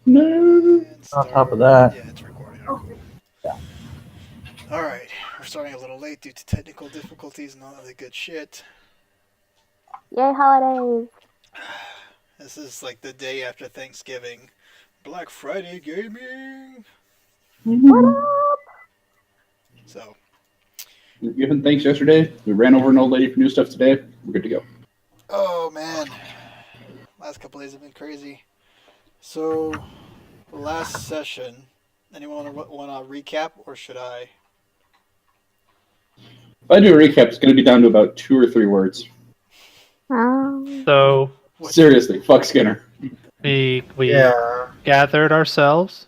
No. And On start. top of that. Yeah, it's recording. Alright, we're starting a little late due to technical difficulties and all other good shit. Yay, holidays! This is like the day after Thanksgiving. Black Friday gaming! What up? So, We were given thanks yesterday. We ran over an old lady for new stuff today. We're good to go. oh man. Last couple days have been crazy. So, last session, anyone want to recap or should I? If I do a recap, it's going to be down to about 2 or 3 words. So Seriously, fuck Skinner. we Yeah. gathered ourselves,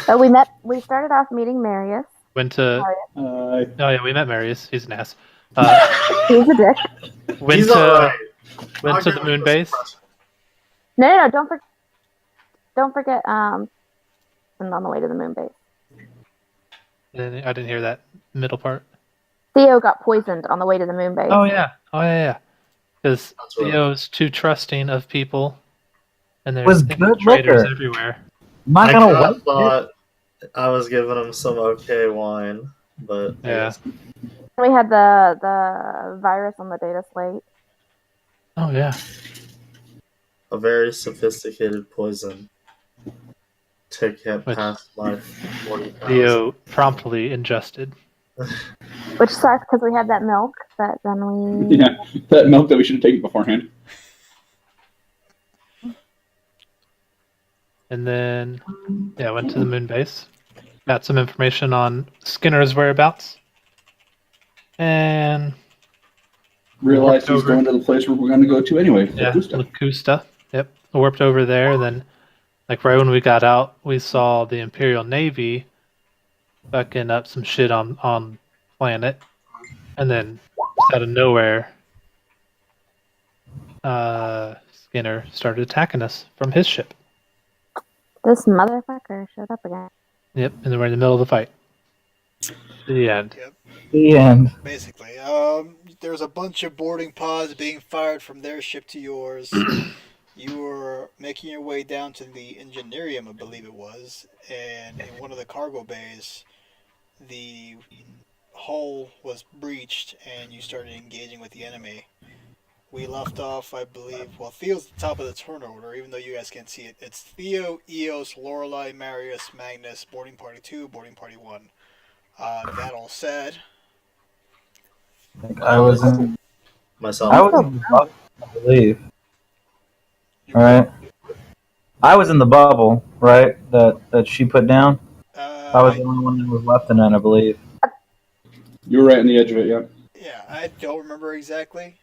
So we started off meeting Marius. went to Uh, oh yeah, we met Marius. He's an ass. He's a dick. Went He's to alright. went to the moon base. No, don't forget, and on the way to the moon base. I didn't hear that middle part. Theo got poisoned on the way to the moon base. Oh yeah. Because That's right. Theo's too trusting of people, and there's Was good traitors liquor. everywhere. I'm not I gonna kinda wait. thought I was giving him some okay wine, but I Yeah. guess We had the virus on the data slate. Oh yeah. a very sophisticated poison to get Which- past my 40,000. Theo promptly ingested. Which sucks because we had that milk that then we... yeah, that milk that we should have taken beforehand. And then, went to the moon base. Got some information on Skinner's whereabouts. And, Realized he's over. going to the place where we're going to go to anyway. yeah, Lacusta. Lacusta. Yep. Warped over there. Then, like, right when we got out, we saw the Imperial Navy fucking up some shit on planet. And then, just out of nowhere, Skinner started attacking us from his ship. This motherfucker showed up again. Yep. And then we're in the middle of the fight. The end. The end. Basically, there's a bunch of boarding pods being fired from their ship to yours. You were making your way down to the Engineerium, I believe it was, and in one of the cargo bays, the hull was breached, and you started engaging with the enemy. We left off, I believe. Well, Theo's the top of the turn order, even though you guys can't see it. It's Theo, Eos, Lorelei, Marius, Magnus, boarding party 2, boarding party 1. That all said, I think I was in. myself. I was in the bubble, I believe. All right. I was in the bubble, right? That she put down. I was the only one that was left in it, I believe. You were right on the edge of it, yeah. yeah, I don't remember exactly.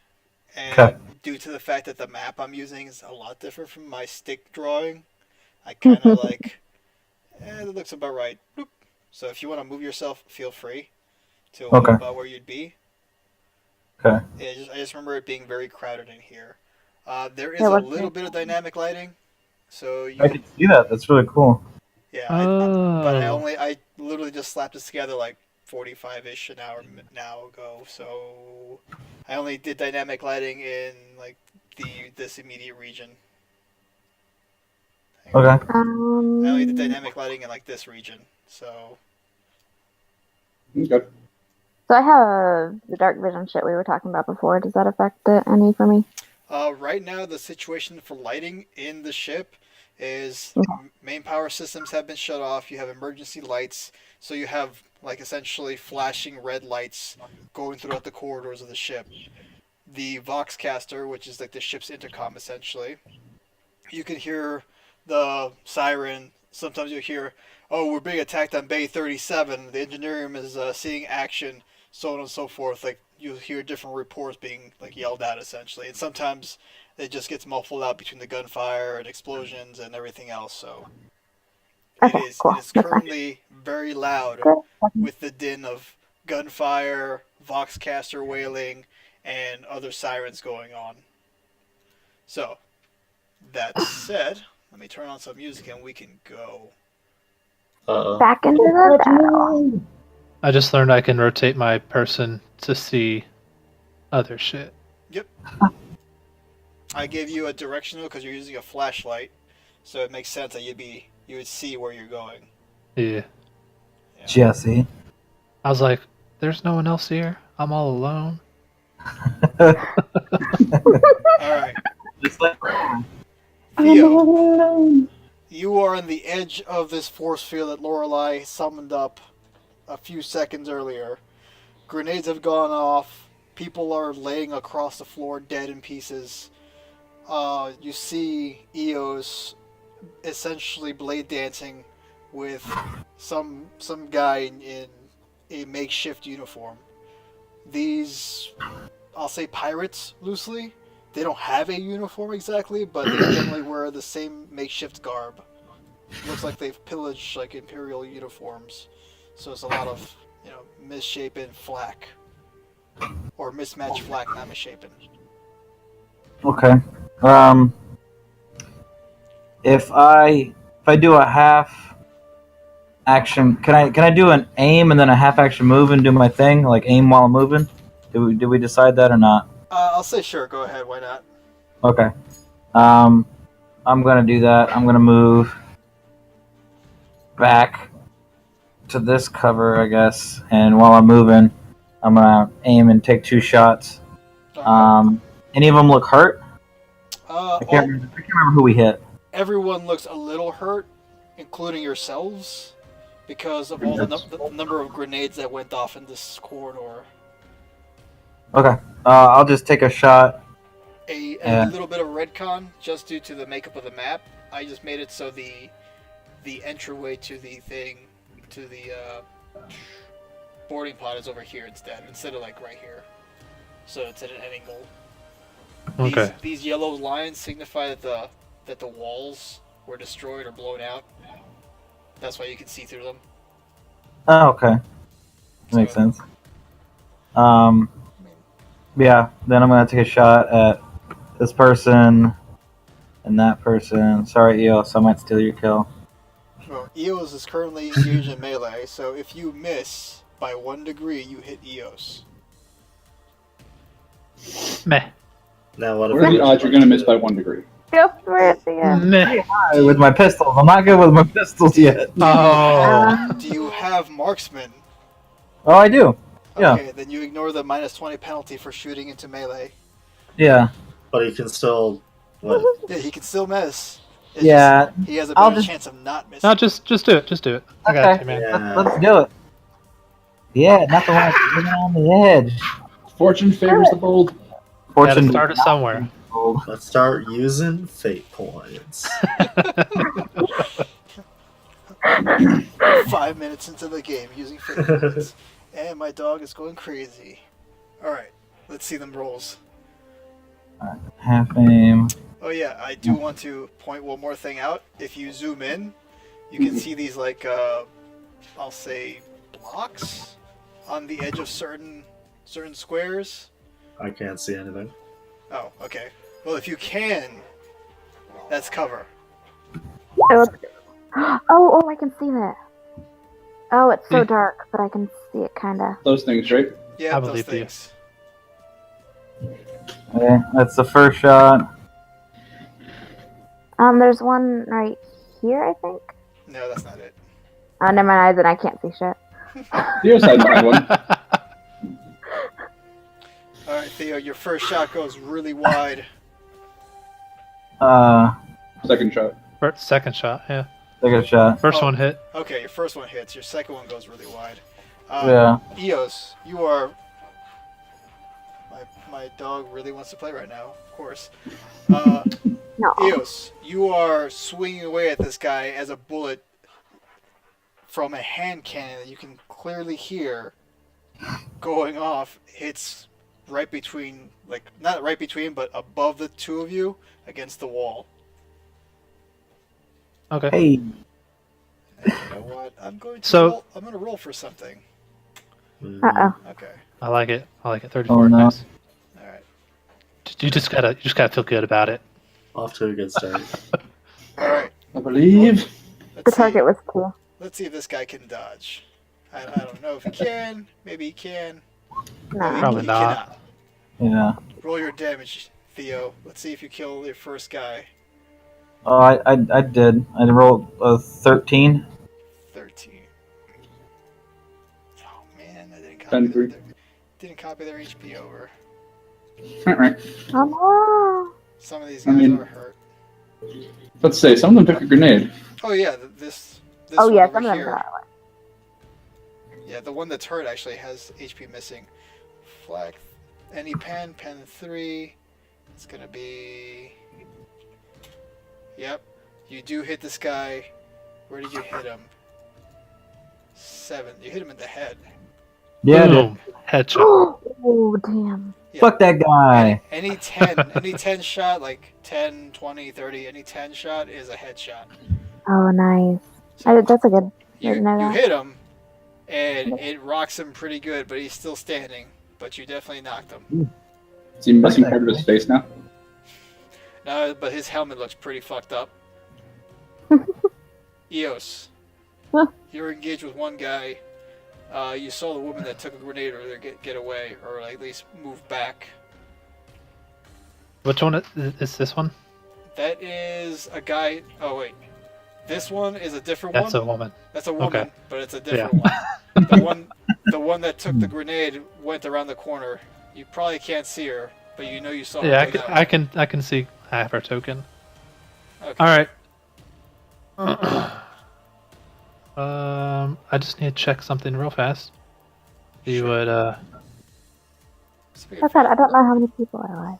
And Okay. due to the fact that the map I'm using is a lot different from my stick drawing, I kind of like, it looks about right. Boop. So if you want to move yourself, feel free to Okay. about where you'd be. Okay. Yeah, I just remember it being very crowded in here. There is Yeah, a what's little it? bit of dynamic lighting, so I can see that. That's really cool. yeah. Oh. But I literally just slapped this together like 45-ish an hour now ago. So I only did dynamic lighting in like this immediate region. Okay. I only did dynamic lighting in like this region. So Okay. So I have the dark vision shit we were talking about before. Does that affect it any for me? right now the situation for lighting in the ship is main power systems have been shut off. You have emergency lights, so you have like essentially flashing red lights going throughout the corridors of the ship. The Voxcaster, which is like the ship's intercom essentially, you can hear the siren. Sometimes you'll hear, "Oh, we're being attacked on Bay 37. The Engineerium is seeing action," so on and so forth. Like you'll hear different reports being like yelled at essentially, and sometimes it just gets muffled out between the gunfire and explosions and everything else. So Okay, cool. it is currently very loud Good. with the din of gunfire, Voxcaster wailing, and other sirens going on. So, that said, let me turn on some music and we can go. Uh-oh. Back into the battle. I just learned I can rotate my person to see other shit. Yep. I gave you a directional because you're using a flashlight, so it makes sense that you'd be you would see where you're going. Yeah. Jesse. I was like, there's no one else here. I'm all alone. All right, Just like Theo, you are on the edge of this force field that Lorelei summoned up a few seconds earlier. Grenades have gone off. People are laying across the floor, dead in pieces. You see Eos essentially blade dancing with some guy in a makeshift uniform. These, I'll say pirates loosely. They don't have a uniform exactly, but they generally wear the same makeshift garb. Looks like they've pillaged like imperial uniforms, so it's a lot of misshapen flak or mismatched flak, not misshapen. okay. If I do a half action, can I do an aim and then a half action move and do my thing, like aim while I'm moving? Did we decide that or not? I'll say sure. Go ahead. Why not? Okay. I'm gonna do that. I'm gonna move back to this cover, I guess, and while I'm moving, I'm gonna aim and take 2 shots. Any of them look hurt? I can't remember who we hit. Everyone looks a little hurt, including yourselves, because of all the number of grenades that went off in this corridor. Okay. I'll just take a shot. A little bit of retcon, just due to the makeup of the map. I just made it so the entryway to the boarding pod is over here instead of like right here. So it's at an angle. Okay. These yellow lines signify that the walls were destroyed or blown out. That's why you can see through them. Oh, okay. Makes sense. Yeah, then I'm gonna take a shot at this person and that person. Sorry, Eos, I might steal your kill. Well, Eos is currently engaged in melee, so if you miss by 1 degree, you hit Eos. Meh. Now what What are the odds you're going to miss by 1 degree? Go for it at the end. Meh. With my pistols. I'm not good with my pistols yet. Oh. Do you have marksman? Oh, I do. Yeah. Okay, then you ignore the -20 penalty for shooting into melee. Yeah. But he can still. What? Yeah, he can still miss. It's Yeah. just, he has a I'll better just- chance of not missing. No, just do it. Just do it. I got Okay. you, man. Yeah. Let's do it. Yeah, not the one living on the edge. Fortune favors the bold. Gotta Fortune start it somewhere. Let's start using fate points. 5 minutes into the game, using fingerprints. And my dog is going crazy. Alright, let's see them rolls. half aim. Oh yeah, I do want to point one more thing out. If you zoom in, you can see these like, I'll say blocks on the edge of certain squares. I can't see anything. Oh, okay. Well, if you can, that's cover. Oh, I can see that. Oh, it's so Yeah. dark, but I can see it kinda. Those things, right? Yeah, I those believe you. things. Okay, that's the first shot. There's one right here, I think. No, that's not it. Oh, never mind, then I can't see shit. The other side might have one. Alright, Theo, your first shot goes really wide. Second shot. Second shot, yeah. Second shot. First Oh. one hit. Okay, your first one hits. Your second one goes really wide. Yeah. Eos, you are. My dog really wants to play right now, of course. No. Eos, you are swinging away at this guy as a bullet from a hand cannon that you can clearly hear going off hits right between, like, not right between, but above the two of you against the wall. Okay. Hey. You know what? I'm going to roll for something. Uh-oh. Okay. I like it. 34. Oh, no. Nice. All right. You just gotta feel good about it. Off to a good start. All right. I believe. The target was 2. Let's see if this guy can dodge. I don't know if he can. Maybe he can. No. Probably he not. cannot. Yeah. Roll your damage, Theo. Let's see if you kill your first guy. Oh, I did. I rolled a 13. 13. Oh man, I didn't copy 10 3. didn't copy their HP over. Alright. Come on. Some of these I guys mean- are hurt. Let's say some of them took a grenade. Oh yeah, this Oh one yeah, over some of them here. got Yeah, the one that's hurt actually has HP missing. Flag. Any pen 3. It's gonna be. Yep. You do hit this guy. Where did you hit him? 7. You hit him in the head. Yeah, dude. Boom. Headshot. Oh damn. Yeah. Fuck that guy. Any 10 shot, like 10, 20, 30, any 10 shot is a headshot. Oh nice. That's a good. You, Didn't know you that. hit him, and it rocks him pretty good, but he's still standing. But you definitely knocked him. Is he missing part of his face now? No, but his helmet looks pretty fucked up. Eos, Huh. you're engaged with one guy. You saw the woman that took a grenade or get away, or at least move back. Which one is this one? That is a guy. Oh wait, this one is a different That's one. a woman. That's a woman, Okay. but it's a different one. The one that took the grenade went around the corner. You probably can't see her, but you know you saw her. Yeah, go down. I can see. I have her token. Okay. All right. I just need to check something real fast. You would Speaking I of- said I don't know how many people are alive.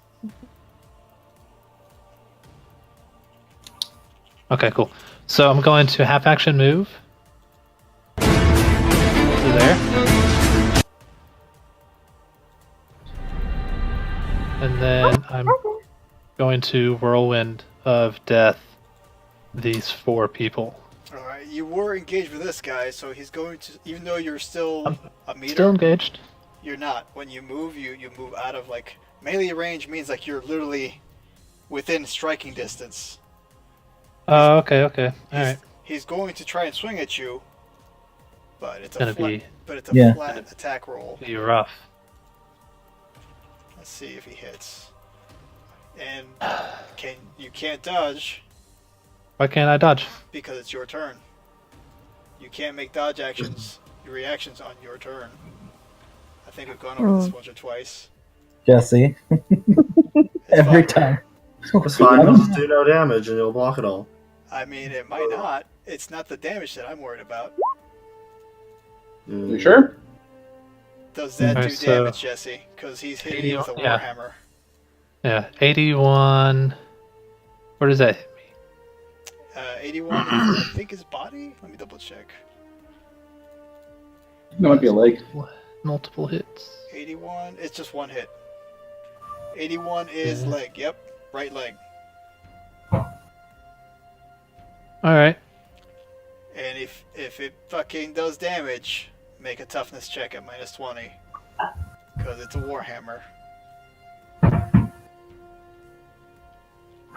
Okay, cool. So I'm going to half action move. To there. And then I'm going to whirlwind of death these 4 people. All right, you were engaged with this guy, so he's going to. Even though you're still I'm a meter, Still engaged. you're not. When you move, you move out of like melee range means like you're literally within striking distance. Oh, okay. All right. He's going to try and swing at you, but it's Gonna a flat, be but it's a Yeah. flat attack roll. be rough. Let's see if he hits. And you can't dodge Why can't I dodge? because it's your turn. You can't make dodge actions, your reactions on your turn. I think we've gone over this once or twice. Jesse. It's Every fine. time. It's fine. It'll just do no damage, and you'll block it all. I mean, it might not. It's not the damage that I'm worried about. You sure? Does that Okay, do so- damage, Jesse? Because he's hitting you with a Yeah. warhammer. Yeah, 81. Where does that hit me? 81, I think his body? Let me double check. That might be a leg. Multiple hits. 81, it's just one hit. 81 is Yeah. leg, yep. Right leg. All right. And if it fucking does damage, make a toughness check at -20. Because it's a warhammer.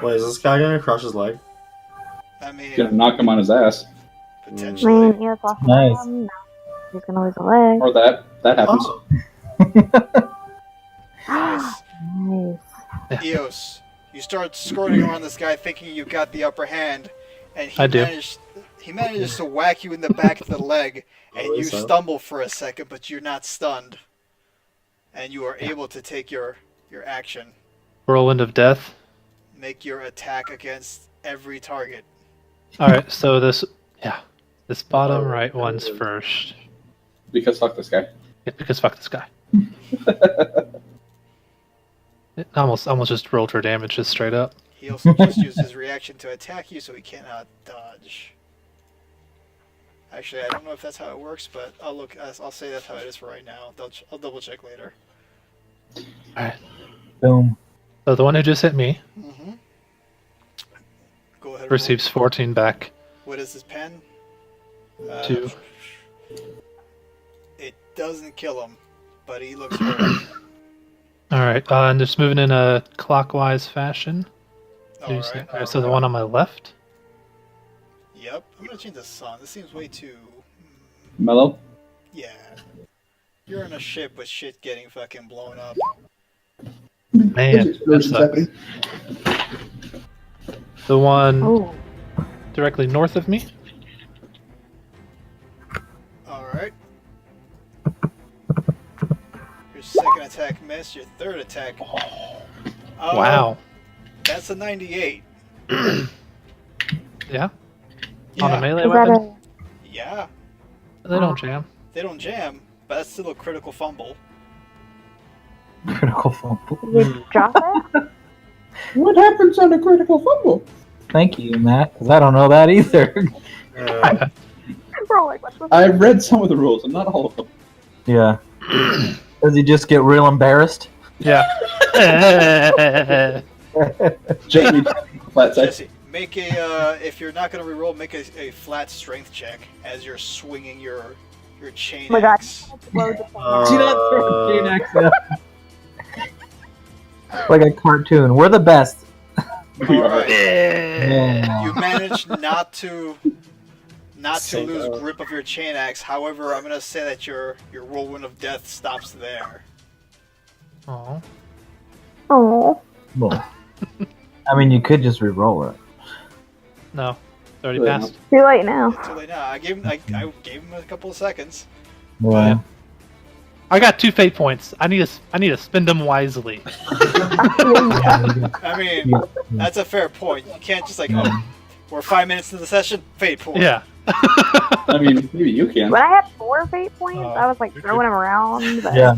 Wait, is this guy gonna crush his leg? I mean, Gonna knock him on his ass. potentially. Man, Eos lost Nice. one. Now he's gonna lose a leg. Or that. That happens. Oh, Nice. Nice. Eos, you start skirting around this guy thinking you got the upper hand, and I do. he manages to whack you in the back of the leg, and you so. stumble for a second, but you're not stunned, and you are able to take your action, Whirlwind of death. make your attack against every target. All right. So this bottom right one's first. Because fuck this guy. Yeah, because fuck this guy. It almost just rolled for damage just straight up. He also just used his reaction to attack you, so he cannot dodge. Actually, I don't know if that's how it works, but I'll say that's how it is for right now. I'll double check later. All right. Boom. So the one who just hit me Mm-hmm. Go ahead. and roll. receives 14 back. What is his pen? 2. It doesn't kill him, but he looks hurt. All right. And just moving in a clockwise fashion. All right. All right, so the one on my left. Yep. I'm gonna change the sun. This seems way too. Mellow? Yeah. You're in a ship with shit getting fucking blown up. Man, that Explosions sucks. happening. The one Oh. directly north of me. Alright. Your second attack missed, your third attack. Wow. That's a 98. Yeah. On a Yeah. melee Is that weapon. Yeah. They don't jam. They don't jam, but that's still a critical fumble. Critical fumble. you drop it? What happens on a critical fumble? Thank you, Matt, because I don't know that either. Yeah. Bro, like, what's the I've read some of the rules, and not all of them. Yeah. Does he just get real embarrassed? Yeah. Jamie, flat side. Jesse, make a, if you're not going to reroll, make a flat strength check as you're swinging your chain Oh my God. axe. load the Like a cartoon. We're the best. We are. Alright. Yeah. You managed not to Sync lose up. grip of your chain axe. However, I'm gonna say that your whirlwind of death stops there. Oh. Oh. Well, I mean, you could just re-roll it. No. It's already Yeah. passed. Too late now. Too late now. I gave him a couple of seconds. Yeah. I got 2 fate points. I need to spend them wisely. I mean, Yeah. that's a fair point. You can't just like, oh, we're 5 minutes into the session, fate point. Yeah. I mean, maybe you can. When I had 4 fate points, Oh, I was like you're throwing them around. But Yeah.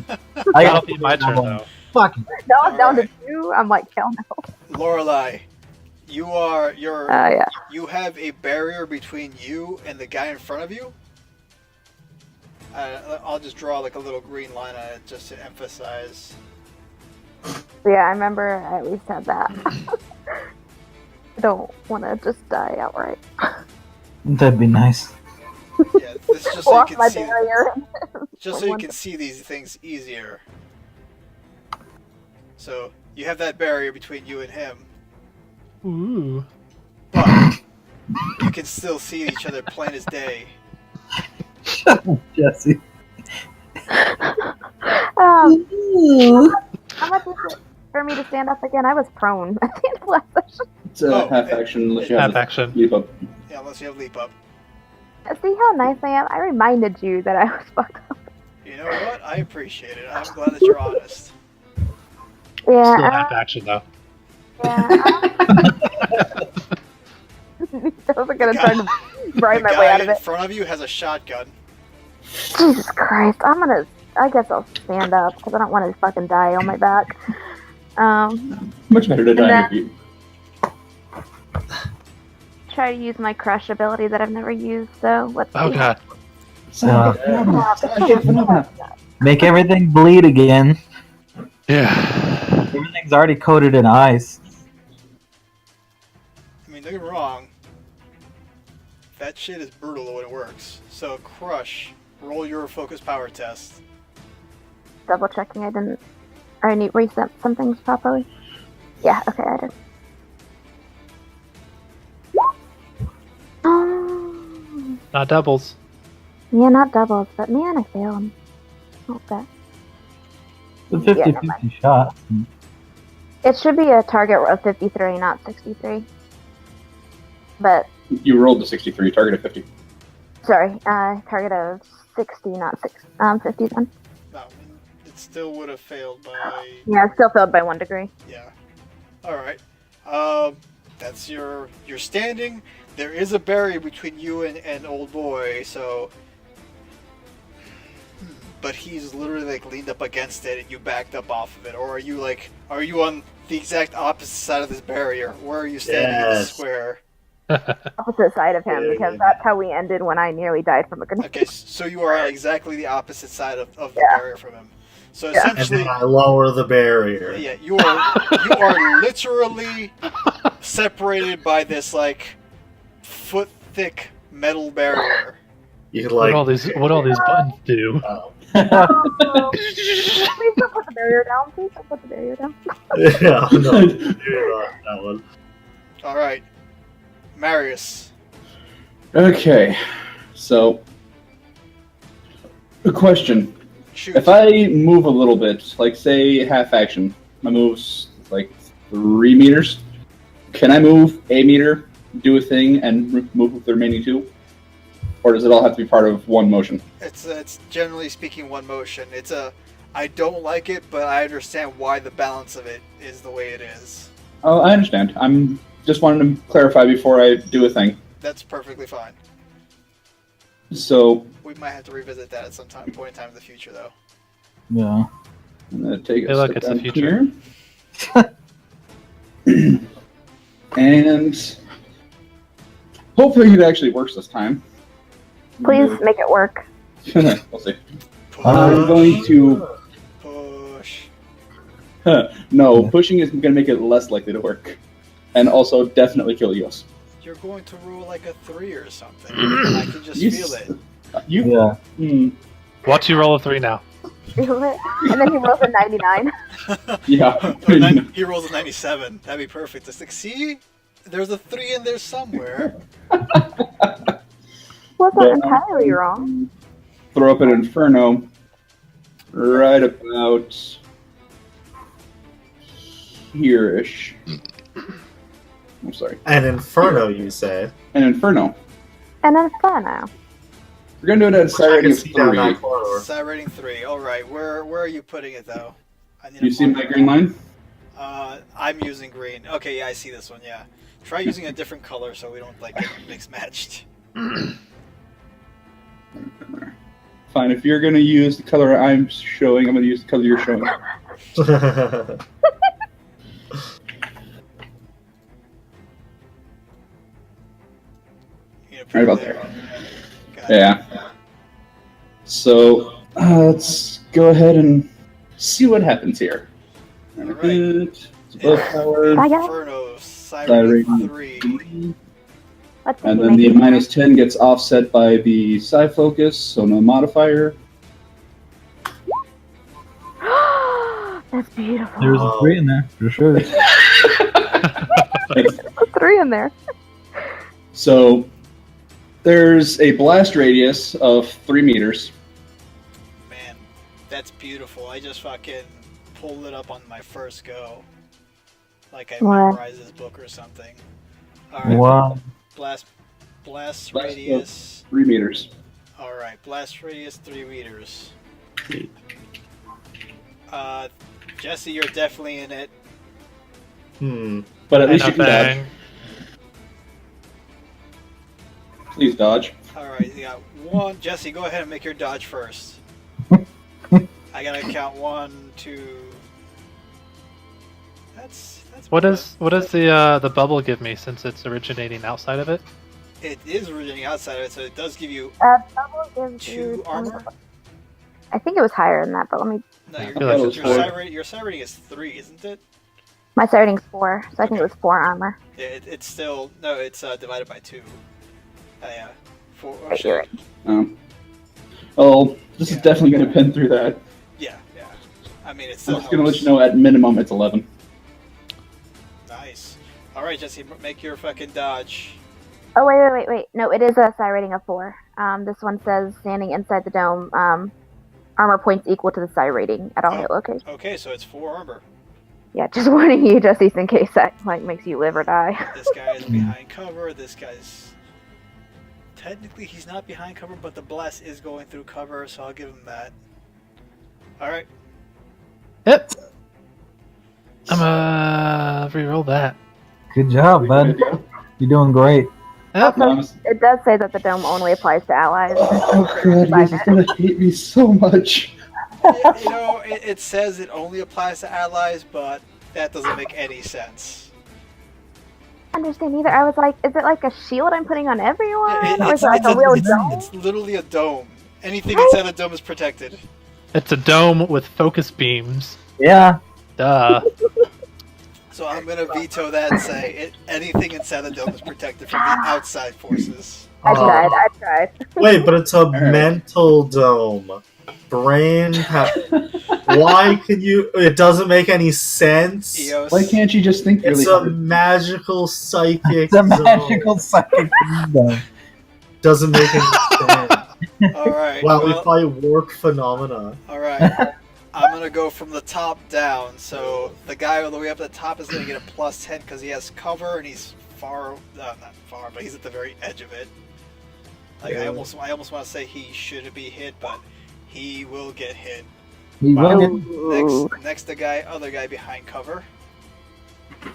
I That'll got be my turn though. Fucking. now I'm down to 2. I'm like, hell no. Lorelai, you Yeah. you have a barrier between you and the guy in front of you. I'll just draw like a little green line on it just to emphasize. Yeah, I remember I at least had that. I don't want to just die outright. That'd be nice. Yeah, this is just so you Lost can my see, barrier. just so you can see these things easier. So you have that barrier between you and him, Ooh. but you can still see each other plain as day. Jesse. How much is it for me to stand up again? I was prone at the end of last session. It's a Oh, half action unless you have Half action. leap up. Yeah, unless you have leap up. See how nice I am? I reminded you that I was fucked up. You know what? I appreciate it. I'm glad that you're honest. Yeah. Still half action though. Yeah. I wasn't gonna try to bribe The my way out guy of in it. front of you has a shotgun. Jesus Christ. I guess I'll stand up because I don't want to fucking die on my back. Much better to die on that- your feet. Try to use my crush ability that I've never used, so let's Oh see. god. Make everything bleed again. Yeah. Everything's already coated in ice. I mean, don't get me wrong. That shit is brutal when it works. So, Crush, roll your focus power test. Double checking I didn't. Or I need reset some things properly. Yeah, okay, I did. Not doubles. Yeah, not doubles, but man, I failed. Okay. It's a Yeah, 50-50 shot. It should be a target of 53, not 63. But, You rolled the 63, target of 50. sorry, target of 60, not 50 then. No, it still would have failed by. Yeah, I still failed by 1 degree. Yeah. Alright. That's your standing. There is a barrier between you and old boy, so. But he's literally like leaned up against it and you backed up off of it. Or are you on the exact opposite side of this barrier? Where are you standing in the Yes. square? Opposite side of him, Yeah, because yeah. that's how we ended when I nearly died from a grenade. Okay, so you are on exactly the opposite side of the Yeah. barrier from him. So Yeah. And essentially, then I lower the barrier. yeah, you are literally separated by this like foot thick metal barrier. You could What like. all these buttons do? Please don't put the barrier down. Please don't put the barrier down. Yeah, no, do that one. All right, Marius. Okay, so a question. Shoot. If I move a little bit, like say half action, my move's like 3 meters. can I move a meter, do a thing, and move the remaining 2? Or does it all have to be part of one motion? It's generally speaking one motion. I don't like it, but I understand why the balance of it is the way it is. Oh, I understand. I'm just wanting to clarify before I do a thing. That's perfectly fine. So We might have to revisit that at some point in time in the future, though. Yeah. I'm gonna take a Hey, look, step it's the down future. here. And hopefully it actually works this time. Please make it work. We'll see. Push. I'm going to. Push. No, pushing is going to make it less likely to work. And also definitely kill Eos. You're going to roll like a 3 or something. I can just You feel s- it. You. Yeah. Hmm, Watch you roll a 3 now. Feel it. And then he rolls a 99. yeah. He rolls a 97. That'd be perfect. It's like, see? There's a 3 in there somewhere. Wasn't Yeah. entirely wrong. Throw up an Inferno right about here-ish. I'm sorry. An Inferno, you say? An Inferno. And then Inferno. We're going to do it at a side I rating can of see down 3. that corridor. Side rating 3. Alright, where are you putting it, though? I need You a see my marker. green line? I'm using green. Okay, yeah, I see this one, yeah. Try using a different color so we don't, like, get mixed matched. Fine, if you're going to use the color I'm showing, I'm going to use the color you're showing. You know, Right about there. there. Got it. Yeah. So, let's go ahead and see what happens here. Alright. It's above power. I got it. Inferno, side Side rating rating 3. Let's see And if then we the make it -10 gets offset by the psi focus, so no modifier. work. That's beautiful. There's a 3 in there, for sure. There's a 3 in there. So there's a blast radius of 3 meters. Man, that's beautiful. I just fucking pulled it up on my first go. Like I Wow. memorized this book or something. Alright, Wow. blast Blast radius. 3 meters. Alright, blast radius 3 meters. Jesse, you're definitely in it. But at Hey, least you not can dodge. bang. Please dodge. Alright, you got 1. Jesse, go ahead and make your dodge first. I gotta count 1, 2. That's What does the bubble give me since it's originating outside of it? It is originating outside of it, so it does give you Bubble gives 2 you armor. I think it was higher than that, but let me. No, I feel like your, it's your, 4. your side rating is 3, isn't it? My starting's 4, so I think it was 4 armor. Yeah, it's still no. It's divided by 2. Yeah, 4. Oh, Right, you're shit. right. Oh, this is Yeah. definitely going to pin through that. Yeah. I mean, it's I'm still just going to let helps. you know at minimum it's 11. Nice. All right, Jesse, make your fucking dodge. Oh wait! No, it is a psi rating of 4. This one says standing inside the dome, armor points equal to the psi rating at all Oh. hit locations. Okay, so it's 4 armor. Yeah, just warning you, just in case that like makes you live or die. This guy is behind cover. This guy's technically he's not behind cover, but the blast is going through cover, so I'll give him that. All right. Yep. I'm re-roll that. Good job, bud. You're doing great. Yep. Also, it does say that the dome only applies to allies. Oh, crud, he's going to hate me so much. Yeah, you know, it says it only applies to allies, but that doesn't make any sense. I don't understand either. I was like, is it like a shield I'm putting on everyone? Or is It's, it like it's, a real it's, dome? it's literally a dome. Anything inside a dome is protected. It's a dome with focus beams. Yeah. Duh. So I'm gonna veto that and say anything inside the dome is protected from the outside forces. I tried. Wait, but it's a right. mental dome. Why can you? It doesn't make any sense. Eos. Why can't you just think really It's a hard? magical psychic It's a zone. magical psychic dome. Doesn't make any sense. All right. Wow, well, if I work phenomena. all right. I'm gonna go from the top down. So the guy all the way up at the top is gonna get a +10 because he has cover and he's far, not far, but he's at the very edge of it. Like I almost want to say he shouldn't be hit, but he will get hit. He Wow. will get- Next, the other guy behind cover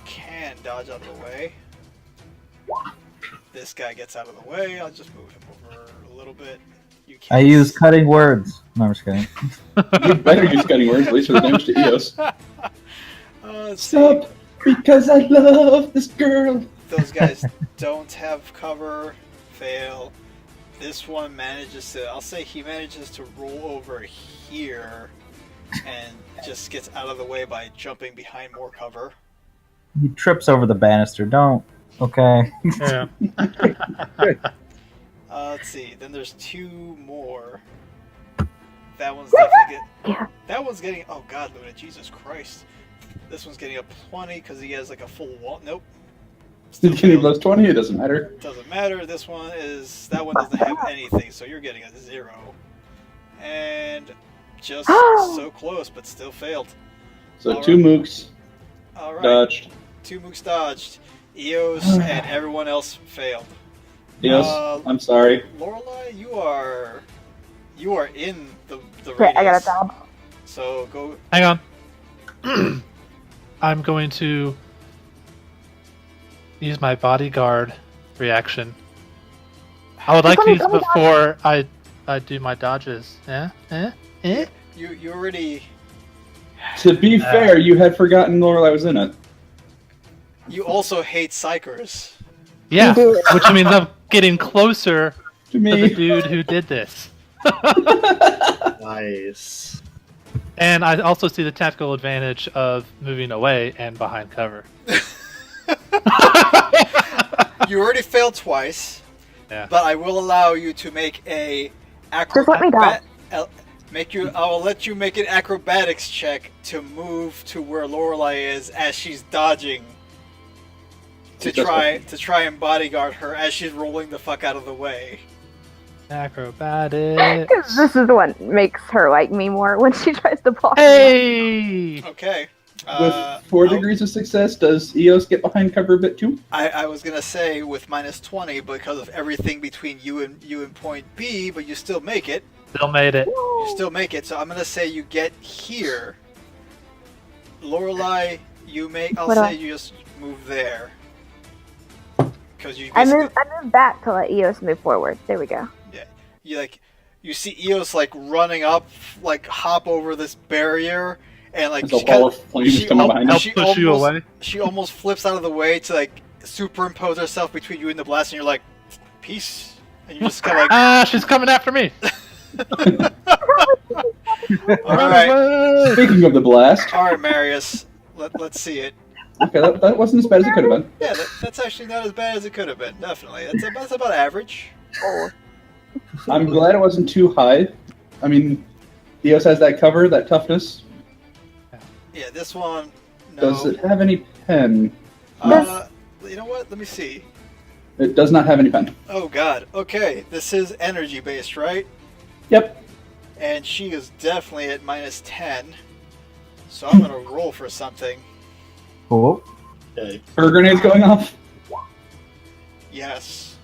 can dodge out of the way. This guy gets out of the way. I'll just move him over a little bit. You I can't use cutting words. No, I'm just kidding. You better use cutting words, at least for the damage to Eos. Let's see. Stop, because I love this girl. Those guys don't have cover. Fail. This one manages to. I'll say he manages to roll over here, and just gets out of the way by jumping behind more cover. He trips over the banister. Don't. Okay. Yeah. Let's see. Then there's two more. That one's definitely Yeah. That one's getting. Oh God, Luna, Jesus Christ! This one's getting a 20 because he has like a full wall. Nope. Still Did you failed. plus 20? It doesn't matter. Doesn't matter. This one is. That one doesn't have anything, so you're getting a 0. And just so close, but still failed. So All 2 right. mooks All right. dodged. 2 mooks dodged. Eos and everyone else failed. Eos, I'm sorry. Lorelei, you are in the Okay, I got a radius. dodge. So go. Hang on. I'm going to use my bodyguard reaction. I would like to use it before I do my dodges. Eh? You already. To be fair, you had forgotten Lorelei was in it. You also hate psychers. Yeah, You do. which means I'm getting closer To to the me. dude who did this. Nice. And I also see the tactical advantage of moving away and behind cover. You already failed twice. Yeah. But I will allow you to make a Just let me dodge. I will let you make an acrobatics check to move to where Lorelei is as she's dodging. To try and bodyguard her as she's rolling the fuck out of the way. Acrobatics. Because this is what makes her like me more when she tries to block me. Hey! Okay. With 4 oh, degrees of success, does Eos get behind cover a bit too? I was gonna say with -20 because of everything between you and point B, but you still make it. Still made it. You still make it, so I'm gonna say you get here. Lorelei, you make. I'll What do say I- you just move there. Because you I basically, moved back to let Eos move forward. There we go. you see Eos like running up, like hop over this barrier, and like There's a wall of flames she coming al- behind Help him. push you away. She almost flips out of the way to like superimpose herself between you and the blast, and you're like, peace, and you just kind of like, Ah, she's coming after me. all right, Away! Speaking of the blast, all right, Marius, let's see it. okay, that wasn't as bad as it could have been. Yeah, that's actually not as bad as it could have been. Definitely, that's about average. I'm glad it wasn't too high. I mean, Eos has that cover, that toughness. Yeah, this one. No. Does it have any pen? You know what? Let me see. It does not have any pen. Oh God. Okay, this is energy based, right? Yep. And she is definitely at -10. So I'm gonna roll for something. Cool. Okay. Her grenade's going off. Yes.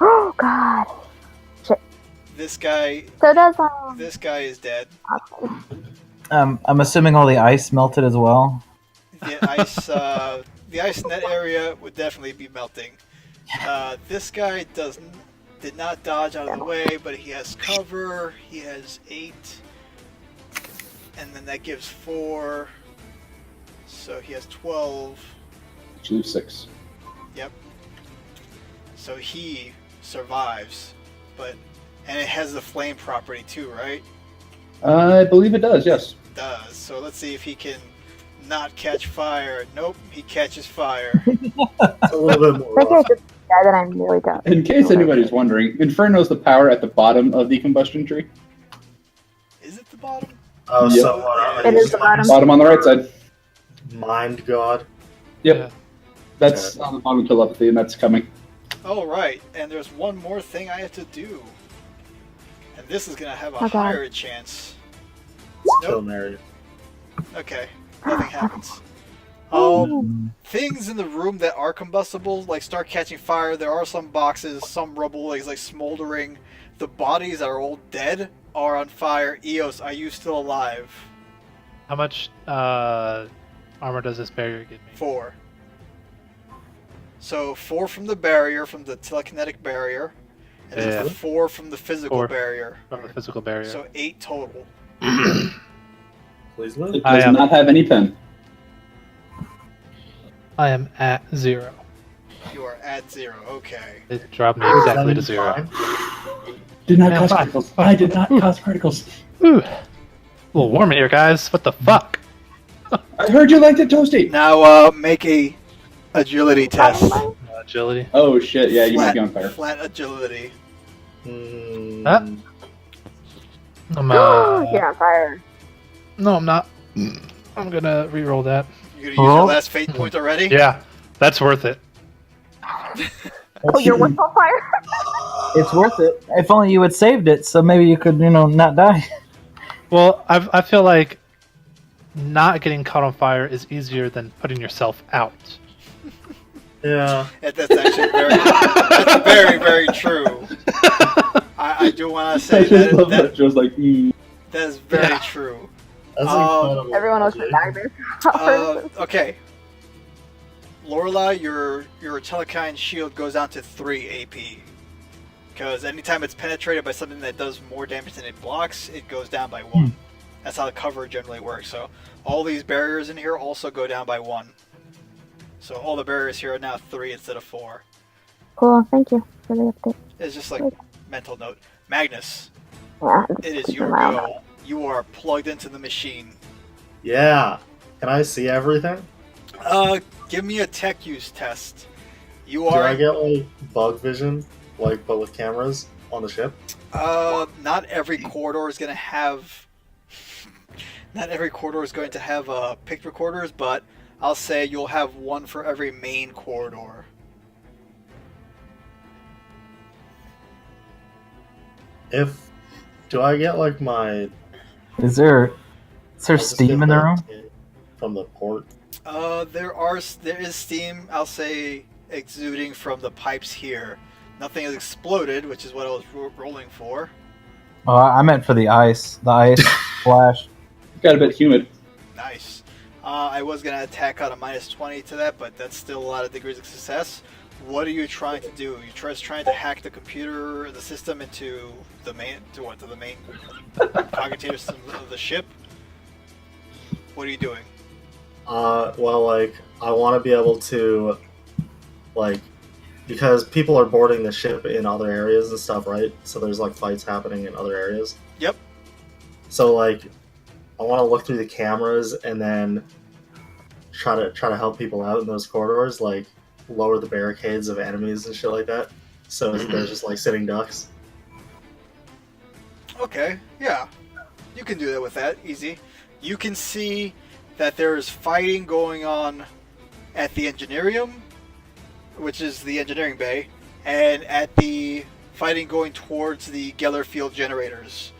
Oh God. This guy. So does This guy is dead. I'm assuming all the ice melted as well. The ice in that area would definitely be melting. This guy did not dodge out of the way, but he has cover. He has 8, and then that gives 4. So he has 12. Which leaves 6. Yep. So he survives, and it has the flame property too, right? I believe it does, yes. It does. So let's see if he can not catch fire. Nope, he catches fire. A little bit more. I think I just guy that I'm really dumb. In case anybody's wondering, Inferno's the power at the bottom of the combustion tree. Is it the bottom? Oh, Yep. somewhat. It is the bottom. Bottom on the right side. Mind God. Yep. Yeah. That's on the bottom of telepathy, and that's coming. Oh, right. And there's one more thing I have to do. And this is going to have a Okay. higher chance. Kill Mary. Okay, nothing happens. Ooh. Things in the room that are combustible, like start catching fire. There are some boxes, some rubble is like smoldering. The bodies that are all dead are on fire. Eos, are you still alive? How much armor does this barrier give me? 4. So 4 from the barrier, from the telekinetic barrier, and then Yeah. 4 from the physical 4 barrier. from the physical barrier. So 8 total. Please It look. I does am- not have any pen. I am at 0. You are at 0. Okay. It dropped me Does that exactly mean to 0. fine? Did not Yeah, cause fine. particles. I did not cause particles. Ooh. A little warm in here, guys. What the fuck? I heard you liked it toasty. Now make a agility test. Agility. Oh shit! Yeah, you might Flat, be on fire. flat agility. Hmm. Huh? I'm, You're on fire. no, I'm not. I'm gonna re-roll that. You're gonna use your last fate point already? Yeah, that's worth it. Oh, you're what's on fire? It's worth it. If only you had saved it, so maybe you could, not die. Well, I feel like not getting caught on fire is easier than putting yourself out. Yeah. That's actually that's very, very true. I do want to say I just love that that. Joe's like, that is very Yeah. true. That's incredible. Everyone else should die. Okay. Lorelai, your Telekine shield goes down to 3 AP. Because anytime it's penetrated by something that does more damage than it blocks, it goes down by 1. That's how the cover generally works. So all these barriers in here also go down by 1. So all the barriers here are now 3 instead of 4. Cool, thank you for the update. It's just like mental note. Magnus, Yeah, it is your Wow. go. You are plugged into the machine. Yeah. Can I see everything? Give me a tech use test. You Do are I get like bug vision, like but with cameras on the ship? not every corridor is going to have picked recorders, but I'll say you'll have one for every main corridor. Do I get like my? Is there I'll just steam get in the room? from the port? There is steam, I'll say, exuding from the pipes here. Nothing has exploded, which is what I was rolling for. Oh, I meant for the ice. The ice flash. got a bit humid. Nice. I was going to attack out a -20 to that, but that's still a lot of degrees of success. What are you trying to do? You trying to hack the computer, the system into the main, to the main cognitive system of the ship? What are you doing? Well, like I want to be able to, like, because people are boarding the ship in other areas and stuff, right? So there's like fights happening in other areas. Yep. So like, I want to look through the cameras and then try to help people out in those corridors, like lower the barricades of enemies and shit like that. So they're just like sitting ducks. Okay, yeah. You can do that with that, easy. You can see that there is fighting going on at the Engineerium, which is the engineering bay, and at the fighting going towards the Geller Field generators.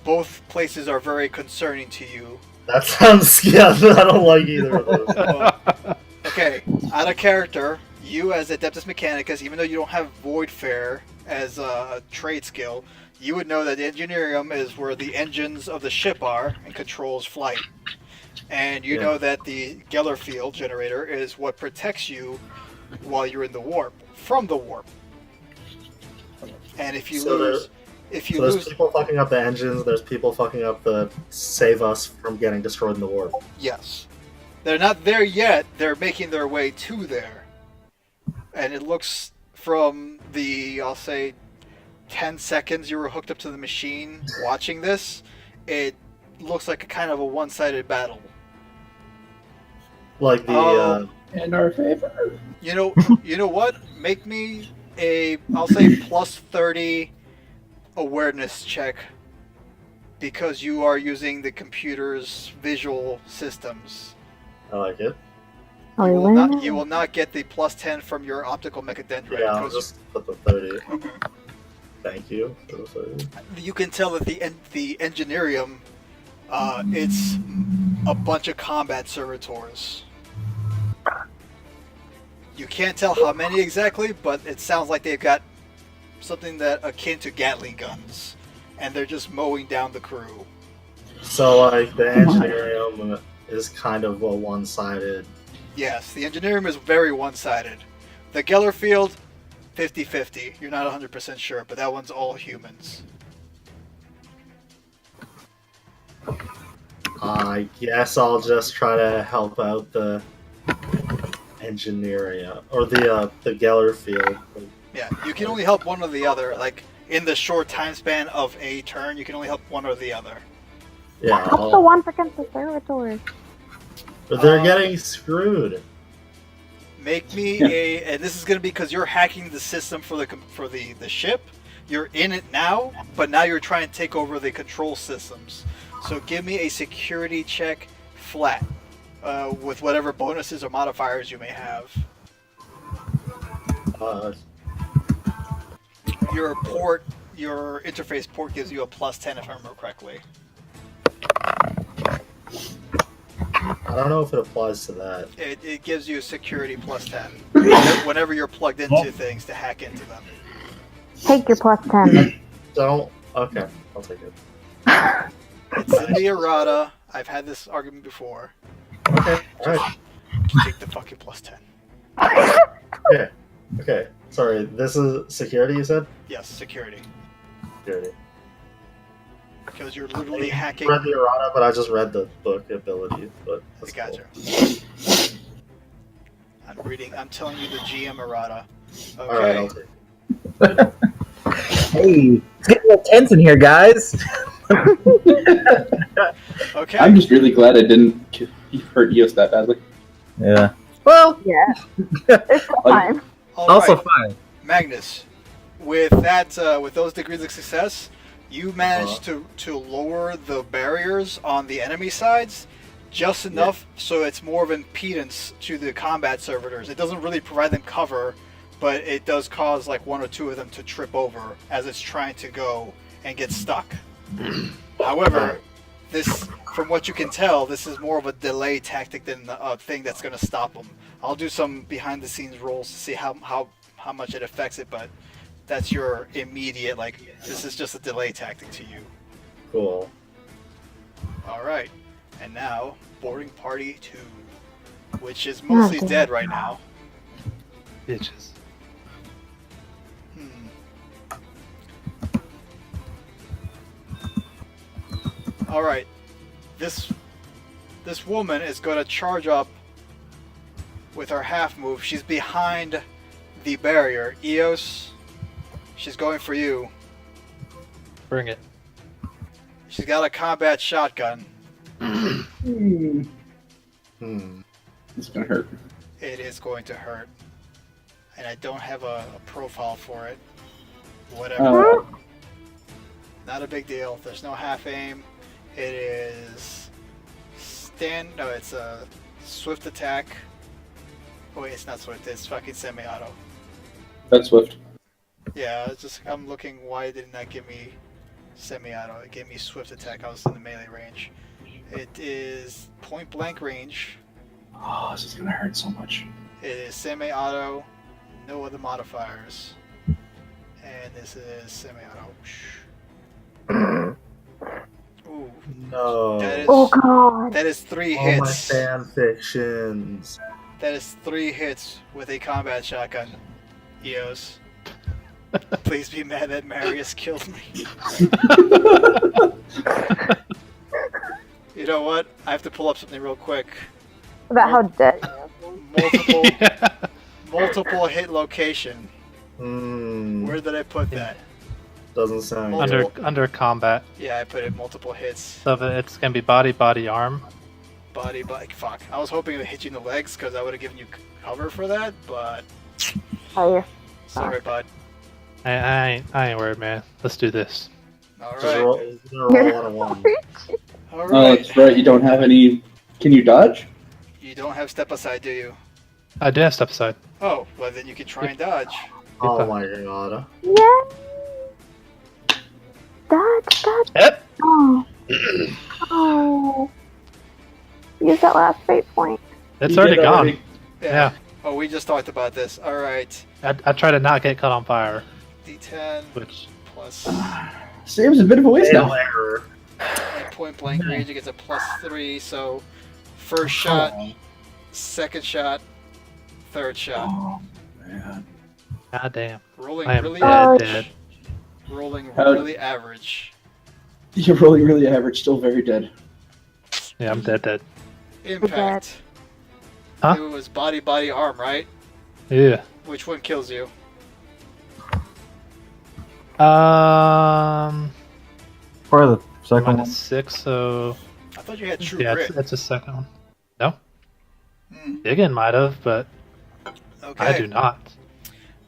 Both places are very concerning to you. That sounds yeah. I don't like either of those. Well, okay, out of character, you as Adeptus Mechanicus, even though you don't have Voidfare as a trade skill, you would know that the Engineerium is where the engines of the ship are and controls flight. And you know that the Geller Field generator is what protects you while you're in the warp, from the warp. And if you lose... So there's people fucking up the engines, there's people fucking up the save us from getting destroyed in the warp. Yes. They're not there yet, they're making their way to there. And it looks from the, I'll say, 10 seconds you were hooked up to the machine watching this, it looks like a kind of a one-sided battle. Like the In our favor. You know what? Make me a, I'll say, plus 30 awareness check, because you are using the computer's visual systems. I like it. Oh, You will not get the plus 10 from your optical mechadendrite. Yeah, I'll because just put the 30. Thank you for the 30. you can tell that the Engineerium It's a bunch of combat servitors. You can't tell how many exactly, but it sounds like they've got something that akin to Gatling guns, and they're just mowing down the crew. So, like, the engineering is kind of a one-sided. Yes, the engineering is very one-sided. The Geller field, 50-50. You're not 100% sure, but that one's all humans. I guess I'll just try to help out the engineering or the Geller field. Yeah, you can only help one or the other. Like, in the short time span of a turn, you can only help one or the other. Yeah, What's the one against the servitors? but they're getting screwed. Make me a, and this is going to be because you're hacking the system for the ship. You're in it now, but now you're trying to take over the control systems. So give me a security check flat, with whatever bonuses or modifiers you may have. Your interface port gives you a +10 if I remember correctly. I don't know if it applies to that. It gives you a security +10 whenever you're plugged into things to hack into them. Take your +10. Don't. Okay, I'll take it. It's in the errata. I've had this argument before. Okay, alright. Take the fucking +10. Okay, okay. Sorry, this is security, you said? Yes, security. Security. Because you're literally I hacking. read the errata, but I just read the book ability. But I that's gotcha. Cool. I'm telling you the GM errata. Alright, Okay. I'll take it. Hey, it's getting a little tense in here, guys. Okay. I'm just really glad I didn't hurt Eos that badly. Yeah. Well, Yeah. It's fine. All also right. fine. Magnus, with those degrees of success, you managed to lower the barriers on the enemy sides just enough so it's more of impedance to the combat servitors. It doesn't really provide them cover, but it does cause like one or two of them to trip over as it's trying to go and get stuck. However, this, from what you can tell, this is more of a delay tactic than a thing that's going to stop them. I'll do some behind-the-scenes rolls to see how much it affects it, but that's your immediate, like, this is just a delay tactic to you. Cool. Alright, and now, boarding party 2, which is mostly Okay. dead right now. Bitches. Alright, this woman is going to charge up with her half move. She's behind the barrier. Eos, she's going for you. Bring it. She's got a combat shotgun. Hmm. It's gonna hurt. It is going to hurt. And I don't have a profile for it. Whatever. Not a big deal. There's no half aim. It is it's a swift attack. Oh wait, it's not swift, it's fucking semi-auto. That's Swift. Yeah, I'm looking, why didn't that give me semi-auto? It gave me swift attack, I was in the melee range. It is point blank range. Oh, this is gonna hurt so much. It is semi-auto, no other modifiers. And this is semi-auto. Ooh, No. that is, Oh god. that is 3 All my hits. fan fictions. That is 3 hits with a combat shotgun. Eos. Please be mad that Marius killed me. You know what? I have to pull up something real quick. About how dead. Multiple hit location. Hmm. Where did I put that? Doesn't sound Multiple- good. Under combat. Yeah, I put it multiple hits. So it's gonna be body, arm. Body. Fuck. I was hoping it would hit you in the legs because I would have given you cover for that, but Oh, yeah. sorry, bud. I ain't worried, man. Let's do this. All Just right. roll, he's gonna roll on a one. All Oh, right. that's right. You don't have any. Can you dodge? You don't have step aside, do you? I did have step aside. Oh, well then you can try and dodge. Oh my god. Yeah. Dodge. Yep. Oh. Oh. that last fate point? It's You already did gone. Yeah. Oh, we just talked about this. All right. I try to not get caught on fire, D10 which plus Save's a bit of a waste Fatal now. error. at point blank range. It gets a +3. So first shot, second shot, third shot. Oh, man. goddamn. Rolling I am really dead, Ouch. dead. rolling How- really average. You're rolling really average, still very dead. Yeah, I'm dead. Impact. Huh? It was body, arm, right? Yeah. Which one kills you? For the second one. -6, so I thought you had true yeah, grit. it's a second one. No, Hmm, Diggin might have, but okay. I do not.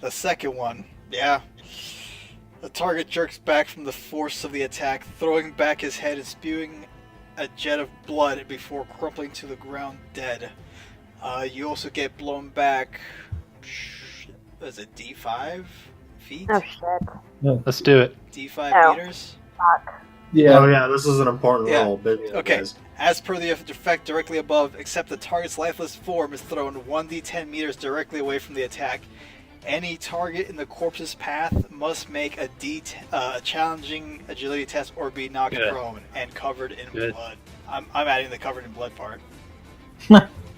The second one, yeah. The target jerks back from the force of the attack, throwing back his head and spewing a jet of blood before crumpling to the ground dead. You also get blown back. What is it, D5 feet? Oh shit. Let's do it. D5 Oh. meters? Yeah. Oh yeah, this is an important Yeah. roll. Big Okay. guys. As per the effect directly above, except the target's lifeless form is thrown 1d10 meters directly away from the attack. Any target in the corpse's path must make a challenging agility test or be knocked Good. prone and covered in Good. blood. I'm adding the covered in blood part.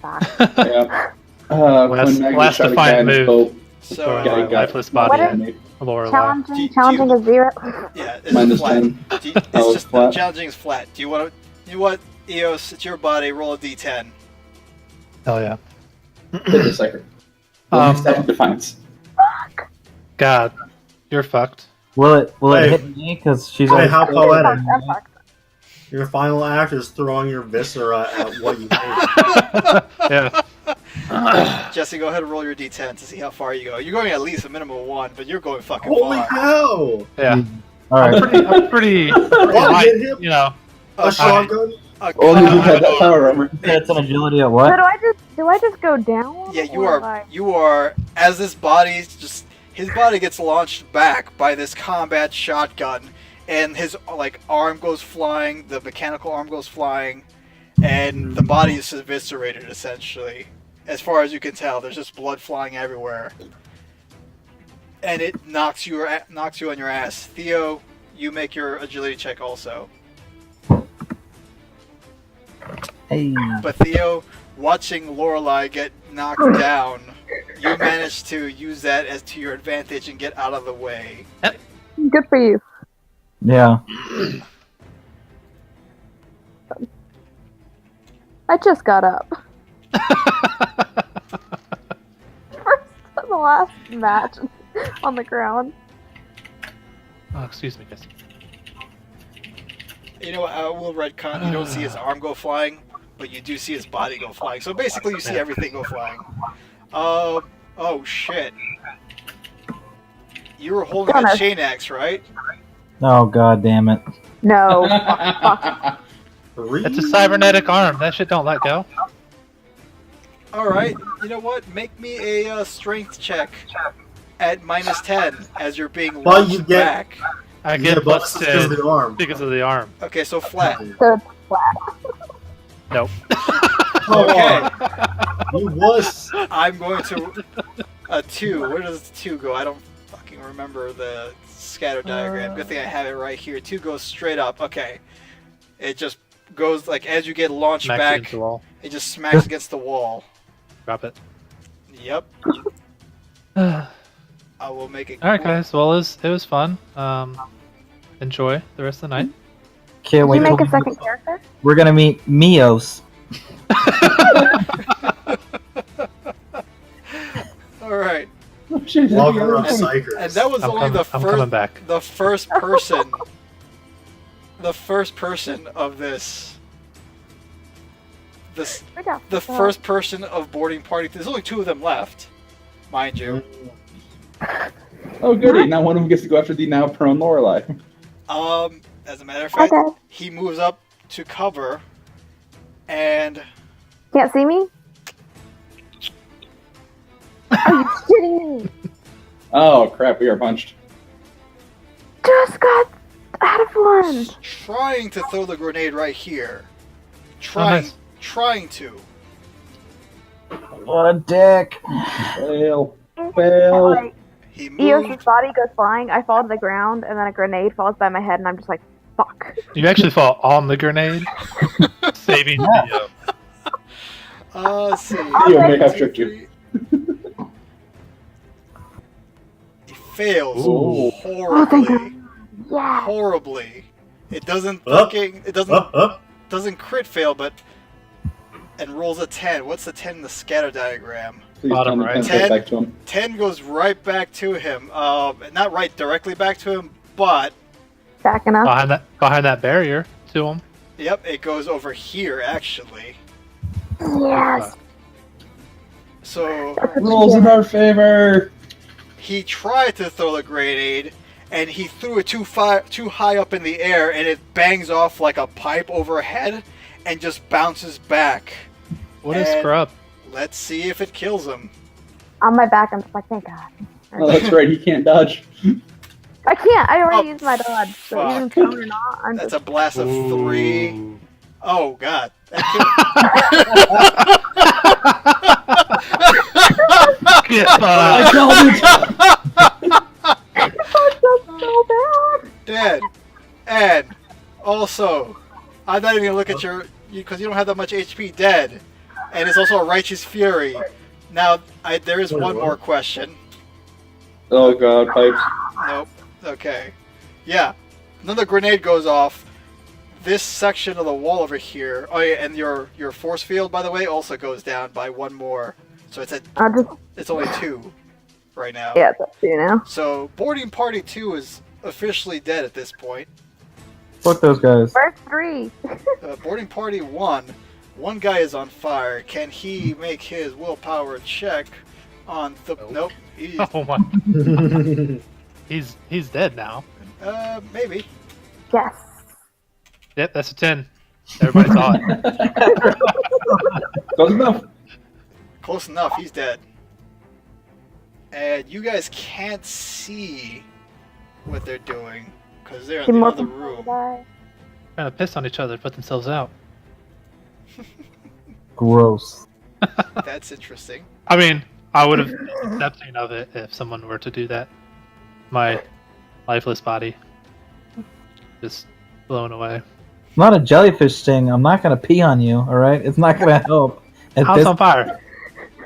Fuck. Yeah. Last- when Maggie last shot a defiant guy in his move. boat, So, Throwing Yeah, my you got lifeless it. body What at and Lorelei. Challenging, Do you- challenging is 0. yeah, it's Minus flat. 10. It's Oh, just flat. challenging is flat. Do you want to? You know what, Eos? It's your body. Roll a d10. Hell yeah. hit the Cypher. Stat of Defiance. God, you're fucked. Will it Hey. hit me? Because she's Hey, always how poetic. I'm fucked. Your final act is throwing your viscera at what you hate. Yeah. Jesse, go ahead and roll your d10 to see how far you go. You're going at least a minimum of 1, but you're going fucking Holy far. cow! Yeah. All right. I'm pretty What? light, Hit him? you know. A shotgun? Only you had that power armor. It's an agility at So what? do I just go down? Yeah, you or are. like- You are. As this body just, his body gets launched back by this combat shotgun, and his arm goes flying. The mechanical arm goes flying, and the body is eviscerated essentially. As far as you can tell, there's just blood flying everywhere, and it knocks you on your ass. Theo, you make your agility check also. Hey. But Theo, watching Lorelei get knocked down, you managed to use that as to your advantage and get out of the way. Good for you. Yeah. I just got up. First, the last match on the ground. Oh, excuse me, guys. You know what? I will retcon. You don't see his arm go flying, but you do see his body go flying. So basically, you see everything go flying. Oh shit! You were holding a Gunner. chain axe, right? Oh god damn it. No. Fuck. It's a cybernetic arm. That shit don't let go. All right. You know what? Make me a strength check at -10 as you're being Well, launched you get- back. I You get get plus buffs because of 10 the arm. because of the arm. Okay, so flat. So it's flat. Nope. Come Okay. on. You wuss. I'm going to a 2. Where does 2 go? I don't fucking remember the scatter diagram. Good thing I have it right here. 2 goes straight up. Okay. It just goes as you get launched Smack it back, into the wall. it just smacks against the wall. Drop it. Yep. All I will make it. right, guys. Well, it was fun. Enjoy the rest of the night. Can't Did wait you till make a second character? we're gonna meet Mios. All right. Lover of And Psychers. that was I'm only coming- I'm coming back. the first person. The first person of this. We got The first person of boarding party. There's only 2 of them left, mind you. Oh, goody. Now one of them gets to go after the now prone Lorelei. As a matter of fact, Okay. he moves up to cover, and Can't see me? Are you kidding me? Oh, crap. We are punched. Just got out of one. trying to throw the grenade right here. Oh, nice. trying to. What a dick. Fail. Fail. Like, He Eos's moved. body goes flying. I fall to the ground, and then a grenade falls by my head, and I'm just like, fuck. You actually fall on the grenade, saving Theo. Let's see. Theo may have tricked you. He fails Ooh. horribly. Yeah. Horribly. It doesn't Up. fucking. It doesn't. Up. Doesn't crit fail, but. And rolls a 10. What's the 10 in the scatter diagram? Please Bottom tell me right. 10 back to him. 10 goes right back to him. Not right directly back to him, but Backing up. Behind that barrier to him. yep, it goes over here actually. Yes. So Rolls in our favor. he tried to throw the grenade, and he threw it too high up in the air, and it bangs off like a pipe overhead, and just bounces back. What a And- scrub. Let's see if it kills him. On my back, I'm just like, thank God. Oh, that's right. He can't dodge. I can't. I already Oh, used my dodge. So fuck. even prone or not, I'm That's just. a blast of 3. Ooh. Oh god. That Get I fucked. called it. That's so bad. Dead. And also, I'm not even gonna look at your because you don't have that much HP. Dead, and it's also a righteous fury. Now, there is Wait, one what? more question. Oh god, pipes. Nope. Okay. Yeah. Another grenade goes off. This section of the wall over here. Oh yeah, and your force field, by the way, also goes down by 1 more. So it's only 2 right now. Yeah, that's you know. So boarding party 2 is officially dead at this point. Fuck those guys. Where's 3? Boarding party 1. One guy is on fire. Can he make his willpower check on the? Nope. Oh my. He's dead now. Maybe. Yes. Yep, that's a 10. Everybody saw it. Close enough. Close enough. He's dead. And you guys can't see what they're doing because they're in the other room. Trying to piss on each other, put themselves out. Gross. That's interesting. I mean, I would have accepting of it if someone were to do that. My lifeless body just blown away. Not a jellyfish sting. I'm not gonna pee on you. All right, it's not gonna help. At House this- on fire.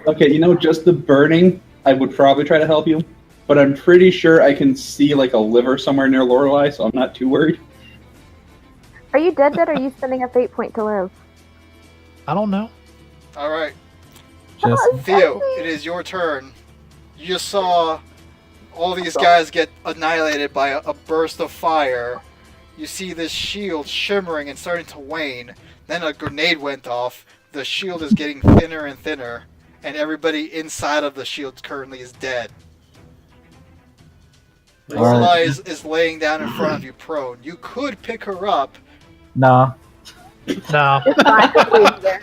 Okay, just the burning, I would probably try to help you. But I'm pretty sure I can see like a liver somewhere near Lorelei, so I'm not too worried. Are you dead? Or are you spending a fate point to live? I don't know. All right, Just Theo, it is your turn. You just saw all these guys get annihilated by a burst of fire. You see this shield shimmering and starting to wane. Then a grenade went off. The shield is getting thinner and thinner, and everybody inside of the shield currently is dead. Alright. Lorelei is laying down in front of you, prone. You could pick her up. nah. No. It's fine. Just leave there.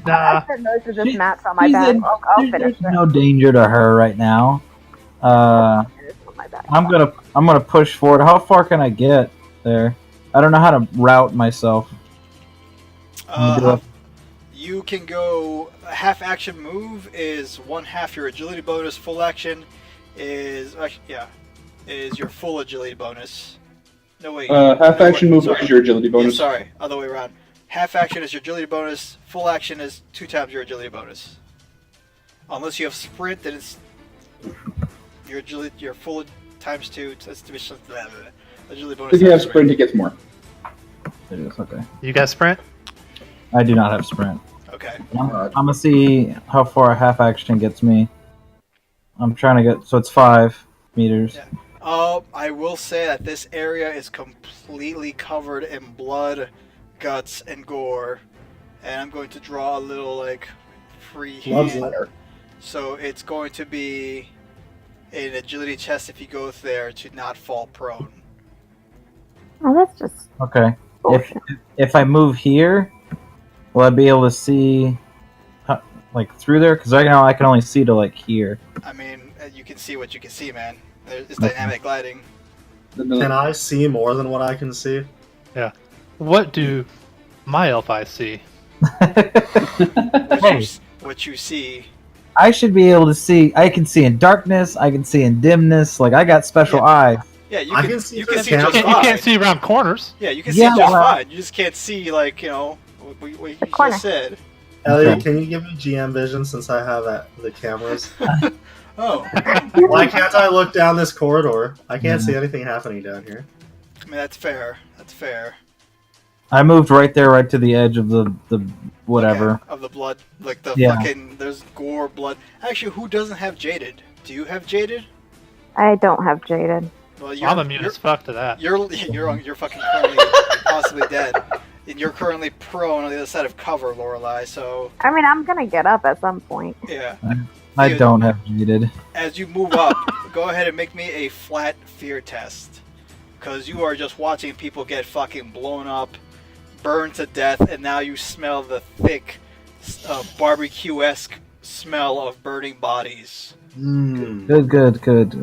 Nah. I spent most of this match on my She's back. in- I'll finish There's it. no danger to her right now. Finish on my back. I'm gonna push forward. How far can I get there? I don't know how to route myself. You can go half action move is 1/2 your agility bonus. Full action is is your full agility bonus. No wait. Half no, action wait, move sorry. is your agility Yeah, bonus. sorry, other way around. Half action is your agility bonus. Full action is 2 times your agility bonus. Unless you have sprint, then it's your agility. Your full times 2. That's division. Agility bonus. If you have times sprint, it gets more. It is, okay. You guys sprint? I do not have sprint. Okay. I'm gonna see how far a half action gets me. I'm trying to get so it's 5 meters. Yeah. I will say that this area is completely covered in blood, guts, and gore, and I'm going to draw a little free Loves hand. it. So it's going to be an agility test if you go there to not fall prone. Oh, that's just Okay. bullshit. If I move here, will I be able to see through there? Because right now I can only see to here. I mean, you can see what you can see, man. It's Okay. dynamic gliding. Can I see more than what I can see? What do my elf eyes see? Hey. What you see. I should be able to see. I can see in darkness. I can see in dimness. Like I got special eyes. Yeah, you I can can see you through can see the just camera. You fine. can't see around corners. Yeah, you can Yeah, see just well- fine. You just can't see like what you corner. just said. Elliot, Okay. can you give me GM vision since I have the cameras? Oh, Why can't I look down this corridor? I can't see anything happening down here. I mean that's fair. That's fair. I moved right there, right to the edge of the whatever. Okay, of the blood, like the Yeah. fucking there's gore, blood. Actually, who doesn't have jaded? Do you have jaded? I don't have jaded. Well, I'm immune as fuck to that. You're fucking currently possibly dead, and you're currently prone on the other side of cover, Lorelei. So I mean, I'm gonna get up at some point. yeah, I Dude. don't have needed. as you move up, go ahead and make me a flat fear test, because you are just watching people get fucking blown up, burned to death, and now you smell the thick, barbecue-esque smell of burning bodies. Mm. Good.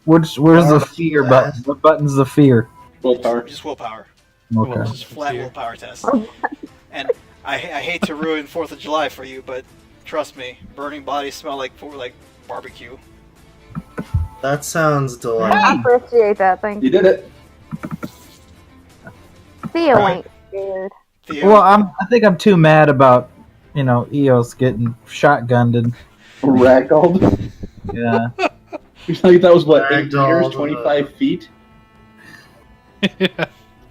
Where's the fear button? What button's the fear? Willpower. Just willpower. Okay. Just flat Fear. willpower test. And I hate to ruin 4th of July for you, but trust me, burning bodies smell like barbecue. That sounds I delightful. appreciate that. Thank You you. did it. Theo Right. ain't scared. Theo, Well, I think I'm too mad about Eos getting shotgunned and Ragdolled. yeah. You think that was what, 8 Ragdolled, meters, 25 feet?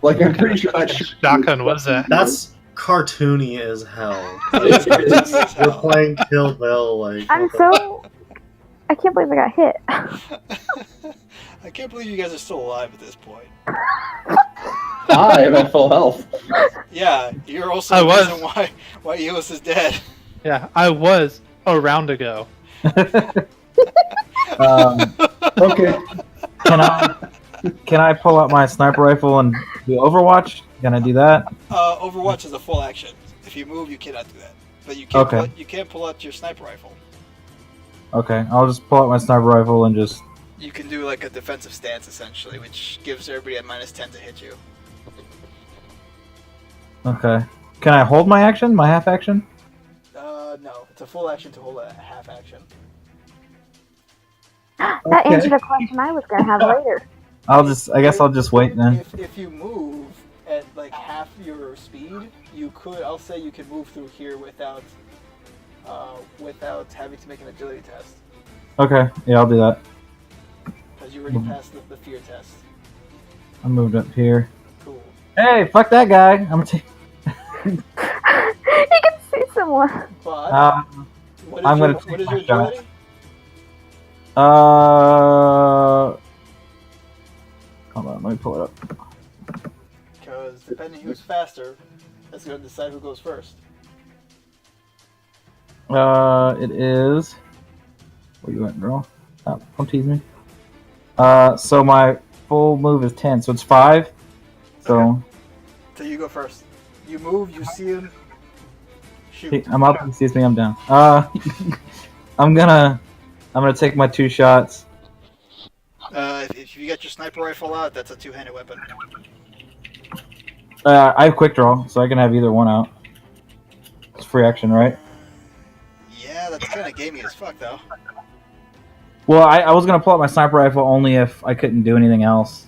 Like, I'm pretty sure that Shotgun, what is that? That's cartoony as hell. It's cartoony as You're hell. playing Kill Bill, like. I'm what the- so. I can't believe I got hit. I can't believe you guys are still alive at this point. I am at full health. Yeah, you're also I the was. reason why Eos is dead. Yeah, I was a round ago. Okay. Can I pull out my sniper rifle and do Overwatch? Can I do that? Overwatch is a full action. If you move, you cannot do that. But you can Okay. you can pull out your sniper rifle. Okay, I'll just pull out my sniper rifle and just. You can do like a defensive stance essentially, which gives everybody a -10 to hit you. Okay. Can I hold my action? My half action? No, it's a full action to hold a half action. That Okay. answered a question I was gonna have later. I guess I'll just wait then. If you move at like half your speed, you could. I'll say you can move through here without having to make an agility test, Okay, yeah, I'll do that. because you already passed the fear test. I moved up here. Cool. Hey, fuck that guy! I'm gonna take. You can see someone. But what is I'm your, gonna what take is my your shot. agility? Hold on, let me pull it up. Because depending who's faster, that's going to decide who goes first. It is. Where you at, girl? Oh, don't tease me. So my full move is 10, so it's 5. So So you go first. You move, you see him. Shoot. I'm up. He sees me. I'm down. I'm gonna take my 2 shots. If you get your sniper rifle out, that's a two-handed weapon. I have quick draw, so I can have either one out. It's free action, right? Yeah, that's kind of gamey as fuck, though. Well, I was gonna pull out my sniper rifle only if I couldn't do anything else.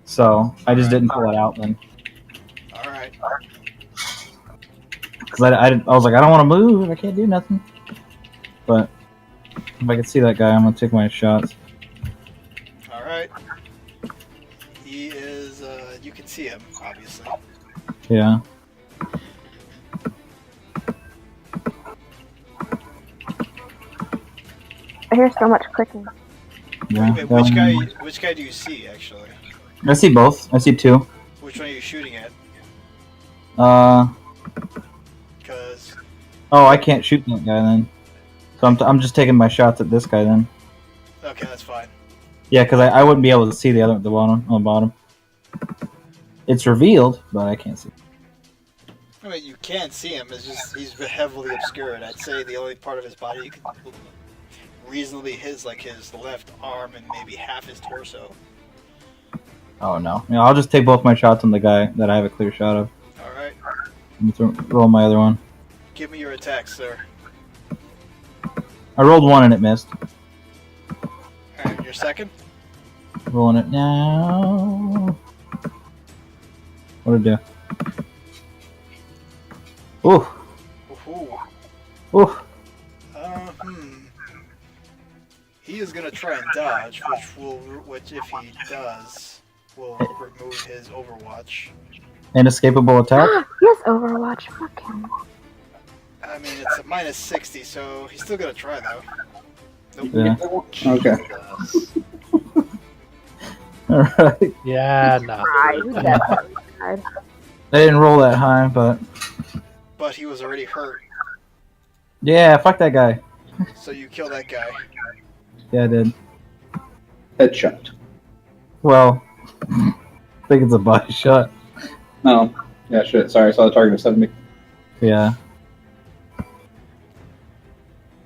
So I just didn't pull it out then, All right. because I was like, I don't want to move. I can't do nothing. But if I can see that guy, I'm gonna take my shots. All right. He is. You can see him, obviously. Yeah. I hear so much clicking. Yeah. Wait, which guy do you see, actually? I see both. I see 2. Which one are you shooting at? Because Oh, I can't shoot that guy then. So I'm just taking my shots at this guy then. okay, that's fine. Yeah, because I wouldn't be able to see the other at the bottom. On the bottom. It's revealed, but I can't see. I mean, you can see him. It's just he's heavily obscured. I'd say the only part of his body you can reasonably his left arm and maybe half his torso. Oh no. Yeah, I'll just take both my shots on the guy that I have a clear shot of. All right. roll my other one. Give me your attack, sir. I rolled 1 and it missed. And your second? Rolling it now. What did it do? Ooh. Ooh. Ooh. He is gonna try and dodge, which if he does, will remove his Overwatch. Inescapable attack? Yes, Overwatch. Fuck him. I mean, it's a minus 60, so he's still gonna try though. Nope. Yeah. Okay. Alright. Yeah, no. Right, definitely tried. I didn't roll that high, but But he was already hurt, yeah, fuck that guy. so you kill that guy. Yeah, I did. Headshot. Well, I think it's a body shot. No. Yeah, shit. Sorry, I saw the target of 70. Yeah.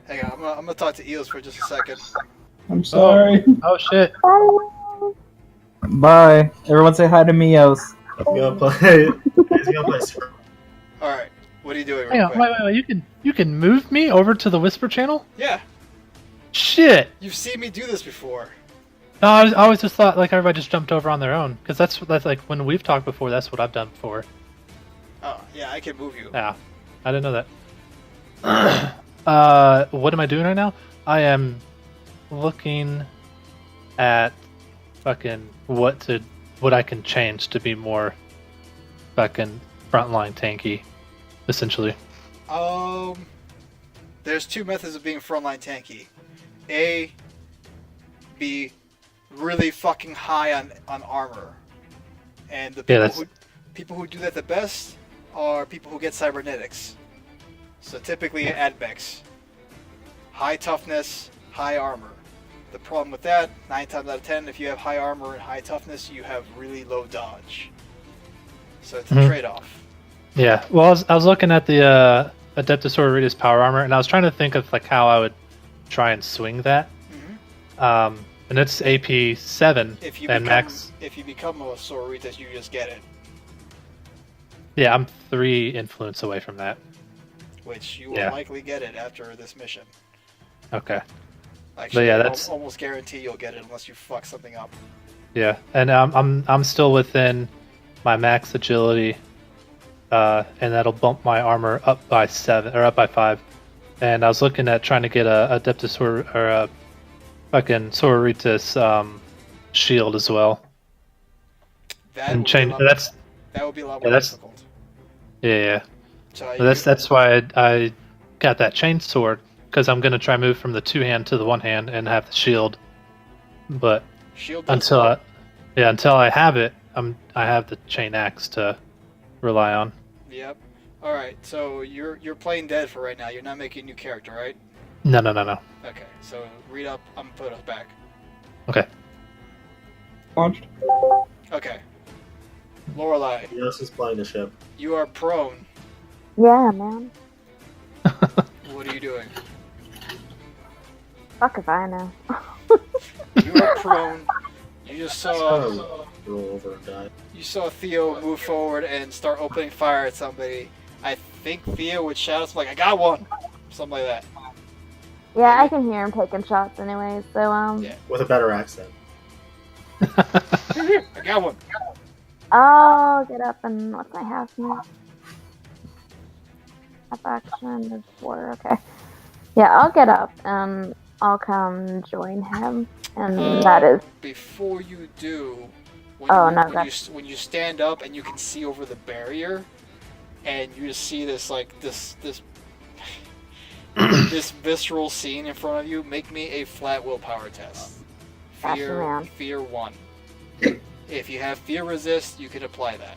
Hang on, I'm gonna talk to Eels for just a second. I'm sorry. Oh shit. Bye. Everyone say hi to Mios. I'm gonna play. He's gonna play. Alright, what are you doing Hang real on, quick? wait. You can move me over to the Whisper channel? Yeah, Shit. you've seen me do this before. No, I always just thought like everybody just jumped over on their own because that's like when we've talked before. That's what I've done before. Oh, yeah, I can move you. Yeah, I didn't know that. What am I doing right now? I am looking at fucking what I can change to be more fucking frontline tanky, essentially. There's two methods of being frontline tanky. A, be really fucking high on armor. And the people who do that the best are people who get cybernetics. So typically AdMechs. High toughness, high armor. The problem with that, 9 times out of 10, if you have high armor and high toughness, you have really low dodge. So it's a trade-off. Yeah. Well, I was looking at the Adeptus Sororitas power armor, and I was trying to think of like how I would try and swing that. And it's AP 7 and max. If you become a Sororitas, you just get it, Yeah, I'm 3 influence away from that. which you will likely get it after this mission. Okay. Actually, yeah, I that's- almost guarantee you'll get it unless you fuck something up. Yeah, and I'm still within my max agility, and that'll bump my armor up by 7 or up by 5. And I was looking at trying to get a Adeptus or a fucking Sororitas shield as well. That And would change be a lot, that's that would be a lot yeah, more that's- difficult. yeah. So Well, that's why I got that chain sword, because I'm gonna try move from the 2-hand to the 1-hand and have the shield. But shield does until I have it, I have the chain axe to rely on. Yep. All right. So you're playing dead for right now. You're not making a new character, right? No. Okay. So read up. I'm gonna put us back. Okay. Launched. Okay. Lorelei, Yes, he's playing the ship. you are prone. Yeah, man. What are you doing? Fuck if I know. You are prone. You just saw Oh, roll over and die. Theo move forward and start opening fire at somebody. I think Theo would shout something like, "I got one," something like that. Yeah, I can hear him taking shots anyway, so, Yeah. With a better accent. I got one. I'll get up and what's my half move? Half action is 4, okay. Yeah, I'll get up and I'll come join him, and that is, Before you do, when you stand up and you can see over the barrier, and you just see this this visceral scene in front of you, make me a flat willpower test. Gotcha, man. Fear 1. If you have fear resist, you can apply that.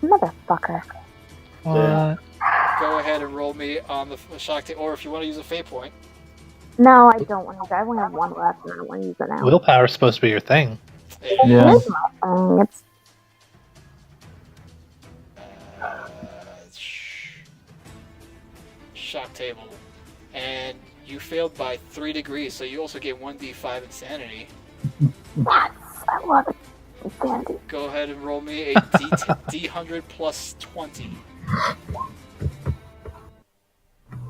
motherfucker. What? Go ahead and roll me on the shock tape, or if you want to use a fate point. No, I don't want to. I only have 1 left, and I don't want to use it now. Willpower is supposed to be your thing. Yeah. It is my thing. It's Shock table. And you failed by 3 degrees, so you also get 1d5 insanity. yes, I love it. Insanity. Go ahead and roll me a D100 plus 20.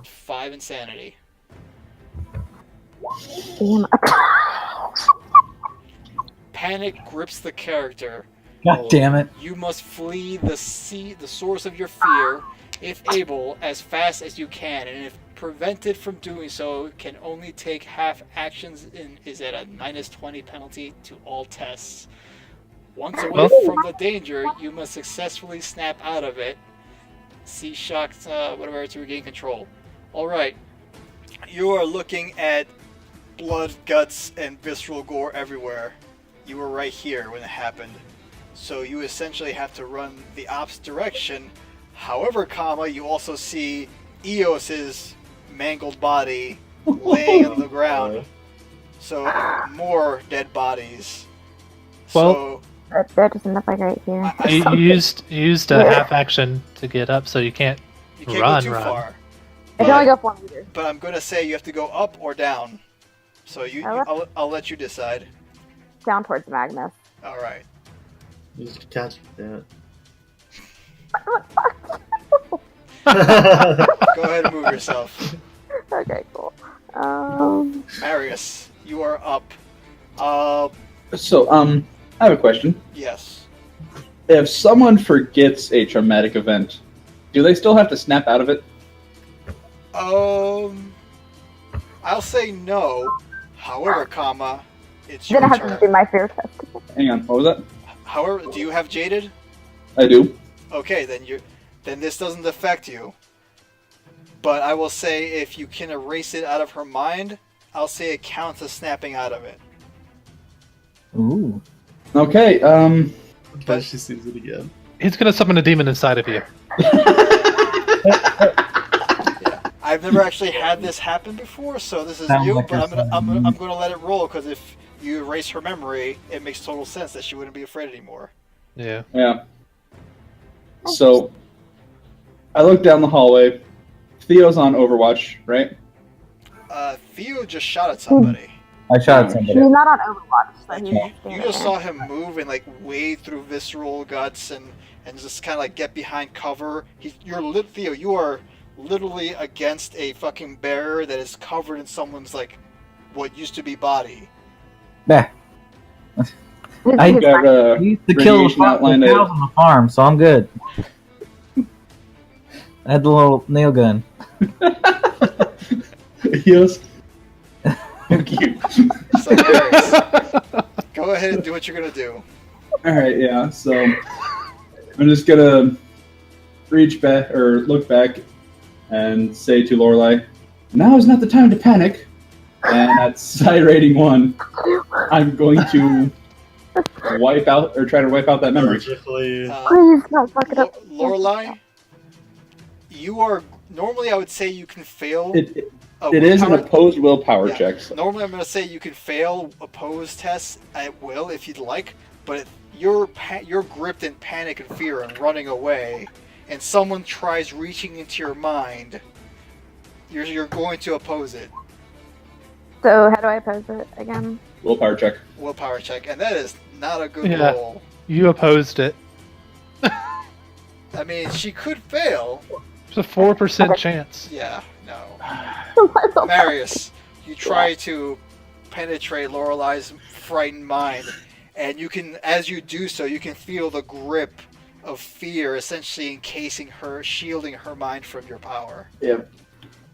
5 insanity. Damn. Panic grips the character. God damn it. You must flee the source of your fear, if able, as fast as you can, and if prevented from doing so, can only take half actions and is at a -20 penalty to all tests. Once away from the danger, you must successfully snap out of it. See shocked, whatever, to regain control. Alright. You are looking at blood, guts, and visceral gore everywhere. You were right here when it happened. So you essentially have to run the opposite direction. However, you also see Eos's mangled body laying on the ground. So more dead bodies. Well, That doesn't look like right here. You used a half action to get up, so you can't you can't run. go too far. I can only go 4 meters. But I'm gonna say you have to go up or down. So I'll let you decide. Down towards Magnus. All right. You just catch that. Go ahead and move yourself. Okay, cool. Marius, you are up. So, I have a question. Yes. If someone forgets a traumatic event, do they still have to snap out of it? I'll say no. However, it's Then your I have to turn. do my fear test. Hang on, what was that? However, do you have jaded? I do. Okay, then this doesn't affect you. But I will say if you can erase it out of her mind, I'll say it counts as snapping out of it. Ooh. Okay, But she sees it again. He's gonna summon a demon inside of you. I've never actually had this happen before, so this is Sounds new. like But you're I'm saying- gonna let it roll because if you erase her memory, it makes total sense that she wouldn't be afraid anymore. Yeah. yeah. So, I look down the hallway. Theo's on Overwatch, right? Theo just shot at somebody. I shot at somebody. He's not on Overwatch, so Like he's you just saw him move and like wade through visceral guts and just kind of like get behind cover. Theo, you are literally against a fucking bear that is covered in someone's like what used to be body. Nah. I He's got I used to kill the radiation outlined cows on the farm, so I'm good. I had the little nail gun. Yes. Thank you. So Darius, go ahead and do what you're gonna do. Alright, yeah, so I'm just gonna reach back or look back and say to Lorelei, now is not the time to panic. And at Psi rating 1, I'm going to wipe out or try to wipe out that memory. Surgically. Please don't fuck it up. Lorelei, you are normally I would say you can fail. It a is an willpower- opposed willpower Yeah. check. So. Normally, I'm going to say you can fail opposed tests at will if you'd like, but you're gripped in panic and fear and running away, and someone tries reaching into your mind, you're going to oppose it. So how do I pose it again? Willpower check. Willpower check, and that is not a good Yeah. roll. You opposed it. I mean, she could fail. There's a 4% chance. Yeah, no. Marius, you try to penetrate Lorelei's frightened mind, and you can, as you do so, you can feel the grip of fear essentially encasing her, shielding her mind from your power. Yeah.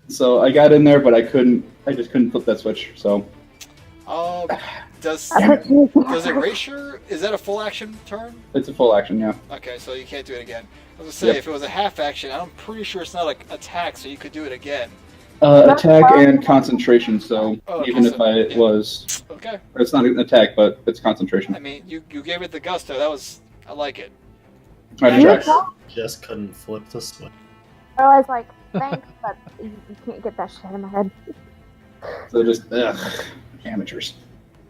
So I got in there, but I just couldn't flip that switch. So Does Does erasure, is that a full action turn? it's a full action, yeah. Okay, so you can't do it again. I was gonna say, Yep. if it was a half action, I'm pretty sure it's not an attack, so you could do it again. Attack and concentration. So Oh, even if yeah. was, Okay. or it's not an attack, but it's concentration. I mean, you gave it the gusto. I like it. Alright, Yeah. check. Just couldn't flip the switch. I was like, thanks, but you can't get that shit in my head. So just amateurs.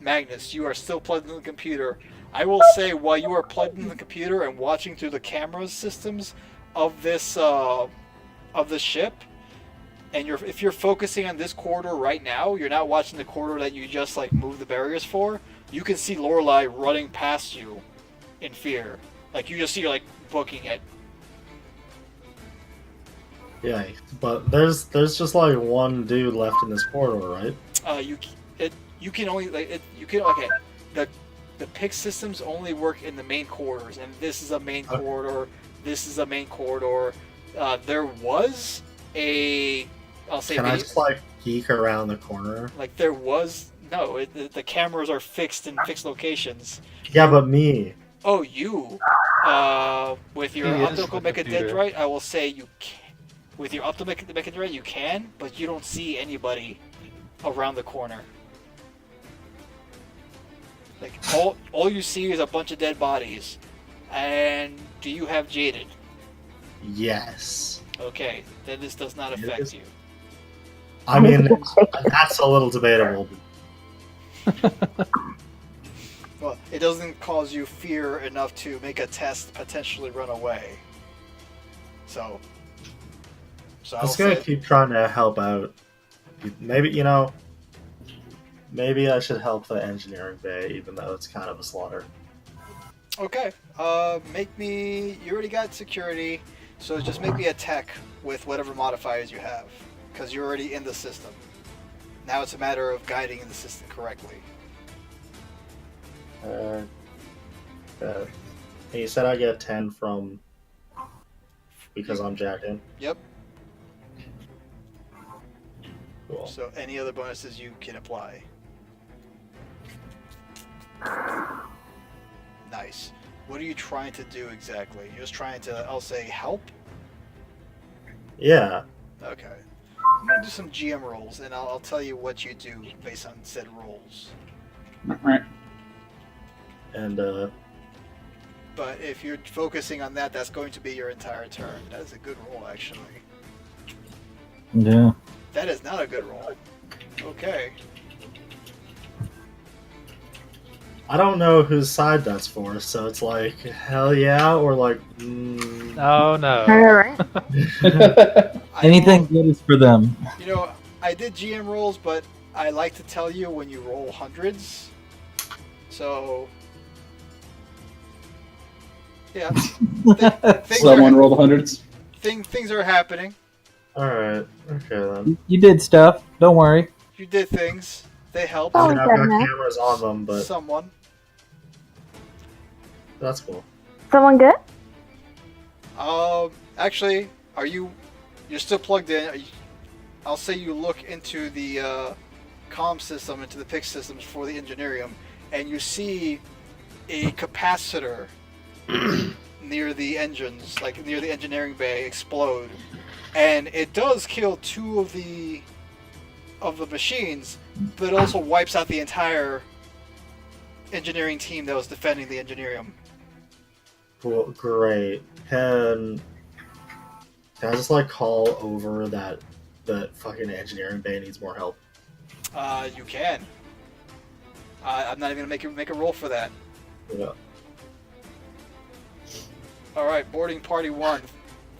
Magnus, you are still plugged in the computer. I will say, while you are plugged in the computer and watching through the camera systems of this of the ship, and if you're focusing on this corridor right now, you're not watching the corridor that you just like moved the barriers for. You can see Lorelei running past you, in fear. Like you just see, you're like booking it. Yeah, but there's just like one dude left in this corridor, right? You can only okay. The pick systems only work in the main corridors, and this is a main corridor. This is a main corridor. There was a, I'll say. Can I just like geek around the corner? Like there was no. The cameras are fixed in fixed locations. Yeah, but me. Oh, you. With your He is optical the computer. mechadendrite, I will say you can. With your optical mechadendrite, you can, but you don't see anybody around the corner. Like all you see is a bunch of dead bodies. And do you have jaded? Yes. Okay, then this does not affect you. I mean, that's a little debatable. Well, it doesn't cause you fear enough to make a test potentially run away. So I'm I'll just gonna say, keep trying to help out. Maybe, maybe I should help the engineering bay, even though it's kind of a slaughter. okay. You already got security, so just make me a tech with whatever modifiers you have, because you're already in the system. Now it's a matter of guiding the system correctly. And you said I get 10 from because I'm jacked in. Yep. Cool. So any other bonuses you can apply. Nice. What are you trying to do exactly? You're just trying to, I'll say, help? Yeah. Okay. I'm gonna do some GM rolls, and I'll tell you what you do based on said rolls. Alright. And But if you're focusing on that, that's going to be your entire turn. That is a good roll, actually. Yeah. That is not a good roll. Okay. I don't know whose side that's for, so it's like hell yeah or like Oh no. Alright. Anything good is for them. You know, I did GM rolls, but I like to tell you when you roll hundreds. So, yeah, things Someone are, rolled hundreds. things are happening. Alright, okay then. You did stuff. Don't worry. You did things. They helped. Oh. I mean, I've got goodness. cameras on them, but Someone. that's cool. Someone good? Actually, you're still plugged in. I'll say you look into the comm system, into the pick systems for the engineerium, and you see a capacitor near the engines, like near the engineering bay, explode, and it does kill two of the machines, but it also wipes out the entire engineering team that was defending the engineerium. Cool, great. Can I just like call over that fucking engineering bay needs more help? You can. I'm not even gonna make a roll for that. Yeah. All right, boarding party 1.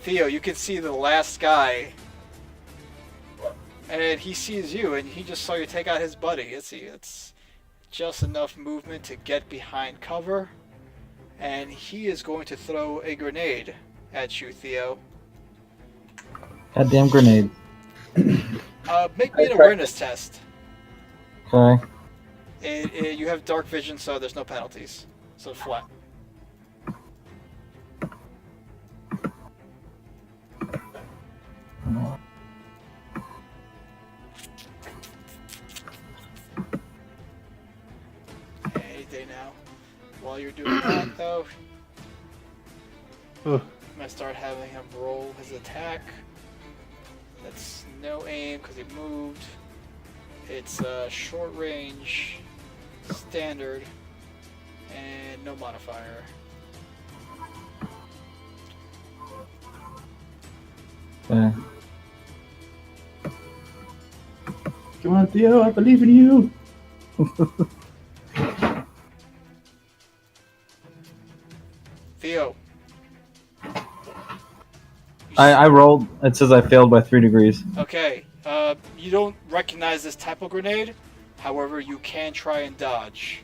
Theo, you can see the last guy, and he sees you, and he just saw you take out his buddy. It's just enough movement to get behind cover, and he is going to throw a grenade at you, Theo. Goddamn grenade. Make me an awareness test. Okay. You have dark vision, so there's no penalties. So flat. Any day now. While you're doing that, though, Ooh. I'm gonna start having him roll his attack. That's no aim because he moved. It's short range, standard, and no modifier. Okay. Come on, Theo, I believe in you. Theo. I rolled. It says I failed by 3 degrees. Okay. You don't recognize this type of grenade. However, you can try and dodge.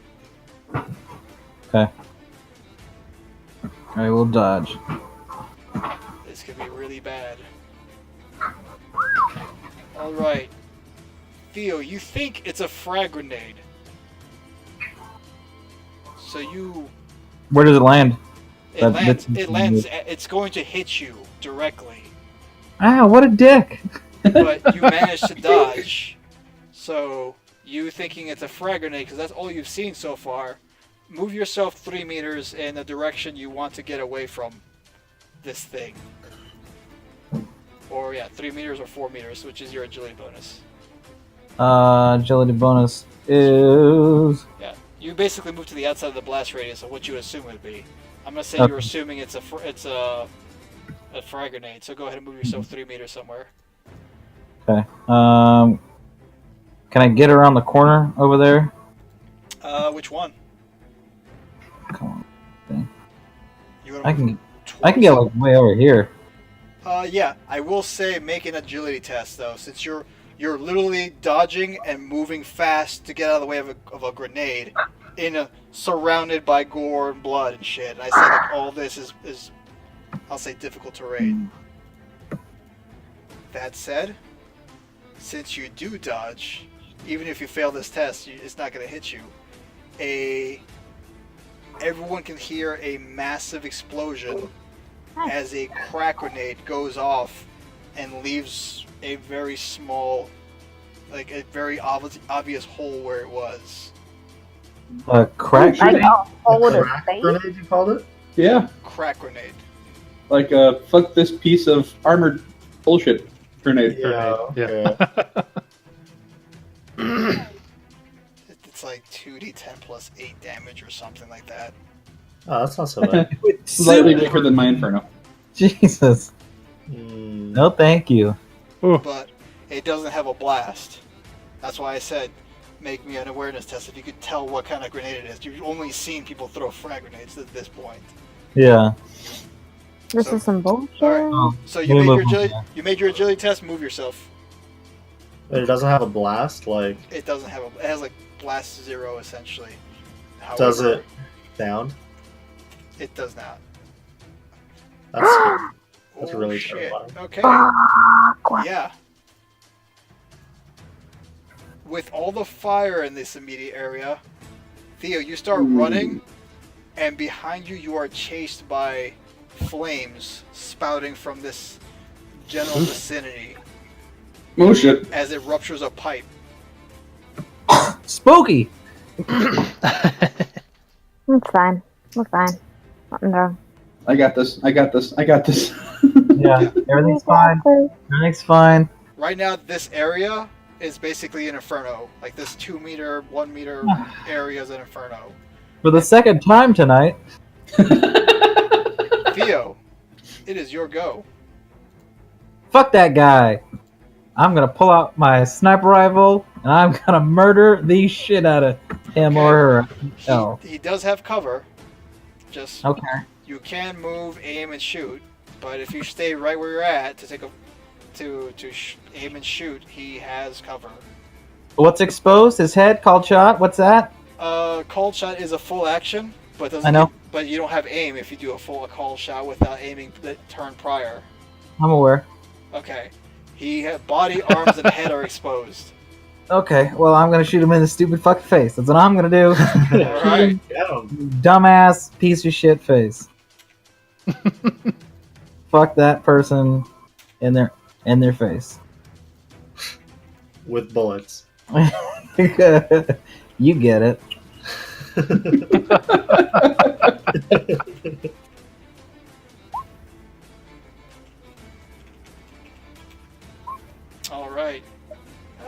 Okay. I will dodge. This could be really bad. Alright. Theo, you think it's a frag grenade. So you... Where does it land? It's going to hit you directly. Ah, what a dick! But you managed to dodge. So, you thinking it's a frag grenade, because that's all you've seen so far, move yourself 3 meters in the direction you want to get away from this thing. Or, yeah, 3 meters or 4 meters, which is your agility bonus. Agility bonus is... Yeah, you basically move to the outside of the blast radius of what you assume it would be. I'm gonna say Okay. you're assuming it's a frag grenade, so go ahead and move yourself 3 meters somewhere. Okay. Can I get around the corner over there? Which one? Come on. You wanna I move can get like way over here. Yeah, I will say make an agility test though, since you're literally dodging and moving fast to get out of the way of a grenade, surrounded by gore and blood and shit. And I say like all this is I'll say difficult terrain. That said, since you do dodge, even if you fail this test, it's not going to hit you. Everyone can hear a massive explosion as a crack grenade goes off and leaves a very small, like a very obvious hole where it was. A crack Like grenade? a hole in Crack space. grenade, you called it? Yeah, Crack grenade. like fuck this piece of armored bullshit grenade. Yeah. It's like 2d10 plus 8 damage or something like that. Oh, that's not so bad. Slightly bigger than my Inferno. Jesus. Hmm. No, thank you. But it doesn't have a blast. That's why I said make me an awareness test if you could tell what kind of grenade it is. You've only seen people throw frag grenades at this point. Yeah. This So- is some bullshit. Oh, So you Move made your on. agility, test. Move yourself. It doesn't have a blast, like, It doesn't have it has like blast 0 essentially. does However, it sound? It does not. That's scary. That's Oh, really shit. terrifying. Okay. Fuck. Yeah. With all the fire in this immediate area, Theo, you start running, and behind you, you are chased by flames spouting from this general vicinity Oh shit. as it ruptures a pipe. Spooky! It's fine. We're fine. Nothing wrong. I got this. I got this. I got this. Yeah, everything's fine. Everything's fine. Right now, this area is basically an inferno. Like this 2 meter, 1 meter area is an inferno. For the second time tonight. Theo, it is your go. Fuck that guy. I'm gonna pull out my sniper rifle and I'm gonna murder the shit out of him or her. Oh. He does have cover. Just Okay. you can move, aim, and shoot. But if you stay right where you're at to aim and shoot, he has cover. What's exposed? His head? Called shot? What's that? Called shot is a full action, but doesn't. I know. But you don't have aim if you do a call shot without aiming the turn prior. I'm aware. Okay. Body, arms, and head are exposed. Okay, well, I'm gonna shoot him in the stupid fucking face. That's what I'm gonna do. Alright. Get 'em. Dumbass piece of shit face. Fuck that person in their face. With bullets. You get it. Alright.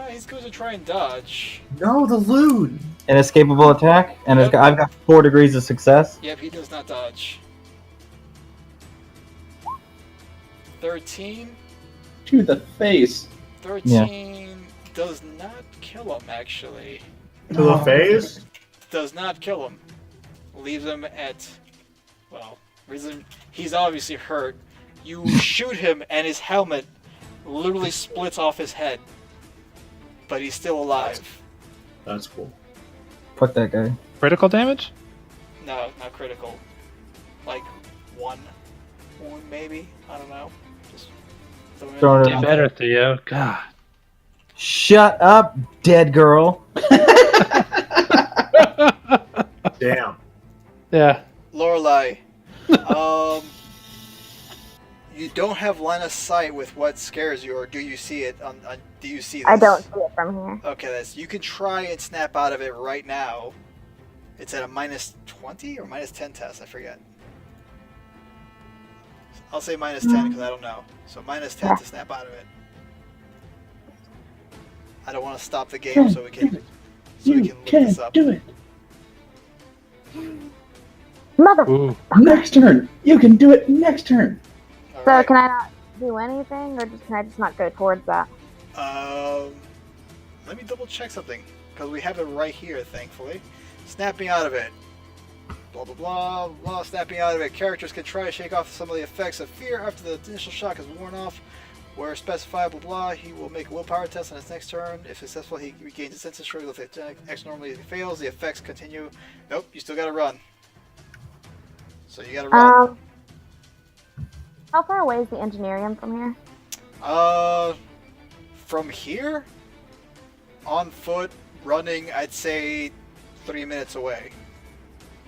He's going to try and dodge. No, the loot! An escapable attack, and Yep. I've got 4 degrees of success. Yep, he does not dodge. 13. To the face. 13 does not kill him, actually. To the face? Does not kill him. Leaves him at, well, he's obviously hurt. You shoot him and his helmet literally splits off his head. But he's still alive. That's cool. Fuck that guy. Critical damage? No, not critical. Like, 1 wound, maybe. I don't know. Just Throwing it Get better, Theo. God. Shut up, dead girl. Damn. Yeah. Lorelei, you don't have line of sight with what scares you, or do you see it? Do you see this? I don't see it from here. Okay, you can try and snap out of it right now. It's at a -20 or -10 test, I forget. I'll say -10 because I don't know. So -10 to snap out of it. I don't want to stop the game so we can look this up. do it. Mother. Ooh. Next turn. You can do it next turn. All So right. can I not do anything, or can I just not go towards that? Let me double check something because we have it right here, thankfully. Snap me out of it. Blah blah blah blah. Snap me out of it. Characters can try to shake off some of the effects of fear after the initial shock is worn off. Where specified, blah blah, he will make a willpower test on his next turn. If successful, he regains his senses. Struggle with it. X normally if he fails, the effects continue. Nope, you still gotta run. So you gotta run. How far away is the engineering from here? From here, on foot, running, I'd say 3 minutes away.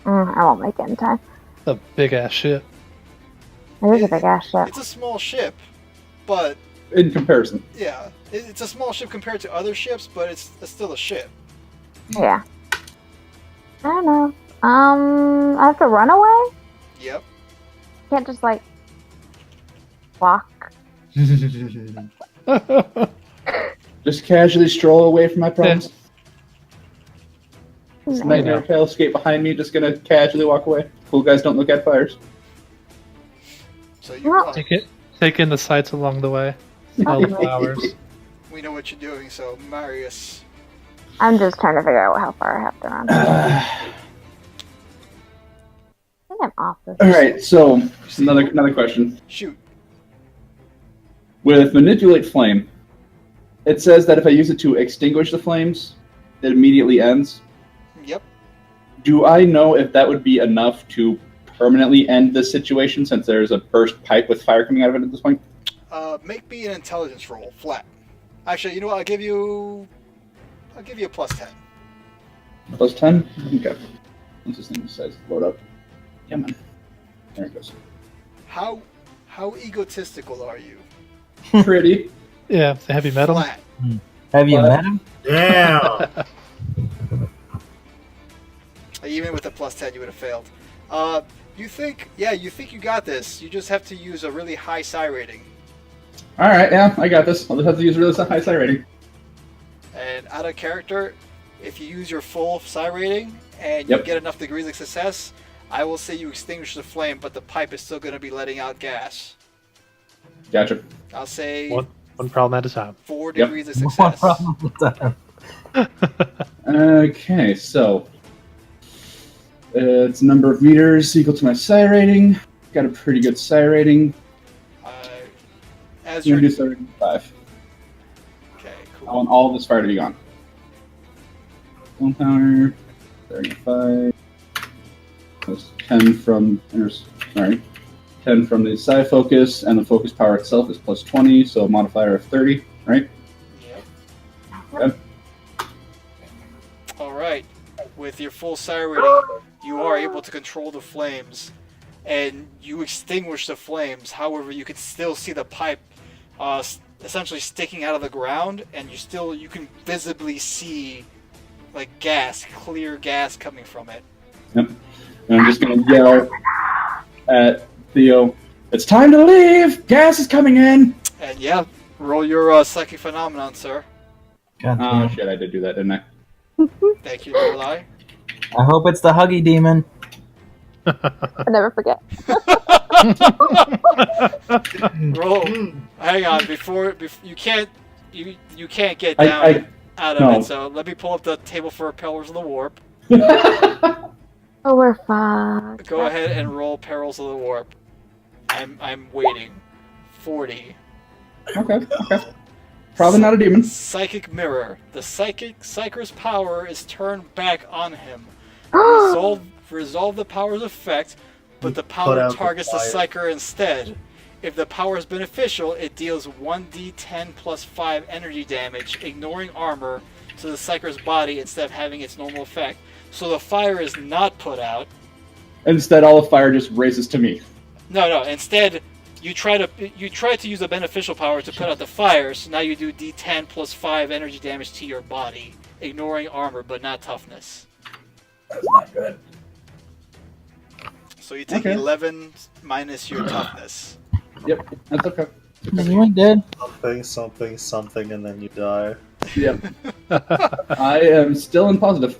I won't make it in time. A big ass ship. It is a big ass ship. It's a small ship, but In comparison. yeah, it's a small ship compared to other ships, but it's still a ship. Yeah. I don't know. I have to run away? Yep. Can't just like walk. Just casually stroll away from my problems. Nightmare Tail skate behind me, just gonna casually walk away. Cool guys don't look at fires. So you Well- run. Take in the sights along the way. All the flowers. We know what you're doing, so Marius. I'm just trying to figure out how far I have to run. I think I'm off this. All right, so another question. Shoot. With manipulate flame, it says that if I use it to extinguish the flames, it immediately ends. Yep. Do I know if that would be enough to permanently end this situation, since there's a burst pipe with fire coming out of it at this point? Make me an intelligence roll, flat. Actually, you know what? I'll give you a +10. Plus 10? Okay. Once this thing decides to load up. Come on. There it goes. How egotistical are you? Pretty. Yeah, the heavy metal. Flat. Have you What? met him? Damn. Even with a +10, you would have failed. You think you got this. You just have to use a really high psi rating. Alright, yeah, I got this. I'll just have to use a really high psi rating. And out of character, if you use your full psi rating and Yep. you get enough degrees of success, I will say you extinguish the flame, but the pipe is still going to be letting out gas. Gotcha. I'll say One problem at a time. 4 Yep. degrees of One success. problem at a time. Okay, so it's number of meters equal to my psi rating. Got a pretty good psi rating. As I'm you're gonna do psi rating 5. okay, I cool. want all of this fire to be gone. One power, 35. Plus 10 from 10 from the psi focus, and the focus power itself is plus 20, so a modifier of 30, right? Yep. Okay. All right. With your full psi rating, you are able to control the flames, and you extinguish the flames. However, you can still see the pipe, essentially sticking out of the ground, and you can visibly see, like clear gas coming from it. Yep. And I'm just gonna yell at Theo, "It's time to leave! Gas is coming in!" And yeah, roll your psychic phenomenon, sir. God Oh damn. shit, I did do that, didn't I? Thank you, Lorelai. I hope it's the Huggy Demon. I never forget. Roll. Hang on, before you can't get down I out of no. it. So let me pull up the table for Perils of the Warp. Oh, we're fucked. Go ahead and roll Perils of the Warp. I'm waiting. 40. Okay. Probably not a demon. Psychic Mirror. The Psyker's power is turned back on him. Resolve the power's effect. but the Put power out the targets the fire. Psyker instead. If the power is beneficial, it deals 1d10 plus 5 energy damage, ignoring armor, to the Psyker's body instead of having its normal effect. So the fire is not put out. Instead, all the fire just races to me. No. Instead, you try to use a beneficial power to put out the fire. So now you do d10 plus 5 energy damage to your body, ignoring armor but not toughness. That's not good. So you take Okay. 11 minus your toughness. Yep, that's okay. You ain't dead. Something, and then you die. Yep. I am still in positive.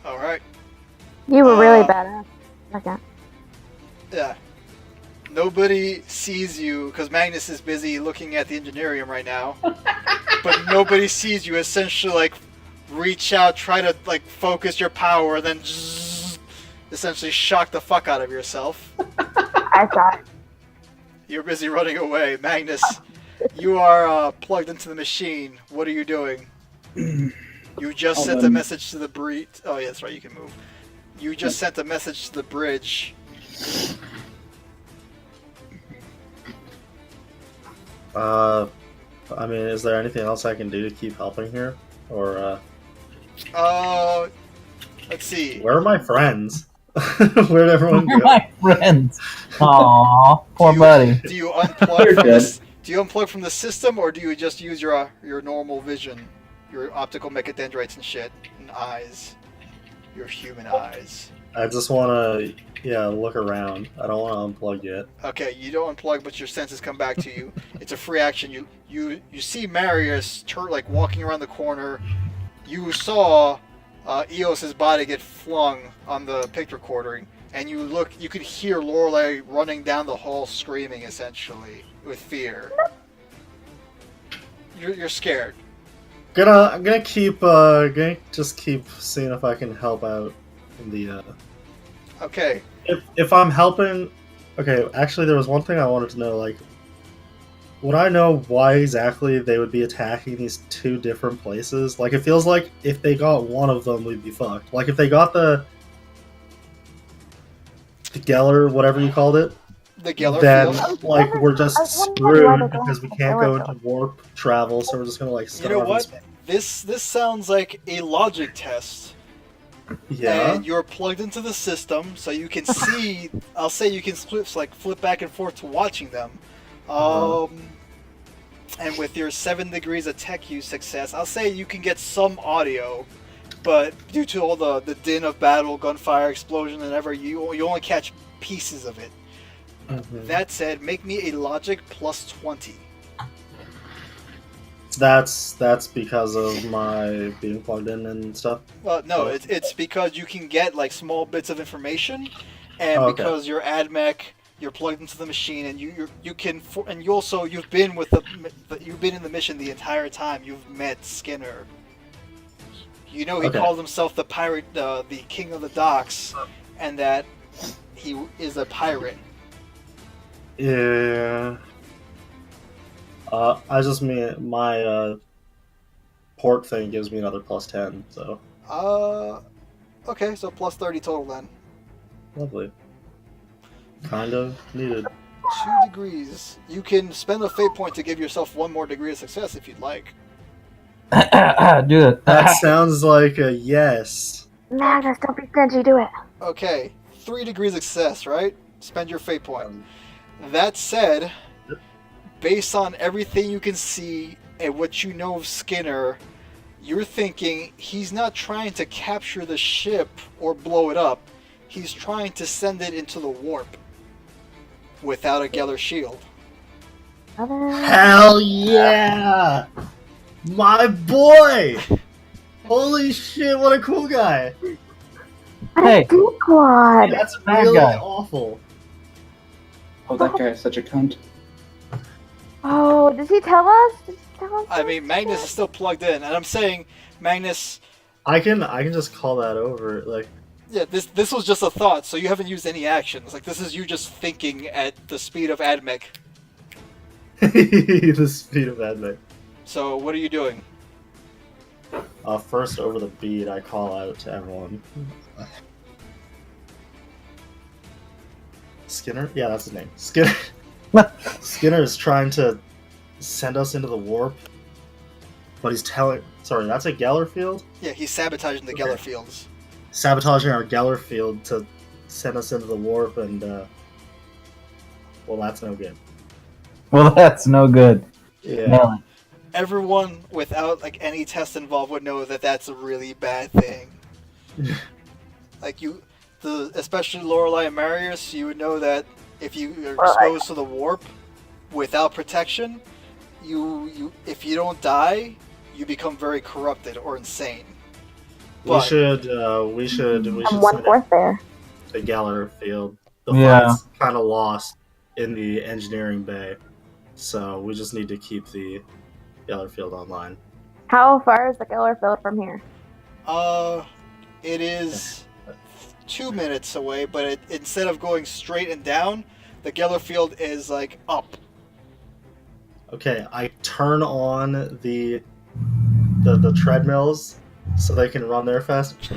All right. You were really badass. Okay. Yeah. Nobody sees you because Magnus is busy looking at the engineerium right now. But nobody sees you essentially like reach out, try to like focus your power, then essentially shock the fuck out of yourself. I saw it. You're busy running away. Magnus, you are plugged into the machine. What are you doing? You just Hold sent a on. message to the bridge. Oh, yeah, that's right, you can move. You just sent a message to the bridge. I mean, is there anything else I can do to keep helping here? Or, Let's see. where are my friends? Where'd everyone You're go? my friends. Aw, poor Do you- buddy. Do you unplug You're from dead. this? Do you unplug from the system, or do you just use your normal vision, your optical mechadendrites and shit, and eyes, your human eyes? I just want to, look around. I don't want to unplug yet. Okay, you don't unplug, but your senses come back to you. It's a free action. You see Marius like walking around the corner. You saw Eos's body get flung on the picture recording, and you could hear Lorelei running down the hall screaming, essentially, with fear. You're scared. I'm gonna keep, just keep seeing if I can help out in the, Okay. If I'm helping, okay, actually there was one thing I wanted to know, like, would I know why exactly they would be attacking these two different places? Like, it feels like if they got one of them, we'd be fucked. Like, if they got the Geller, whatever you called it, The Geller then, field. like, we're just I was wondering why screwed they're going because we to can't the go Geller into warp travel, so we're just gonna, like, You starve know in what? space. This sounds like a logic test. Yeah. And you're plugged into the system, so you can see. I'll say you can flip back and forth to watching them. And with your 7 degrees of tech use success, I'll say you can get some audio, but due to all the din of battle, gunfire, explosion, and ever, you only catch pieces of it. Mhm. That said, make me a logic plus 20. That's because of my being plugged in and stuff. Well, no, it's because you can get like small bits of information, and Oh, okay. because you're AdMech, you're plugged into the machine, and you can, and you also you've been with you've been in the mission the entire time. You've met Skinner. You know he Okay. called himself the pirate, the king of the docks, and that he is a pirate. Yeah. I just mean my port thing gives me another plus 10, so Okay, so plus 30 total then. lovely. Kind of needed. 2 degrees. You can spend a fate point to give yourself 1 more degree of success if you'd like. Do it. That sounds like a yes. Magnus, don't be stingy. Do it. Okay, 3 degrees of success, right? Spend your fate point. That said, based on everything you can see and what you know of Skinner, you're thinking he's not trying to capture the ship or blow it up. He's trying to send it into the warp without a Geller shield. Hell yeah! My boy! Holy shit, what a cool guy! What Hey. a dickwad. That's bad really guy. awful. Oh, that guy is such a cunt. Oh, did he tell us? Did he tell us? I mean, Magnus is still plugged in, and I'm saying, Magnus, I can just call that over. Like, yeah, this was just a thought, so you haven't used any actions. Like, this is you just thinking at the speed of AdMech. the speed of Admech. So, what are you doing? First, over the beat, I call out to everyone. Skinner? Yeah, that's his name. Skinner. Skinner is trying to send us into the warp, but he's telling. Sorry, that's a Geller field? Yeah, he's sabotaging the Geller fields. Sabotaging our Geller field to send us into the warp, and well, that's no good. Well, that's no good. Yeah. No. Everyone without like any test involved would know that that's a really bad thing. Like especially Lorelei and Marius, you would know that if you are exposed to the warp without protection, if you don't die, you become very corrupted or insane. We should I'm send 1/4 there. the Geller field. The Yeah. fight's kind of lost in the engineering bay, so we just need to keep the Geller field online. How far is the Geller field from here? It is 2 minutes away, but instead of going straight and down, the Geller field is like up. Okay, I turn on the treadmills so they can run there fast.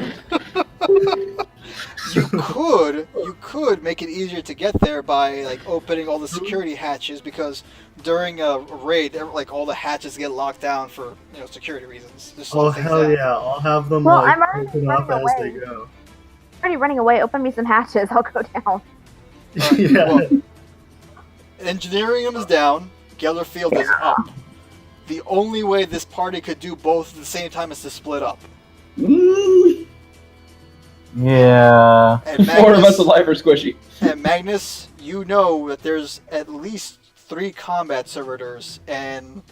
You could make it easier to get there by like opening all the security hatches, because during a raid, like all the hatches get locked down for security reasons. Just slow Oh things hell down. yeah! I'll have them Well, like I'm already open up running as away. they go. Already running away. Open me some hatches. I'll go down. Yeah. Well, Engineering is down. Geller field is up. The only way this party could do both at the same time is to split up. Mm, Yeah. And 4 of us alive are squishy. And Magnus, you know that there's at least 3 combat servitors, and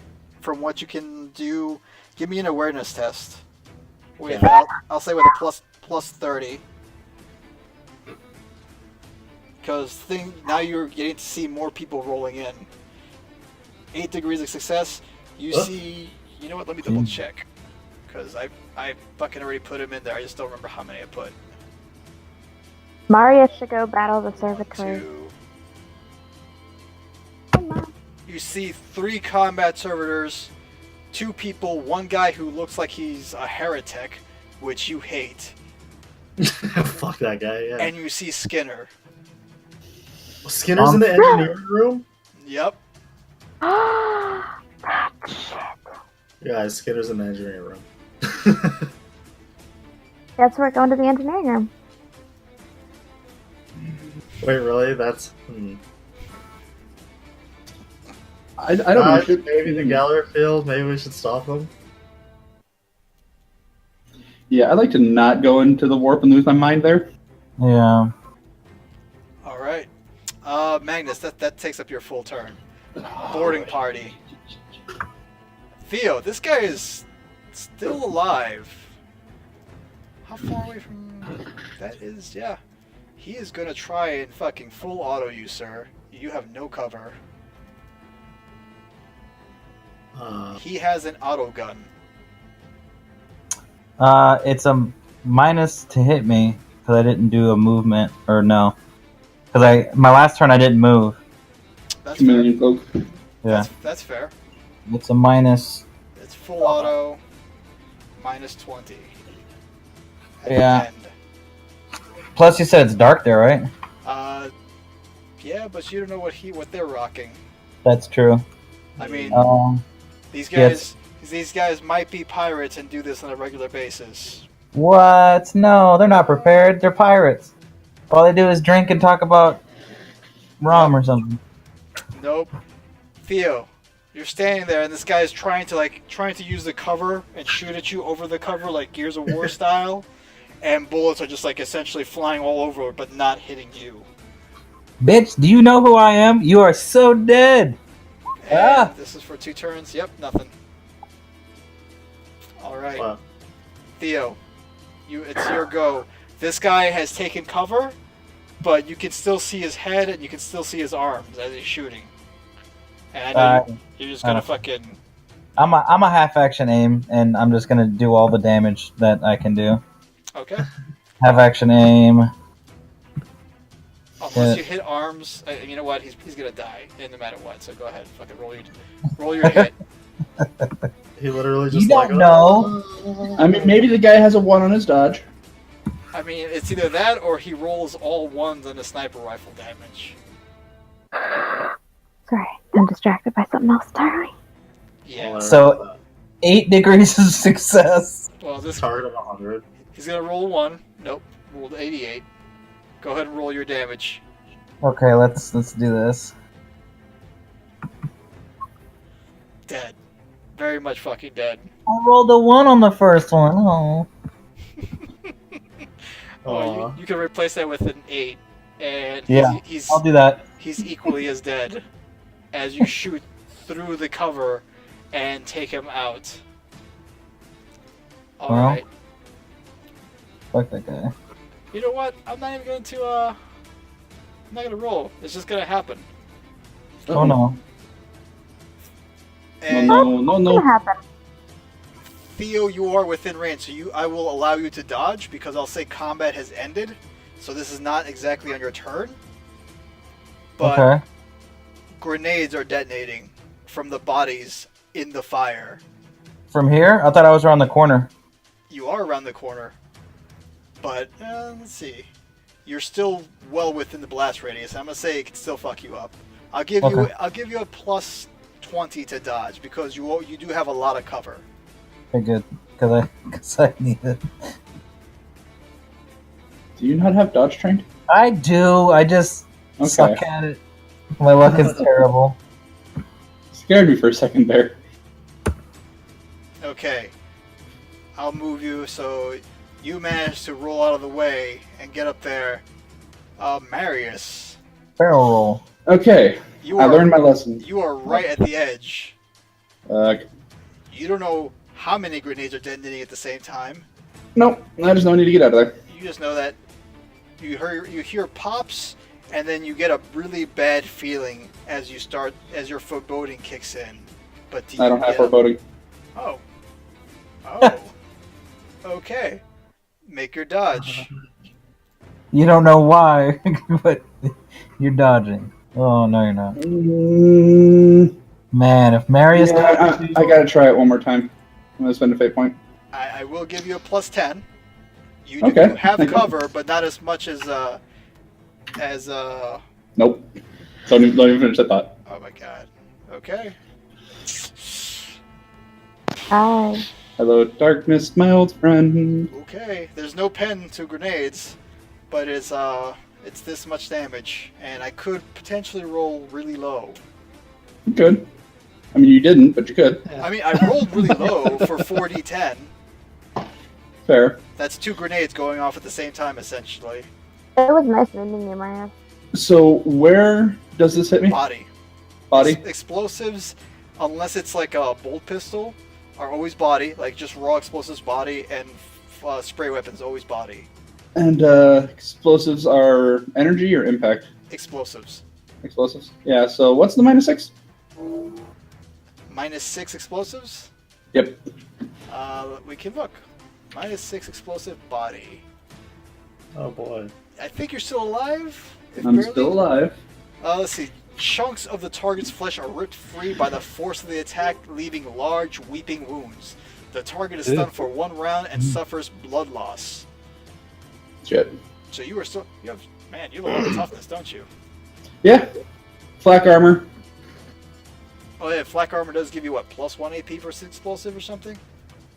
from what you can do, give me an awareness test. With I'll say with a plus 30. Because now you're getting to see more people rolling in. 8 degrees of success. You see. You know what? Let me double check. Because I fucking already put him in there. I just don't remember how many I put. Marius should go battle the servitors. 2. Come on. You see 3 combat servitors, 2 people, 1 guy who looks like he's a heretic, which you hate, Fuck that guy. Yeah. and you see Skinner. Skinner's in the engineering room. Yep. Yeah, Skinner's in the engineering room. Guess we're going to the engineering room. Wait, really? That's. I don't know. Maybe the Geller field. Maybe we should stop them. Yeah, I'd like to not go into the warp and lose my mind there. Yeah. All right. Magnus, that takes up your full turn. Boarding party. Theo, this guy is still alive. How far away from that is? Yeah. He is gonna try and fucking full auto you, sir. You have no cover. He has an auto gun. It's a minus to hit me because I didn't do a movement, or no, because my last turn I didn't move. That's fair. Chameleon cloak. Yeah, That's fair. it's a minus. It's full auto. Minus 20. At the Yeah. end. Plus, you said it's dark there, right? Yeah, but you don't know what they're rocking. That's true. I mean, these yes. guys might be pirates and do this on a regular basis. What? No, they're not prepared. They're pirates. All they do is drink and talk about rum or something. Nope. Theo, you're standing there and this guy is trying to use the cover and shoot at you over the cover like Gears of War style, and bullets are just like essentially flying all over but not hitting you. Bitch, do you know who I am? You are so dead. And this is for 2 turns. Yep, nothing. All right. Wow. Theo, it's your go. This guy has taken cover, but you can still see his head and you can still see his arms as he's shooting. And I know you're just gonna fucking. I'm a half action aim, and I'm just gonna do all the damage that I can do. Okay. Half action aim. Unless you hit arms, you know what? He's gonna die, no matter what. So go ahead, fucking roll your hit. He literally just You don't know. I mean, maybe the guy has a 1 on his dodge. I mean, it's either that or he rolls all 1s on the sniper rifle damage. Sorry, I'm distracted by something else entirely. Yeah. So- 8 degrees of success. Well, this target of 100. he's gonna roll 1. Nope. Rolled 88. Go ahead and roll your damage. Okay, let's do this. Dead. Very much fucking dead. I rolled a 1 on the first one. Oh. Oh, you can replace that with an 8, and Yeah, he's I'll do that. he's equally as dead as you shoot through the cover and take him out. Well. Alright. Fuck that guy. You know what? I'm not even going to, I'm not going to roll. It's just going to happen. Oh no. And No, What's gonna no. happen? Theo, you are within range, so I will allow you to dodge because I'll say combat has ended. So this is not exactly on your turn. But Okay. grenades are detonating from the bodies in the fire. From here? I thought I was around the corner. You are around the corner, but let's see. You're still well within the blast radius. I'm gonna say it can still fuck you up. I'll give you a plus 20 to dodge because you do have a lot of cover. Okay, good. Because I need it. Do you not have dodge trained? I do. I just Okay. suck at it. My luck is terrible. Scared me for a second there. Okay, I'll move you so you manage to roll out of the way and get up there. Marius, Barrel roll. Okay, you I are learned my lesson. you are right at the edge. Uh, You don't know how many grenades are detonating at the same time. nope, I just know I need to get out of there. You just know that you hear pops, and then you get a really bad feeling as your foreboding kicks in. But do I you don't have get- foreboding. Oh. Oh. Okay. Make your dodge. You don't know why, but you're dodging. Oh, no, you're not. Man, if Marius... Yeah, I gotta try it one more time. I'm gonna spend a fate point. I will give you a plus 10. You Okay. do have Thank you. cover, but not as much as Nope. Don't even finish that thought. oh my god. Okay. Hi. Hello, darkness, my old friend. Okay. There's no pen to grenades, but it's this much damage, and I could potentially roll really low. You could. I mean, you didn't, but you could. I mean, I rolled really low for 4d10. Fair. That's 2 grenades going off at the same time, essentially. It was nice meeting you, Marius. So, where does this hit me? Body. Body? Explosives, unless it's like a bolt pistol, are always body. Like just raw explosives, body, and spray weapons, always body. And explosives are energy or impact? Explosives. Explosives? Yeah, so what's the -6? -6 explosives? Yep. We can look. -6 explosive body. Oh boy. I think you're still alive? If I'm barely. still alive. Let's see. Chunks of the target's flesh are ripped free by the force of the attack, leaving large, weeping wounds. The target is stunned for 1 round and suffers blood loss. Shit. So you are still. You have a lot of toughness, don't you? Yeah. Flak armor. Oh yeah, flak armor does give you what, +1 AP versus explosive or something?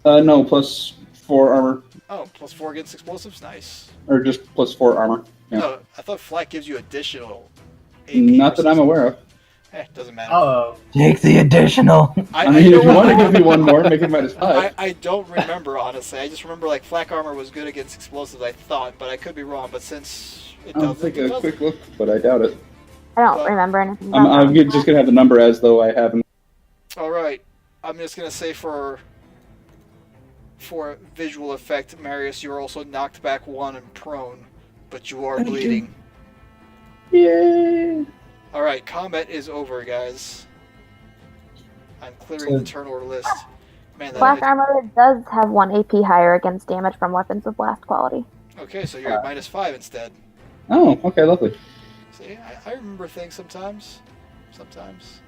No, +4 armor. Oh, +4 against explosives? Nice. Or just +4 armor. Yeah. No, I thought flak gives you additional AP. Not that I'm versus- aware of. Doesn't matter. Oh, Take the additional. I mean, if you want to give me one more, make it -5. I don't remember, honestly. I just remember like flak armor was good against explosives, I thought, but I could be wrong. But since it I'll doesn't, take it a doesn't. quick look, but I doubt it. I don't Well, remember anything about I'm that. just gonna have the number as though I haven't. All right, I'm just gonna say for visual effect, Marius, you're also knocked back 1 and prone, but you are Thank you. bleeding. Yay! All right, combat is over, guys. I'm clearing the turn order list. Man, Black armor does have 1 AP higher against damage from weapons of blast quality. Okay, so you're at -5 instead. Oh, okay, lovely. See, I remember things sometimes. Sometimes.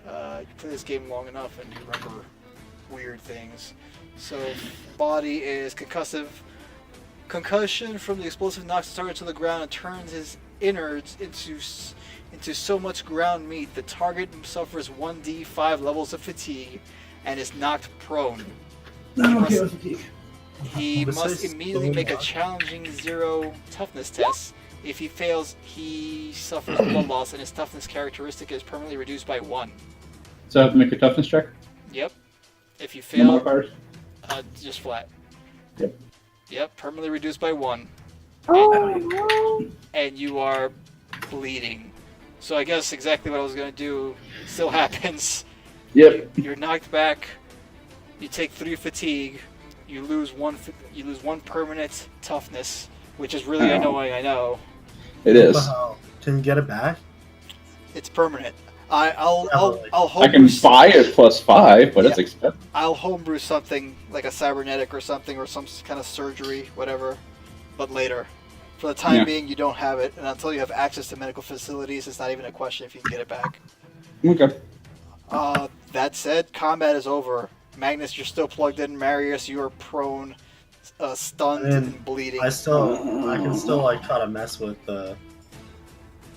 You play this game long enough and you remember weird things. So, body is concussive. Concussion from the explosive knocks the target to the ground and turns his innards into so much ground meat the target suffers 1d5 levels of fatigue and is knocked prone. He must immediately make a challenging 0 toughness test. If he fails, he suffers blood loss and his toughness characteristic is permanently reduced by 1. So I have to make a toughness check? Yep. If you No fail, modifiers? just flat. Yep. Yep, permanently reduced by 1. Oh, And you are bleeding. So I guess exactly what I was going to do still happens. Yep. You're knocked back. You take 3 fatigue. You lose one permanent toughness, which is really annoying. I know. It is. Wow. Can you get it back? It's permanent. I'll I can homebrew. buy it +5, but it's expensive. I'll homebrew something like a cybernetic or something, or some kind of surgery, whatever. But later. For the time being, you don't have it, and until you have access to medical facilities, it's not even a question if you can get it back. Okay. That said, combat is over. Magnus, you're still plugged in. Marius, you are prone, stunned, and bleeding. I can still like try to mess with the.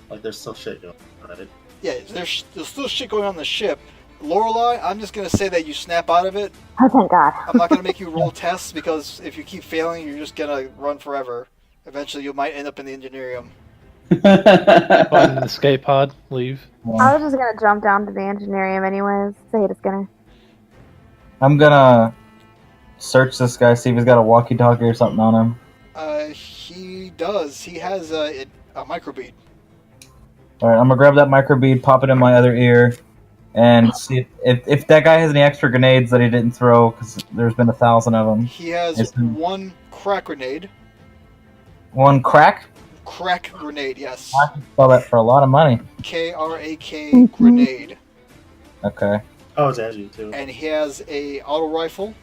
Like, there's still shit going on. Right? Yeah, there's still shit going on the ship. Lorelei, I'm just gonna say that you snap out of it. oh, thank God. I'm not gonna make you roll tests because if you keep failing, you're just gonna run forever. Eventually, you might end up in the engineering. Find an escape pod, leave. I was just gonna jump down to the engineering anyways. Say it's gonna. I'm gonna search this guy, see if he's got a walkie-talkie or something on him. He does. He has a microbead. Alright, I'm gonna grab that microbead, pop it in my other ear, and see if that guy has any extra grenades that he didn't throw, because there's been 1,000 of them. He has one crack grenade. One crack? Crack grenade, yes. I can sell that for a lot of money. K-R-A-K grenade. Okay. Oh, it's Angie too. And he has a auto rifle.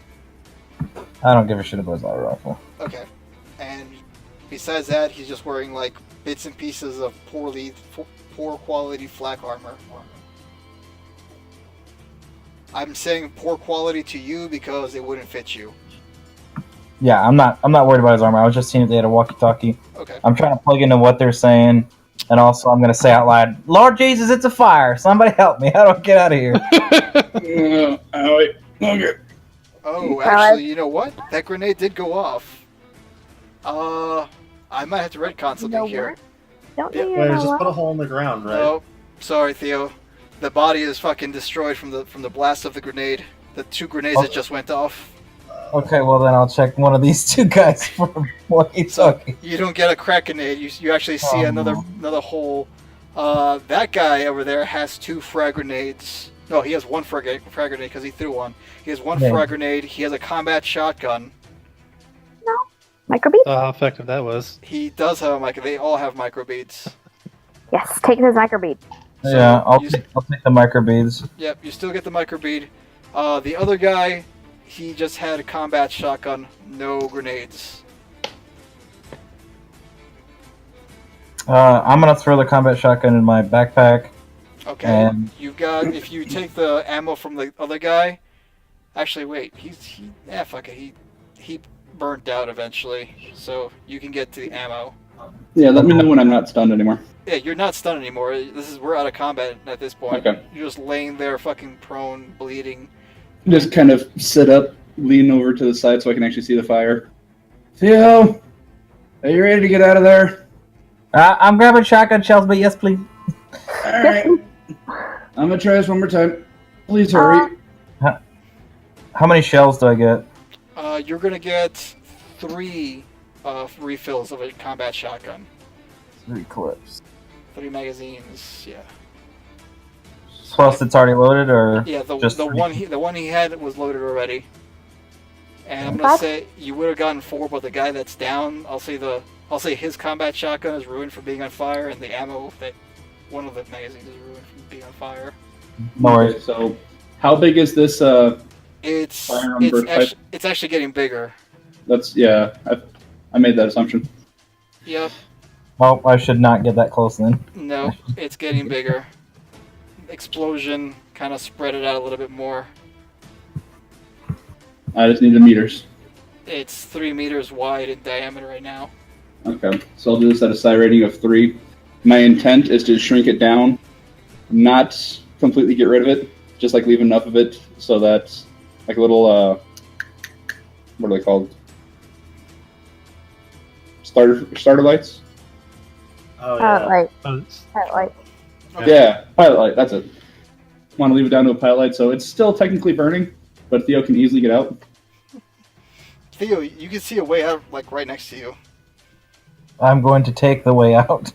I don't give a shit about his auto rifle. Okay. And besides that, he's just wearing like bits and pieces of poor quality flak armor. I'm saying poor quality to you because it wouldn't fit you. Yeah, I'm not worried about his armor. I was just seeing if they had a walkie-talkie. Okay. I'm trying to plug into what they're saying, and also I'm gonna say out loud, "Lord Jesus, it's a fire! Somebody help me! How do I get out of here?" Wait. Okay. Oh, actually, you know what? That grenade did go off. I might have to retcon something here. Don't Yeah, you Wait, know just what? put a hole in the ground, right? Oh, sorry, Theo. The body is fucking destroyed from the blast of the grenade. The 2 grenades that just went off. Okay, well then I'll check one of these 2 guys for walkie-talkie. You don't get a crack grenade. You actually see another hole. That guy over there has 2 frag grenades. No, he has 1 frag grenade because he threw one. He has 1 frag grenade. He has a combat shotgun. Microbead? Saw how effective that was. He does have a micro. They all have microbeads. Yes, take his microbead. So Yeah, I'll you- take the microbeads. Yep, you still get the microbead. The other guy, he just had a combat shotgun, no grenades. I'm gonna throw the combat shotgun in my backpack. Okay, And- you've got, if you take the ammo from the other guy, actually wait, fuck it, he burnt out eventually, so you can get to the ammo. Yeah, let me know when I'm not stunned anymore. Yeah, you're not stunned anymore. We're out of combat at this point. Okay. You're just laying there, fucking prone, bleeding. Just kind of sit up, lean over to the side so I can actually see the fire. Theo, are you ready to get out of there? I'm grabbing shotgun shells, but yes, please. Alright. I'm gonna try this one more time. Please hurry. How many shells do I get? You're gonna get 3 refills of a combat shotgun. 3 clips. 3 magazines, yeah. Plus, it's already loaded, or Yeah, the just one he had was loaded already. And I'm gonna say you would have gotten 4, but the guy that's down, I'll say his combat shotgun is ruined from being on fire, and the ammo that one of the magazines is ruined from being on fire. No worries. So, how big is this? It's Firearm burst pipe? it's actually getting bigger. I made that assumption. Yep. Oh, I should not get that close then. No, it's getting bigger. Explosion, kind of spread it out a little bit more. I just need the meters. It's 3 meters wide in diameter right now. Okay, so I'll do this at a psi rating of 3. My intent is to shrink it down, not completely get rid of it, just like leave enough of it so that, like a little, what are they called? Starter lights? Oh yeah. Like, Oh, like, Okay. Yeah, pilot light, that's it. Want to leave it down to a pilot light, so it's still technically burning, but Theo can easily get out. Theo, you can see a way out, like, right next to you. I'm going to take the way out.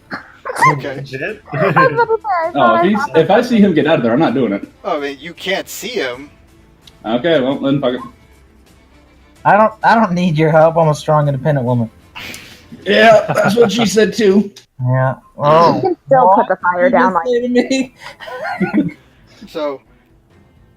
Okay. Legit? I was about to say, I Oh, thought I saw if I see him get out of there, I'm not doing it. Oh, I mean, you can't see him. Okay, well, then fuck it. I don't need your help. I'm a strong, independent woman. Yeah, that's what she said too. Yeah. You Oh. can still put the fire down. Like, to me. So,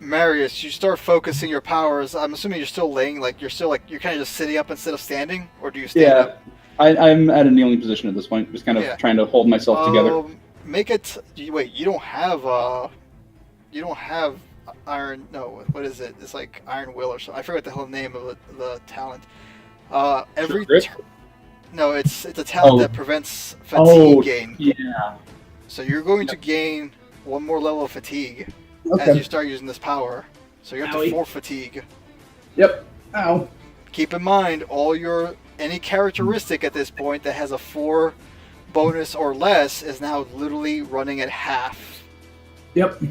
Marius, you start focusing your powers. I'm assuming you're still laying, like, you're kind of just sitting up instead of standing? Or do you stand Yeah, up? I'm at a kneeling position at this point, just kind of Yeah. trying to hold myself together. Make it. Wait, you don't have iron. No, what is it? It's like Iron Will or something. I forget the whole name of the talent. Every Grip? no, it's a talent Oh. that prevents fatigue Oh, gain. Yeah. So you're going to gain one more level of fatigue as Okay. you start using this power. So you're up to Owie. 4 fatigue. Yep. Ow. Keep in mind any characteristic at this point that has a 4 bonus or less is now literally running at half. Yep.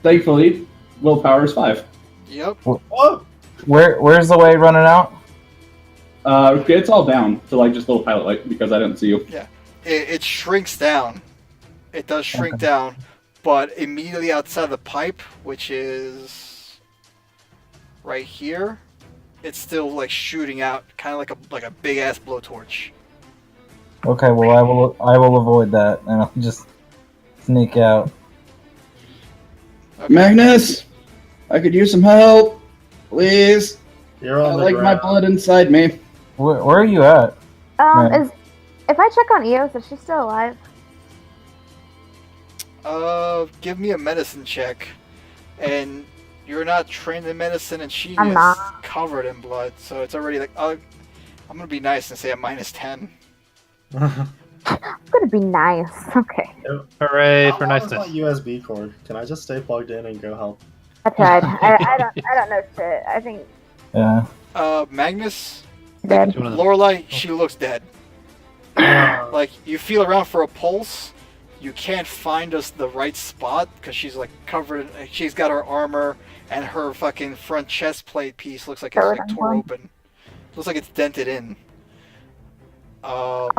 Thankfully, willpower is 5. Yep. Oh! Where's the way running out? Okay, it's all down to like just little pilot light because I didn't see you. It shrinks down. It does shrink down, but immediately outside the pipe, which is right here, it's still like shooting out, kind of like a big ass blowtorch. Okay, well I will avoid that and I'll just sneak out. Okay. Magnus, I could use some help, please. You're I on the like my ground. blood inside me. Where are you at? Yeah. if I check on Eos, is she still alive? Give me a medicine check, and you're not trained in medicine, and she I'm is not. covered in blood, so it's already like. I'm gonna be nice and say a -10. It's gonna be nice. Okay. Hooray How for long is niceness. my USB cord? Can I just stay plugged in and go help? I tried. I don't know shit. I think Yeah. Magnus, dead. One of them. Lorelai, she looks dead. Like, you feel around for a pulse, you can't find us the right spot because she's like covered. She's got her armor and her fucking front chest plate piece looks like it's like tore open. Looks like it's dented in. I'm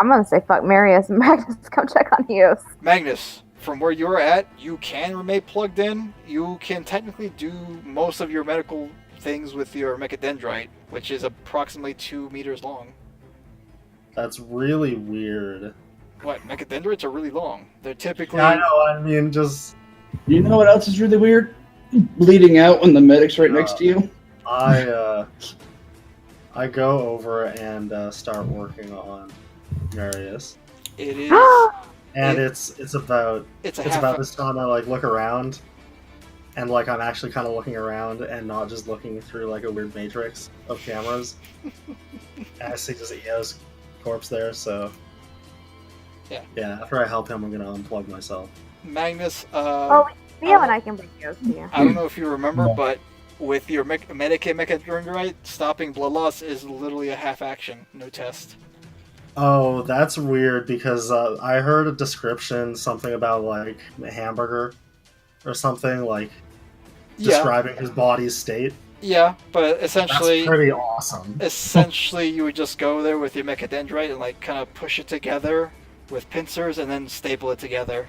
gonna say fuck Marius and Magnus. Come check on Eos. Magnus, from where you're at, you can remain plugged in. You can technically do most of your medical things with your mechadendrite, which is approximately 2 meters long. That's really weird. What? Mechadendrites are really long. They're typically. Yeah, I know, I mean, just... You know what else is really weird? Bleeding out when the medic's right next to you. I go over and start working on Marius. It is. And It- it's about It's a it's half. about this time I like look around, and like I'm actually kind of looking around and not just looking through like a weird matrix of cameras. And I see just Eo's corpse there, so Yeah. yeah. After I help him, I'm gonna unplug myself. Magnus. Theo and I can bring Eos to you. I don't know if you remember, No. but with your Medicaid mechadendrite, stopping blood loss is literally a half action, no test. Oh, that's weird because I heard a description, something about like a hamburger or something, like Yeah, describing his body's state. yeah, but That's essentially, pretty awesome. you would just go there with your mechadendrite and like kind of push it together with pincers and then staple it together,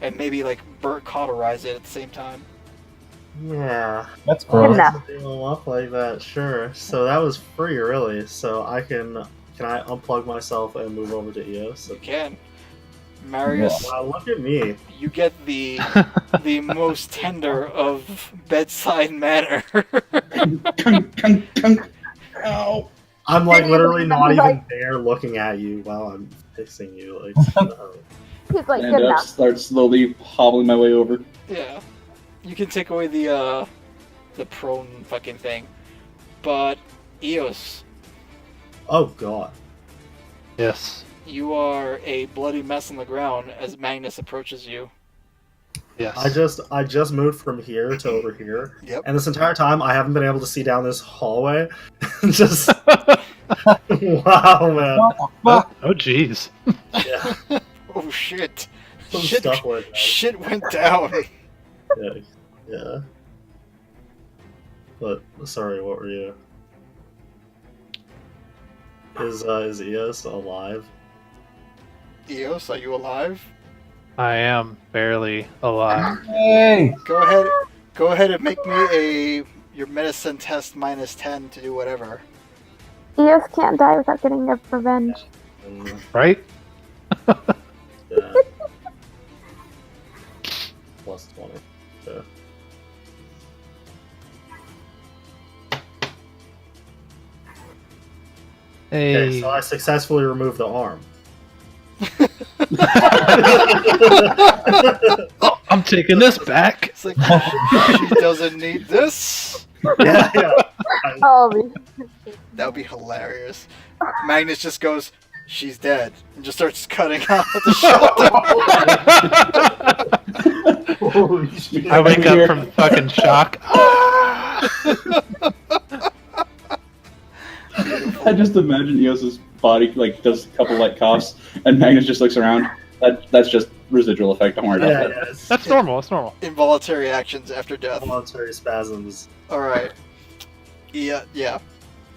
and maybe like cauterize it at the same time. Yeah. That's Good gross. enough. Do them up like that, sure. So that was free, really. So I can I unplug myself and move over to EOS? You can. Marius, Wow, look at me. you get the most tender of bedside manner. Ow. I'm like literally not even Like- there looking at you while I'm fixing you. Like, no. He's like, And good enough. start slowly hobbling my way over. Yeah. take away the prone fucking thing, but Eos, Oh god. Yes. you are a bloody mess on the ground as Magnus approaches you. Yes. I just moved from here to over here, Yep. and this entire time I haven't been able to see down this hallway. Just wow, man. Oh, jeez. Yeah, Oh shit! some Shit! stuff went down. Shit went down. Yeah, yeah. But sorry, what were you? Is Eos alive? Eos, are you alive? I am barely alive. Hey! Go ahead and make me your medicine test -10 to do whatever. Eos can't die without getting a revenge. Right? Yeah. Plus 20. Yeah. Hey. Okay, so I successfully removed the arm. Oh, I'm taking this back. It's like she doesn't need this. Yeah, yeah. Oh, That would be hilarious. Magnus just goes, "She's dead," and just starts cutting out the shoulder. Holy shit. I wake up from fucking shock. I just imagine Eos's body like does a couple like coughs, and Magnus just looks around. That's just residual effect. Don't worry about Yeah, that. yeah. It's That's normal. It's normal. Involuntary actions after death. involuntary spasms. All right. Yeah.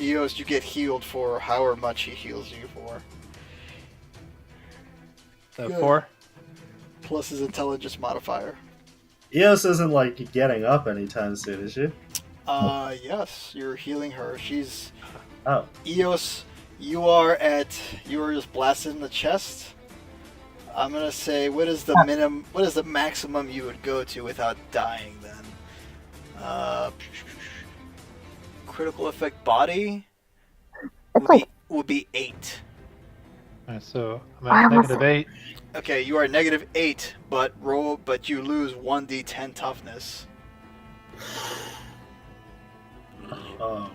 Eos, you get healed for however much he heals you for, So Good. 4. plus his intelligence modifier. Eos isn't like getting up anytime soon, is she? Yes, you're healing her. She's Oh. Eos. You are just blasted in the chest. I'm gonna say, what is the maximum you would go to without dying then? Critical effect body it's like would be 8. Alright, so I'm I at almost- -8. Okay, you are -8, but you lose 1d10 toughness. Oh,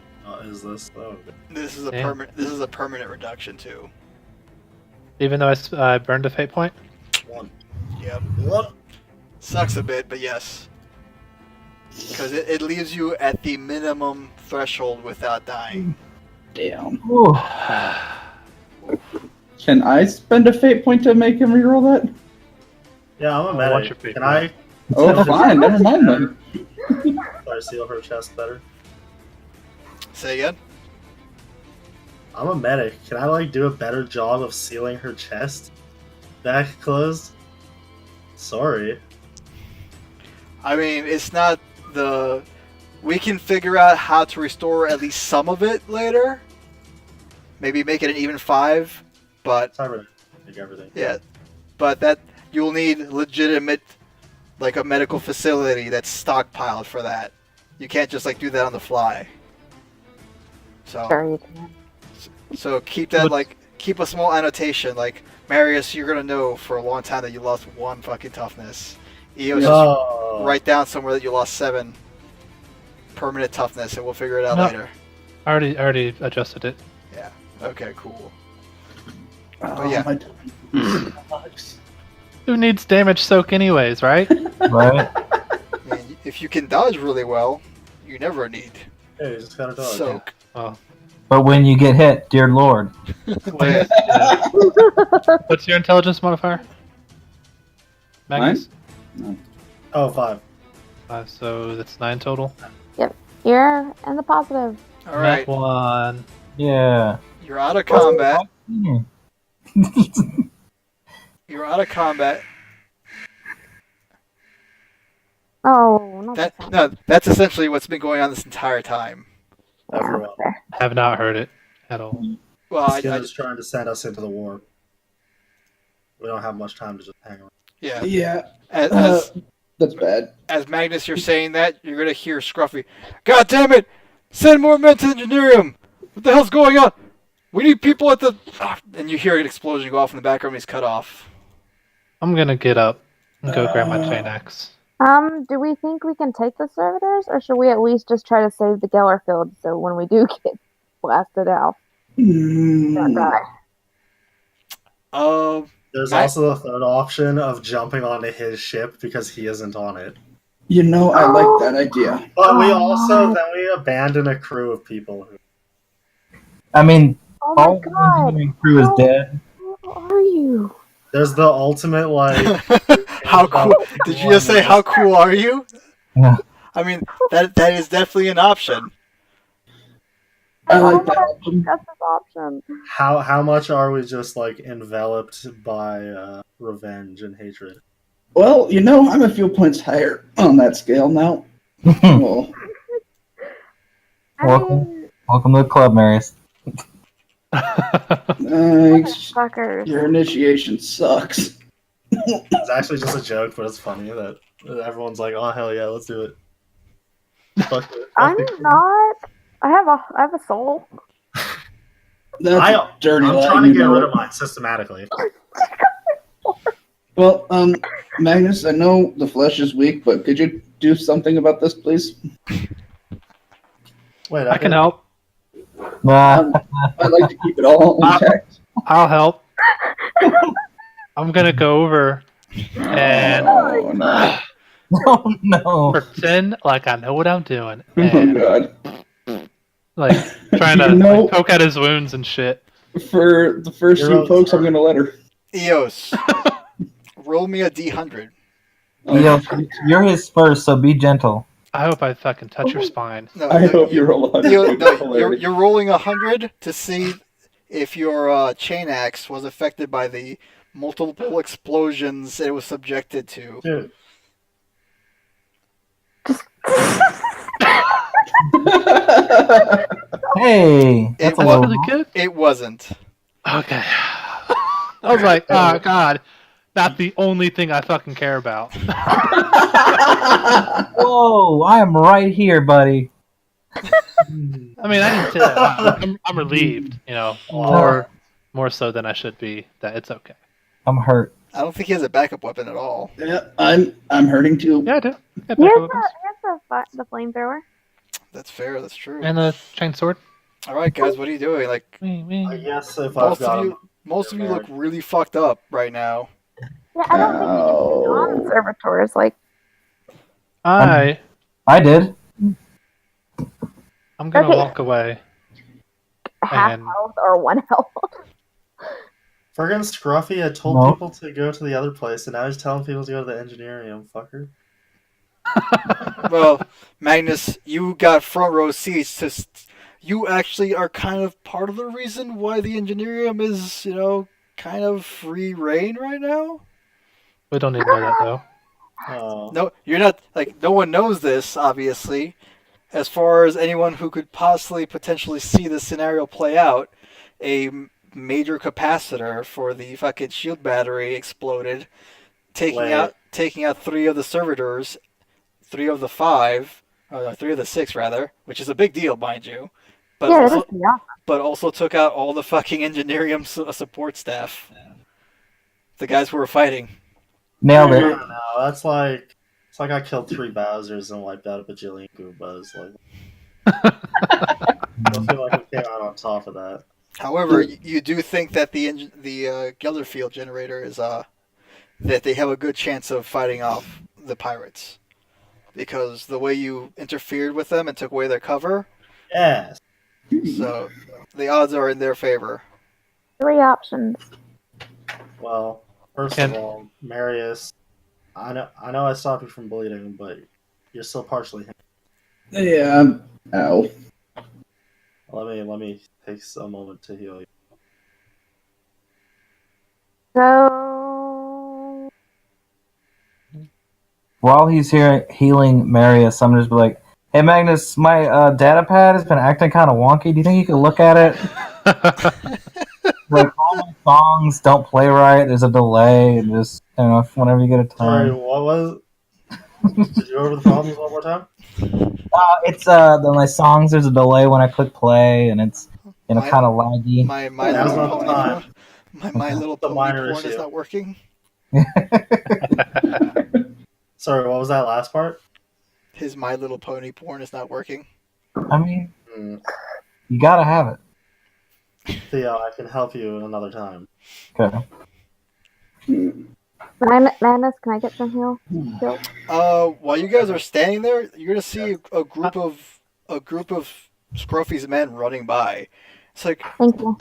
is this? Oh, This is a Yeah. permanent reduction too. Even though I burned a fate point. one. Yep. What? Sucks a bit, but yes. Because it leaves you at the minimum threshold without dying. Damn. Can I spend a fate point to make him reroll that? Yeah, I'm a I want medic. your fate Can point. I Oh, fine. Never mind then. try to seal her chest better? Say again? I'm a medic. Can I like do a better job of sealing her chest back closed? Sorry. I mean, it's not the. We can figure out how to restore at least some of it later. Maybe make it an even 5, but Sorry, take everything. yeah, but that you'll need legitimate, like a medical facility that's stockpiled for that. You can't just like do that on the fly. So. sure you can. So keep that What's- keep a small annotation like Marius. You're gonna know for a long time that you lost 1 fucking toughness. Eos, just Oh, write down somewhere that you lost 7 permanent toughness, and we'll figure it out No. later. I already adjusted it. Yeah. Okay. Cool. Oh, yeah. my sucks. Who needs damage soak anyways, right? Right? I mean, if you can dodge really well, you never need hey, you just got a dog. soak. Oh. But when you get hit, dear lord. Wait, what's your intelligence modifier? Magnus? Oh, 5. 5, so that's 9 total. You're in the positive. All right. Nat 1. Yeah. You're out of combat. Hmm. You're out of combat. Oh, no. No, that's essentially what's been going on this entire time. Everyone. Have not heard it at all. Well, Skill is trying to send us into the war. We don't have much time to just hang around. yeah. Yeah, As that's bad. as Magnus, you're saying that, you're gonna hear Scruffy, "God damn it! Send more men to engineer him! What the hell's going on? We need people at the..." And you hear an explosion go off in the background. He's cut off. I'm gonna get up and go grab my chain axe. Do we think we can take the servitors, or should we at least just try to save the Gellerfield so when we do get blasted out, don't die? There's also the third option of jumping onto his ship because he isn't on it. You know, I like that idea. But we also then we abandon a crew of people. I mean, Oh my all the god! engineering crew is dead. Who are you? There's the ultimate like. How cool? Did you just say how cool are you? Yeah. I mean, that is definitely an option. I like don't that wanna option. discuss this option. How much are we just like enveloped by revenge and hatred? Well, you know, I'm a few points higher on that scale now. Well, I Welcome. mean, Welcome to the club, Marius. thanks. fuckers. Your initiation sucks. It's actually just a joke, but it's funny that everyone's like, "Oh hell yeah, let's do it." Fuck it. I'm not. I have a soul. That's dirty. I'm lie, trying to you get know rid it. of mine systematically. Well, Magnus, I know the flesh is weak, but could you do something about this, please? Wait, I can help. Nah. I'd like to keep it all intact. I'll help. I'm gonna go over and Oh, no. Oh no. pretend like I know what I'm doing, Oh, and God. like trying to You know- like, poke at his wounds and shit. For the first You're few on pokes, I'm target. going to let her. Eos, roll me a D100. Yo, you're his first, so be gentle. I hope I fucking touch your spine. No, I no, hope you roll a Eos, 100. no, you're rolling 100 to see if your chain axe was affected by the multiple explosions it was subjected to. Dude, Hey, that's a was little. Really good. It wasn't. Okay. I was like, oh god, not the only thing I fucking care about. Whoa, I am right here, buddy. I mean, I didn't say that. I'm relieved, you know, more so than I should be. That it's okay. I'm hurt. I don't think he has a backup weapon at all. Yeah, I'm hurting too. Yeah, I do. Yeah, Here's the flamethrower. That's fair. That's true. and the chain sword. All right, guys, what are you doing? Like, I guess if I've most got of you look really fucked up right now. Yeah, I don't think we can be on servitors. Like, I did. I'm gonna Okay. walk away. half And- health or 1 health. friggin' Scruffy had told No. people to go to the other place, and now he's telling people to go to the engineering, fucker. Well, Magnus, you got front row seats to. You actually are kind of part of the reason why the Engineerium is, kind of free reign right now. We don't need to know that though. Oh. No, you're not. Like, no one knows this, obviously. As far as anyone who could potentially see this scenario play out, a major capacitor for the fucking shield battery exploded, taking Wait. out 3 of the servitors, 3 of the 5, 3 of the 6 rather, which is a big deal, mind you. But Yeah, also, that's pretty awesome. but also took out all the fucking Engineerium support staff. The guys who were fighting. Nailed I it. don't know. That's like it's like I killed 3 Bowsers and wiped out a bajillion Goombas. Like, I feel like I came out on top of that. However, you do think that the Gellerfield generator is that they have a good chance of fighting off the pirates, because the way you interfered with them and took away their cover, Yes. so the odds are in their favor. 3 options. Well, first And- of all, Marius, I know I stopped you from bleeding, but you're still partially hit. Yeah, ow. Let me take a moment to heal you. So, While he's here healing Marius, I'm just be like, "Hey Magnus, my data pad has been acting kind of wonky. Do you think you could look at it? Like all my songs don't play right. There's a delay, and just whenever you get a Sorry, time. what was? Did you go over the problems one more time? It's my songs. There's a delay when I click play, and it's kind of laggy. My Now's little not the pony time. porn, my little It's a pony minor porn is issue. not working. Sorry, what was that last part? His My Little Pony porn is not working. I mean, Hmm. you gotta have it. Theo, I can help you another time. Okay. Madness, can I get some heal? While you guys are standing there, you're gonna see a group of Scruffy's men running by. It's like, Thank you.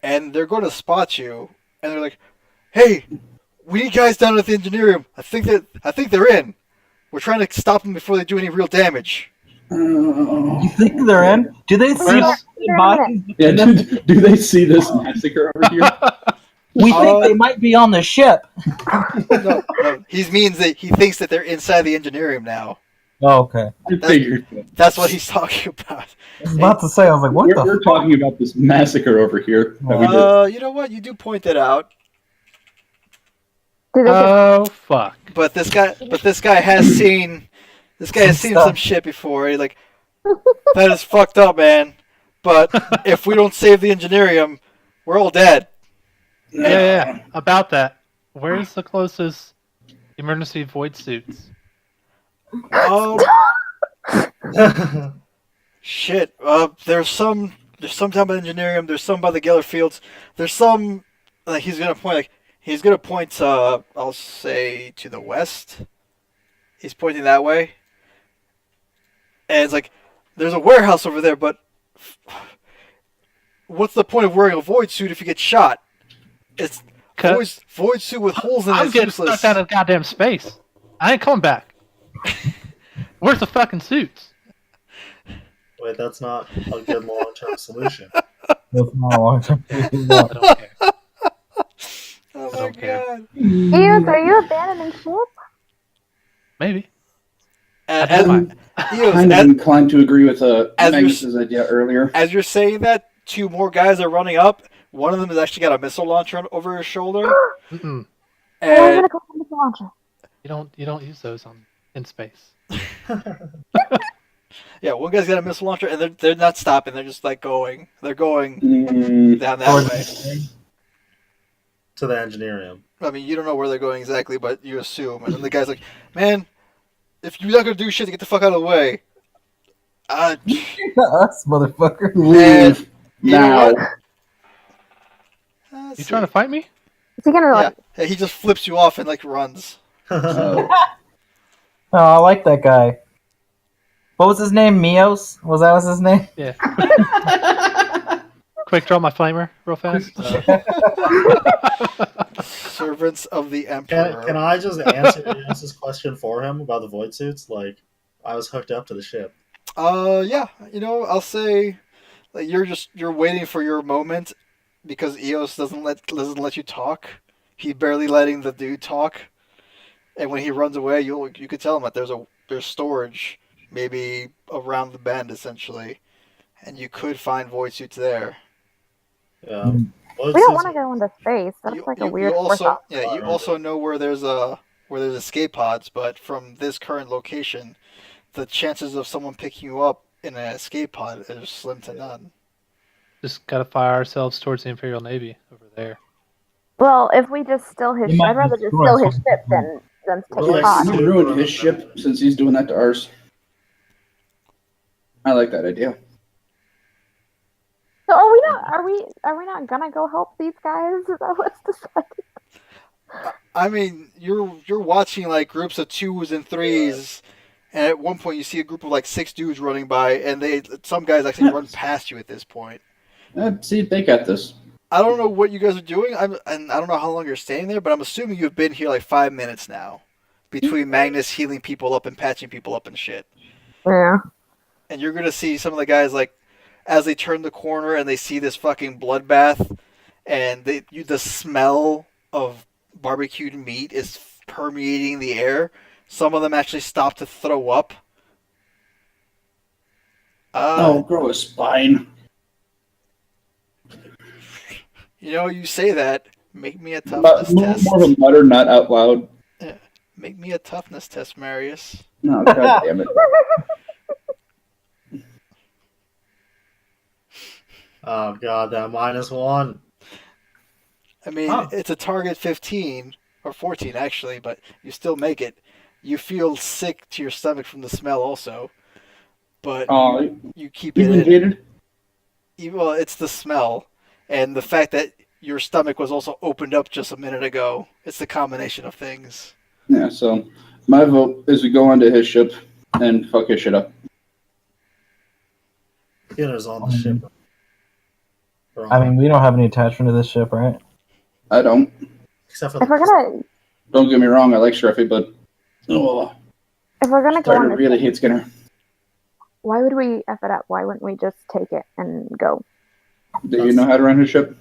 and they're going to spot you, and they're like, "Hey, we need guys down at the engineering room. I think they're in. We're trying to stop them before they do any real damage." You think they're in? Do they see Where's- the bodies? Yeah, do they see this massacre over here? We think they might be on the ship. No, he thinks that they're inside the engineering room now. Oh, okay. I figured. That's what he's talking about. I was about to say, I was like, what We're talking about this massacre over here that we did. You know what? You do point that out. Do they just Oh fuck! But this guy has seen some shit before. He's like, that is fucked up, man. But if we don't save the engineering, we're all dead. Yeah. About that. Where's the closest emergency void suits? Shit. There's some down by the engineering. There's some by the Geller Fields. There's some. He's gonna point. I'll say to the west. He's pointing that way. And it's like, there's a warehouse over there, but what's the point of wearing a void suit if you get shot? It's void suit with holes in it. I'm It's getting useless. stuck out of goddamn space. I ain't coming back. Where's the fucking suits? Wait, that's not a good long-term solution. That's not a long time. I don't care. Oh I my don't care. god. Eos, are you abandoning ship? Maybe. And, Kind of inclined to agree with as Magnus's idea earlier. as you're saying that, two more guys are running up. One of them has actually got a missile launcher over his shoulder. Mm-mm. I'm And gonna go find the launcher. You don't use those in space. yeah, one guy's got a missile launcher, and they're not stopping. They're just like going. They're going Mm, down that way. To the engineering. I mean, you don't know where they're going exactly, but you assume. And then the guy's like, "Man, if you're not gonna do shit, get the fuck out of the way." Us, motherfucker. leave You know now. what? You trying to fight me? Is he gonna like? Yeah, he just flips you off and like runs. Oh. Oh, I like that guy. What was his name? Mios? Was that his name? Yeah. Quick, draw my flamer real fast. Servants of the Emperor. Can I just answer this question for him about the void suits? Like, I was hooked up to the ship. Yeah. I'll say, like, you're waiting for your moment because Eos doesn't let you talk. He's barely letting the dude talk, and when he runs away, you could tell him that there's storage maybe around the bend essentially, and you could find void suits there. Yeah. We don't want to go into space. That's You- like you- a weird you also, forethought. yeah, you also know where there's escape pods, but from this current location, the chances of someone picking you up in an escape pod are slim to none. Just gotta fire ourselves towards the Imperial Navy over there. Well, if we just steal his, You might I'd rather just destroy steal his something. ship than take Well, his like, pod. We ruined his ship since he's doing that to ours. I like that idea. So are we not? Are we not gonna go help these guys? Is that what's decided? I mean, you're watching like groups of 2s and 3s, and at one point you see a group of like 6 dudes running by, and some guys actually run past you at this point. See, they got this. I don't know what you guys are doing, and I don't know how long you're staying there, but I'm assuming you've been here like 5 minutes now, between Magnus healing people up and patching people up and shit. Yeah. And you're gonna see some of the guys like, as they turn the corner and they see this fucking bloodbath, and the smell of barbecued meat is permeating the air. Some of them actually stop to throw up. Grow a spine. You say that. Make me a But toughness test. more of a mutter, not out loud. Make me a toughness test, Marius. No, god damn it. Oh god, that -1. I mean, Huh. it's a target 15 or 14 actually, but you still make it. You feel sick to your stomach from the smell, also, but Oh, you keep you it in. jaded? Well, it's the smell, and the fact that your stomach was also opened up just a minute ago. It's the combination of things. Yeah. So my vote is we go onto his ship and fuck his shit up. Skinner's on the ship. I mean, we don't have any attachment to this ship, right? I don't. Except for If we're gonna Don't get me wrong. I like Scruffy, but oh, if we're gonna go starting on to this, really hate Skinner. why would we f it up? Why wouldn't we just take it and go? Do you know how to run his ship?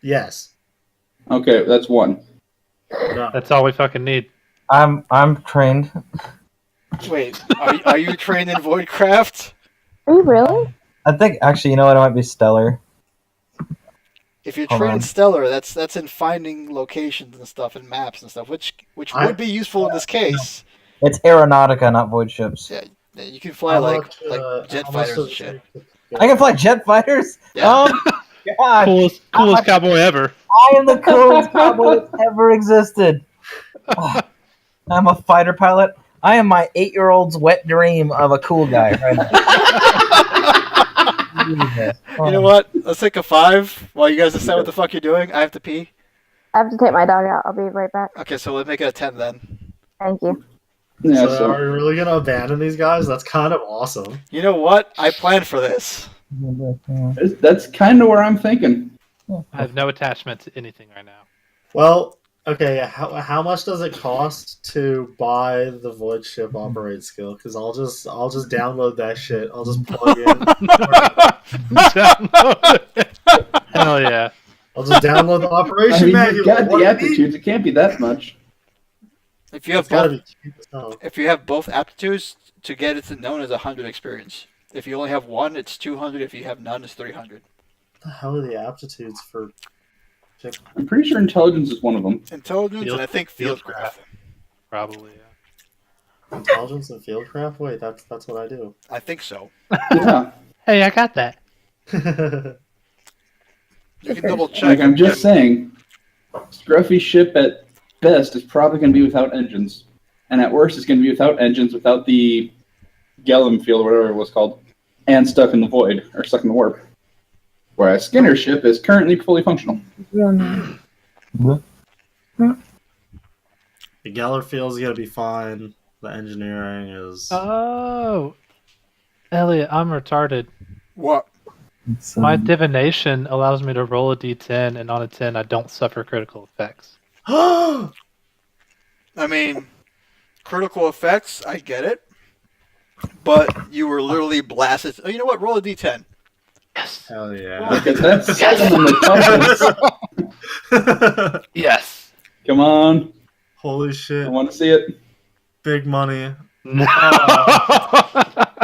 Yes. Okay, that's one. No. That's all we fucking need. I'm trained. Wait, are you trained in Voidcraft? Are you really? I think actually, you know what? It might be Stellar. If you're Hold trained on. in Stellar, that's in finding locations and stuff and maps and stuff, which would be useful in this case. It's Aeronautica, not void ships. Yeah, you can fly How like much, jet how much fighters does and it shit. take to I can fly jet fighters. Yeah. Oh god! Coolest cowboy ever. I am the coolest cowboy that's ever existed. Oh, I'm a fighter pilot. I am my 8-year-old's wet dream of a cool guy right now. Jesus. You know what? Let's take a 5 while you guys decide what the fuck you're doing. I have to pee. I have to take my dog out. I'll be right back. Okay, so let's make it a 10 then. Thank you. Yeah. So, So are we really gonna abandon these guys? That's kind of awesome. You know what? I planned for this. that's kind of where I'm thinking. I have no attachment to anything right now. Well, okay. How much does it cost to buy the void ship operate skill? Because I'll just download that shit. I'll just plug in. Hell yeah. I'll just download the I operation mean, manual. you've got What the do you mean? aptitudes. It can't be that much. If you have It's gotta both, be cheap as hell. if you have both aptitudes, to get it to known as 100 experience. If you only have one, it's 200. If you have none, it's 300. What the hell are the aptitudes for? I'm pretty sure intelligence is one of them. Intelligence and I think fieldcraft. Probably, yeah. Intelligence and fieldcraft? Wait, that's what I do. I think so. Yeah. Hey, I got that. You can double check. Like I'm just saying, Scruffy's ship at best is probably going to be without engines, and at worst, it's going to be without engines, without the Gellum field, or whatever it was called, and stuck in the void or stuck in the warp. Whereas Skinner's ship is currently fully functional. The Geller field's gonna be fine. The engineering is. Oh, Elliot, I'm retarded. What? My divination allows me to roll a d10, and on a 10, I don't suffer critical effects. I mean, critical effects, I get it. But you were literally blasted. Oh, you know what? Roll a d10. Yes. Hell yeah. Okay, that's 7 on the compass. Yes. Come on, Holy I shit. want to see it. Big money.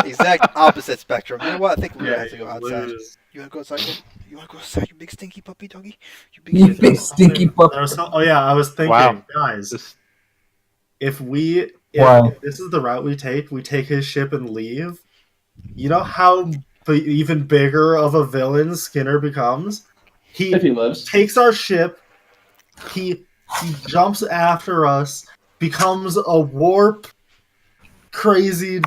Exact opposite spectrum. You know what? I think we're gonna have to go you outside. lose. You wanna go outside? You wanna go outside? You big stinky puppy doggy. You You big. big stinky pup. There was oh yeah, I was thinking, Wow. guys, Just- if Wow. this is the route we take his ship and leave, you know how even bigger of a villain Skinner becomes? He If he lives. takes our ship, he jumps after us, becomes a warp crazy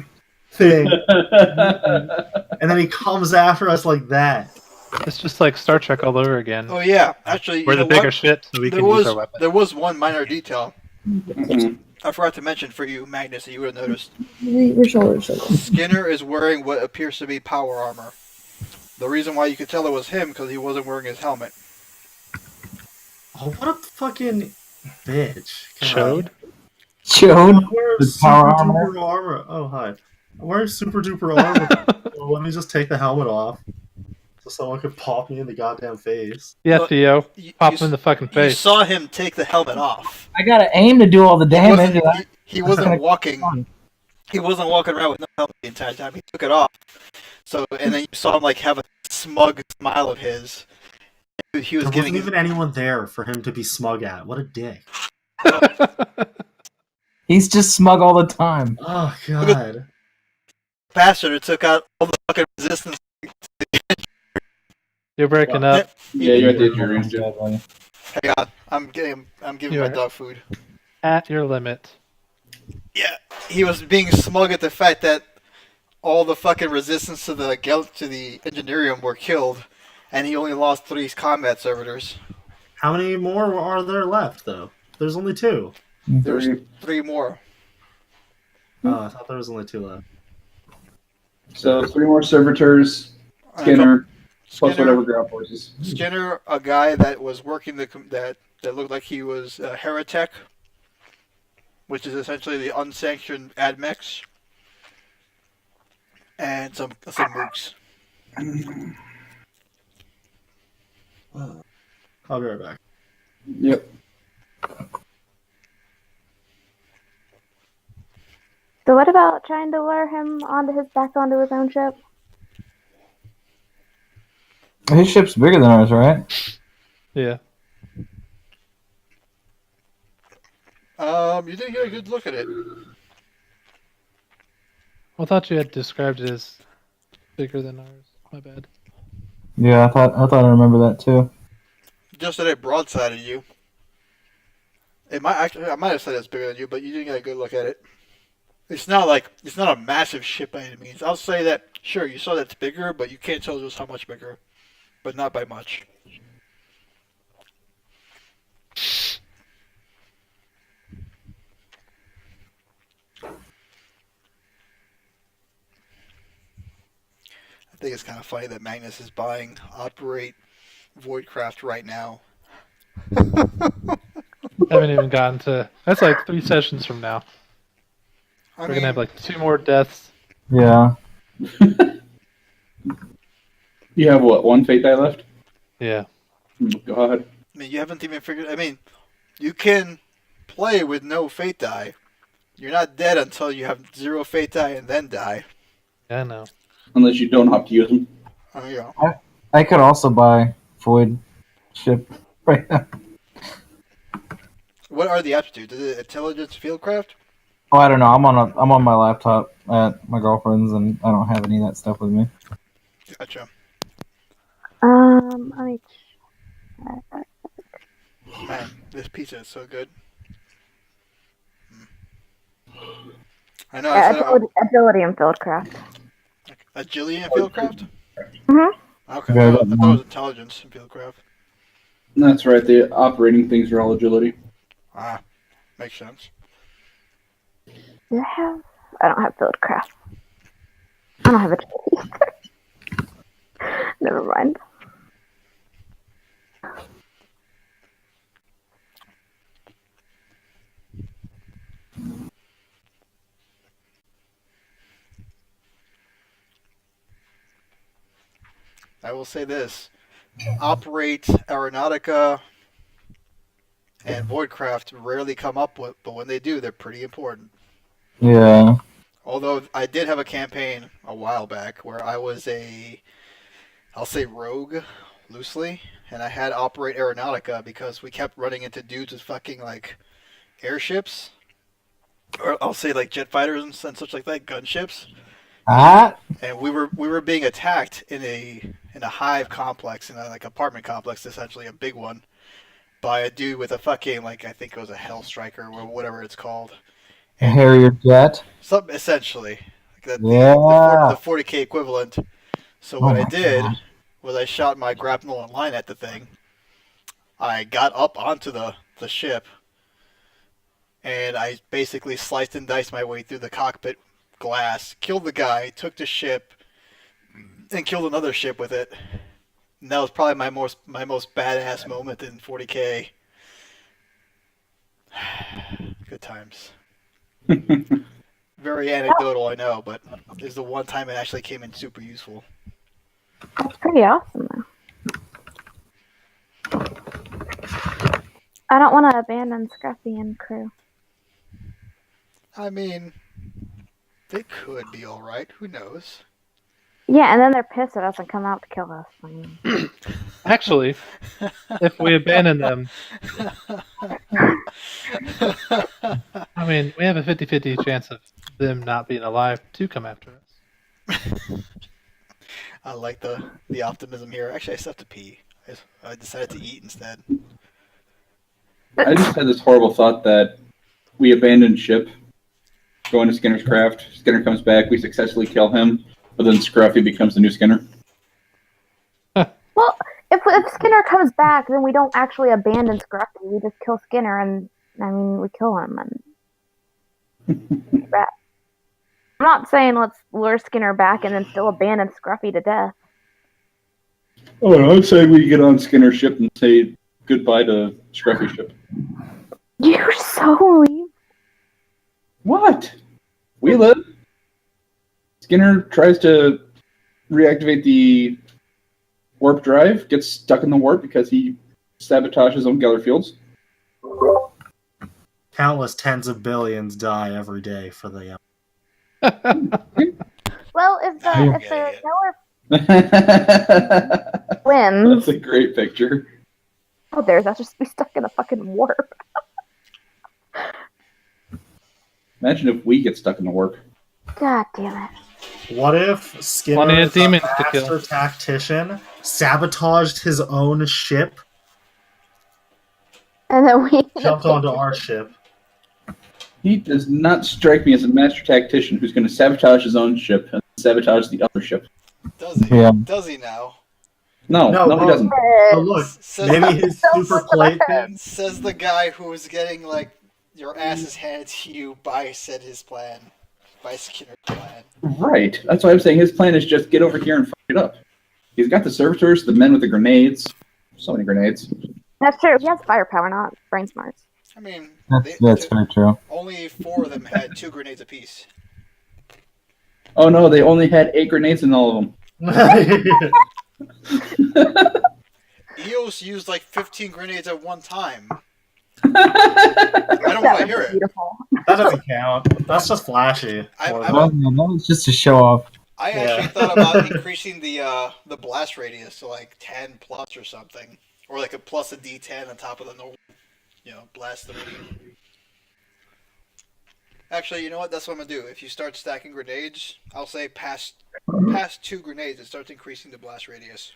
thing, and then he comes after us like that. It's just like Star Trek all over again. Oh yeah, actually, We're you the know bigger what? ship, so we There can was use our weapons. there was one minor detail Mhm. I forgot to mention for you, Magnus, that you would have noticed. Your shoulder. Skinner is wearing what appears to be power armor. The reason why you could tell it was him because he wasn't wearing his helmet. Oh, what a fucking bitch! God. Chode? Chode? I'm wearing The super power duper armor. Oh hi. I'm wearing super duper armor. Well, let me just take the helmet off, so someone could pop me in the goddamn face. Yeah, Look, Theo. You, Pop you him in the fucking you face. saw him take the helmet off. I gotta aim to do all the He damage. wasn't, he wasn't gonna- walking. He wasn't walking around with no helmet the entire time. He took it off. So, and then you saw him like have a smug smile of his. He was There giving wasn't even anyone there for him to be smug at. What a dick. He's just smug all the time. Oh god. bastard who took out all the fucking resistance. You're breaking Well, up. Yeah, you got the injuries too. Hang on, I'm giving my You're- dog food. At your limit. Yeah, he was being smug at the fact that all the fucking resistance to the Engineerium were killed, and he only lost 3 combat servitors. How many more are there left, though? There's only 2. There's 3 more. Oh, I thought there was only 2 left. So 3 more servitors, Skinner, plus whatever ground forces. Skinner, a guy that was working that looked like he was a heretic, which is essentially the unsanctioned admechs, and some mooks. I'll be right back. Yep. So what about trying to lure him back onto his own ship? His ship's bigger than ours, right? Yeah. You didn't get a good look at it. I thought you had described it as bigger than ours. My bad. Yeah, I thought I remember that too. Just that it broadsided you. I might have said it's bigger than you, but you didn't get a good look at it. It's not a massive ship by any means. I'll say that sure you saw that's bigger, but you can't tell just how much bigger, but not by much. I think it's kind of funny that Magnus is buying Operate Voidcraft right now. Haven't even gotten to. That's like 3 sessions from now. We're gonna have like 2 more deaths. Yeah. You have what, 1 fate die left? Yeah. Oh, God. I mean, you haven't even figured. I mean, you can play with no fate die. You're not dead until you have 0 fate die and then die. Yeah, I know. Unless you don't opt to use them. Oh, yeah. I could also buy Void ship right now. What are the aptitudes? Is it intelligence, fieldcraft? Oh, I don't know. I'm on my laptop at my girlfriend's, and I don't have any of that stuff with me. Gotcha. Let me Man, this pizza is so good. I know. I said, agility and fieldcraft. agility and fieldcraft? Mhm. Okay. Yeah, I thought it was intelligence and fieldcraft. That's right, the operating things are all agility. Ah, makes sense. Do I have? I don't have fieldcraft. I don't have agility. Never mind. I will say this. Operate, Aeronautica, and Voidcraft rarely come up with, but when they do, they're pretty important. Yeah. Although I did have a campaign a while back where I was I'll say rogue, loosely, and I had Operate Aeronautica because we kept running into dudes with fucking, like, airships. Or I'll say, like, jet fighters and such like that, gunships. And we were being attacked in a hive complex, in a like apartment complex, essentially a big one, by a dude with a fucking, like, I think it was a Hellstriker or whatever it's called. A Harrier jet. Some essentially, like Yeah. the 40k equivalent. So what I did was I shot my grapnel line at the thing. I got up onto the ship, and I basically sliced and diced my way through the cockpit glass, killed the guy, took the ship, and killed another ship with it. And that was probably my most badass moment in 40k. Good times. Very anecdotal, I know, but it's the one time it actually came in super useful. That's pretty awesome, though. I don't want to abandon Scruffy and crew. I mean, they could be alright. Who knows? Yeah, and then they're pissed at us and come out to kill us. I mean, Actually, if we abandon them, I mean, we have a 50-50 chance of them not being alive to come after us. I like the optimism here. Actually, I still have to pee. I decided to eat instead. I just had this horrible thought that we abandon ship, go into Skinner's craft. Skinner comes back. We successfully kill him, but then Scruffy becomes the new Skinner. Well, if Skinner comes back, then we don't actually abandon Scruffy. We just kill Skinner, and I mean, we kill him. And I'm not saying let's lure Skinner back and then still abandon Scruffy to death. Oh, no, I'm saying we get on Skinner's ship and say goodbye to Scruffy's ship. You're so mean. What? We live. Skinner tries to reactivate the warp drive, gets stuck in the warp because he sabotaged his own Geller fields. Countless tens of billions die every day for the. Well, if the Geller That's wins, a great picture. oh, that's just be stuck in a fucking warp. Imagine if we get stuck in the warp. God damn it. What if Skinner, Plenty of the demons to kill. master tactician, sabotaged his own ship, And then we jumped onto our ship? He does not strike me as a master tactician who's going to sabotage his own ship and sabotage the other ship. Does he? Yeah. Does he now? No, he doesn't. Oh, look, Says, maybe his super plate thing. says the guy who was getting like your ass is handed to you by his plan, by Skinner's plan. Right. That's why I'm saying his plan is just get over here and fuck it up. He's got the servitors, the men with the grenades. So many grenades. That's true. He has firepower, not brain smarts. I mean, That's very true. only 4 of them had 2 grenades apiece. Oh no, they only had 8 grenades in all of them. Eos used like 15 grenades at one time. I don't want to hear it. Beautiful. That doesn't count. That's just flashy. I- Well, no, that was just to show off. I Yeah. actually thought about increasing the blast radius to like 10 plus or something, or like a plus a D10 on top of the normal, blast 30. Actually, you know what? That's what I'm gonna do. If you start stacking grenades, I'll say past 2 grenades, it starts increasing the blast radius.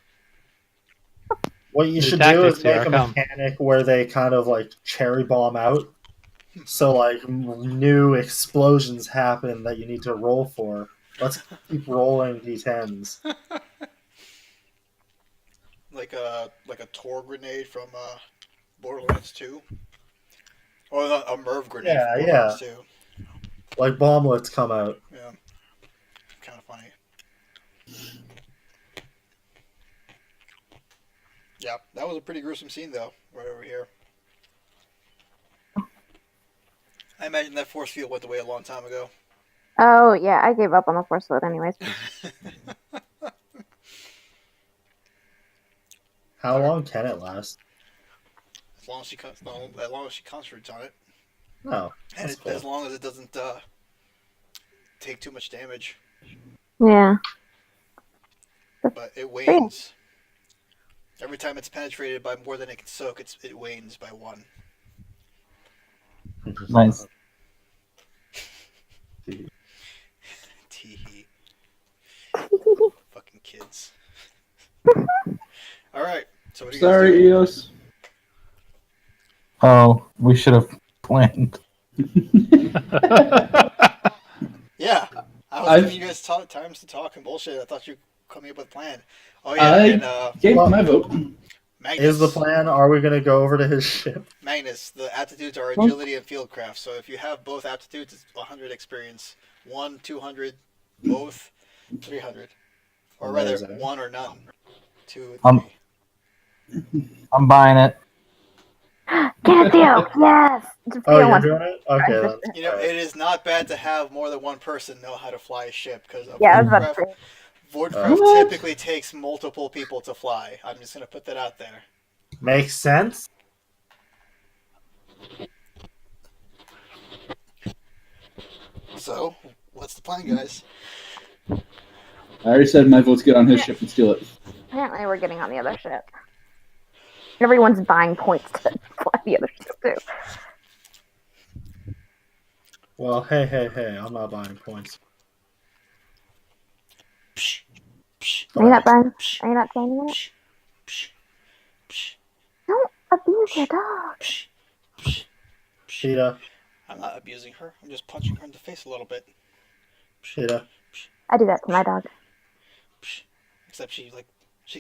What you New should do tactics is here, make a I come. mechanic where they kind of like cherry bomb out. So like new explosions happen that you need to roll for. Let's keep rolling d10s. Like a Tor grenade from Borderlands 2, or a Merv grenade Yeah, from Borderlands 2. Like bomblets come out. Yeah, kind of funny. Yeah, that was a pretty gruesome scene though, right over here. I imagine that force field went away a long time ago. Oh, yeah, I gave up on the force field anyways. How long can it last? As long as she concentrates on it, No. and That's cool. as long as it doesn't take too much damage. Yeah. But it wanes. Every time it's penetrated by more than it can soak, it wanes by 1. Nice. Tee. Fucking kids. Alright, so what do you guys Sorry, do? Eos. Oh, we should have planned. Yeah, I was I've- giving you guys times to talk and bullshit. I thought you were coming up with a plan. Oh yeah, and Gave Well- my vote. Magnus. Is the plan? Are we gonna go over to his ship? Magnus, the aptitudes are agility and fieldcraft. So if you have both aptitudes, it's 100 experience. 1, 200, both, 300. Or rather, Amazing. 1 or none. 2, 3. I'm buying it. Get it, Theo! Yes! Oh, Theo wants- you're doing it? Okay then. You know, it is not bad to have more than one person know how to fly a ship because Yeah, I was about to say. Voidcraft What? typically takes multiple people to fly. I'm just gonna put that out there. Makes sense. So, what's the plan, guys? I already said my vote's get on his ship and steal it. Apparently we're getting on the other ship. Everyone's buying points to fly the other ship, too. Well, hey, I'm not buying points. Are you not buying? Are you not saying it? Don't abuse your dog. Cheetah. I'm not abusing her. I'm just punching her in the face a little bit. Yeah. I do that to my dog. Except she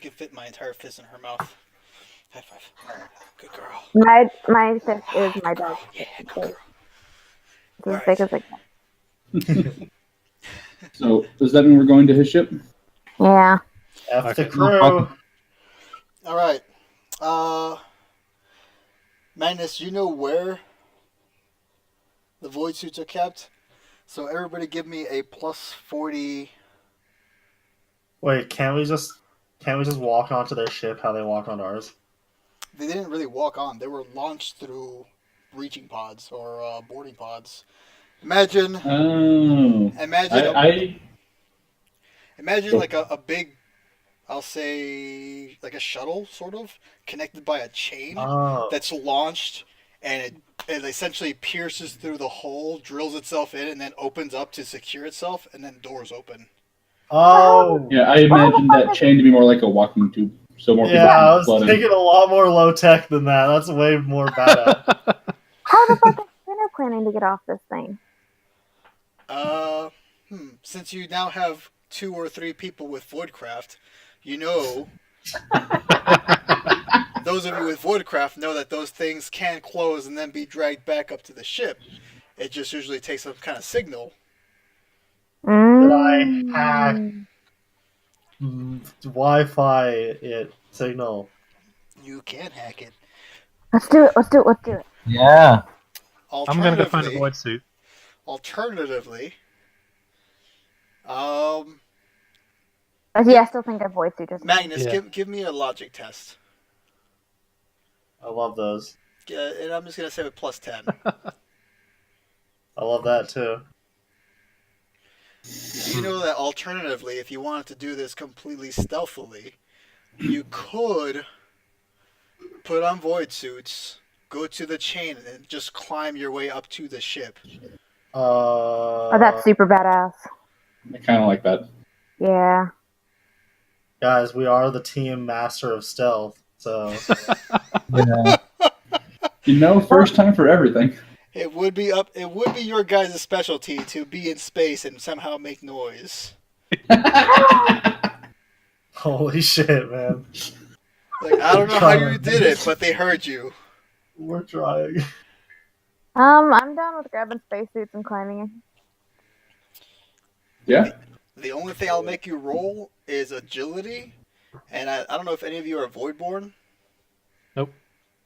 can fit my entire fist in her mouth. High five. Good girl. My fist is my dog. Yeah, good girl. It's as big as it gets. So does that mean we're going to his ship? Yeah. F the Okay. crew. All right. Magnus, you know where the void suits are kept? So everybody give me a plus 40. Wait, can't we just walk onto their ship how they walk onto ours? They didn't really walk on. They were launched through breaching pods or boarding pods. Imagine Oh. imagine like a big, I'll say like a shuttle sort of connected by a chain Oh. that's launched, and it essentially pierces through the hole, drills itself in, and then opens up to secure itself, and then doors open. Oh. Yeah, I imagined that chain to be more like a walking tube, so more Yeah, I people was can flood in. thinking a lot more low tech than that. That's way more badass. How the fuck is Spinner planning to get off this thing? Since you now have 2 or 3 people with Voidcraft, you know. Those of you with Voidcraft know that those things can close and then be dragged back up to the ship. It just usually takes some kind of signal. Did I hack Wi-Fi it signal? You can hack it. Let's do it. Yeah. I'm gonna go find a void suit. Alternatively, Yeah, I still think a void suit just. Magnus, Yeah. give me a logic test. I love those. And I'm just going to say with plus 10. I love that too. You know that alternatively, if you wanted to do this completely stealthily, you could put on void suits, go to the chain, and just climb your way up to the ship. Oh, that's super badass. I kind of like that. Yeah. Guys, we are the team master of stealth, so Yeah. You know, first time for everything. It would be your guys' specialty to be in space and somehow make noise. holy shit, man. Like, I don't know how you did it, but they heard you. We're trying. I'm down with grabbing spacesuits and climbing in. Yeah. The only thing I'll make you roll is agility, and I don't know if any of you are Voidborn. Nope.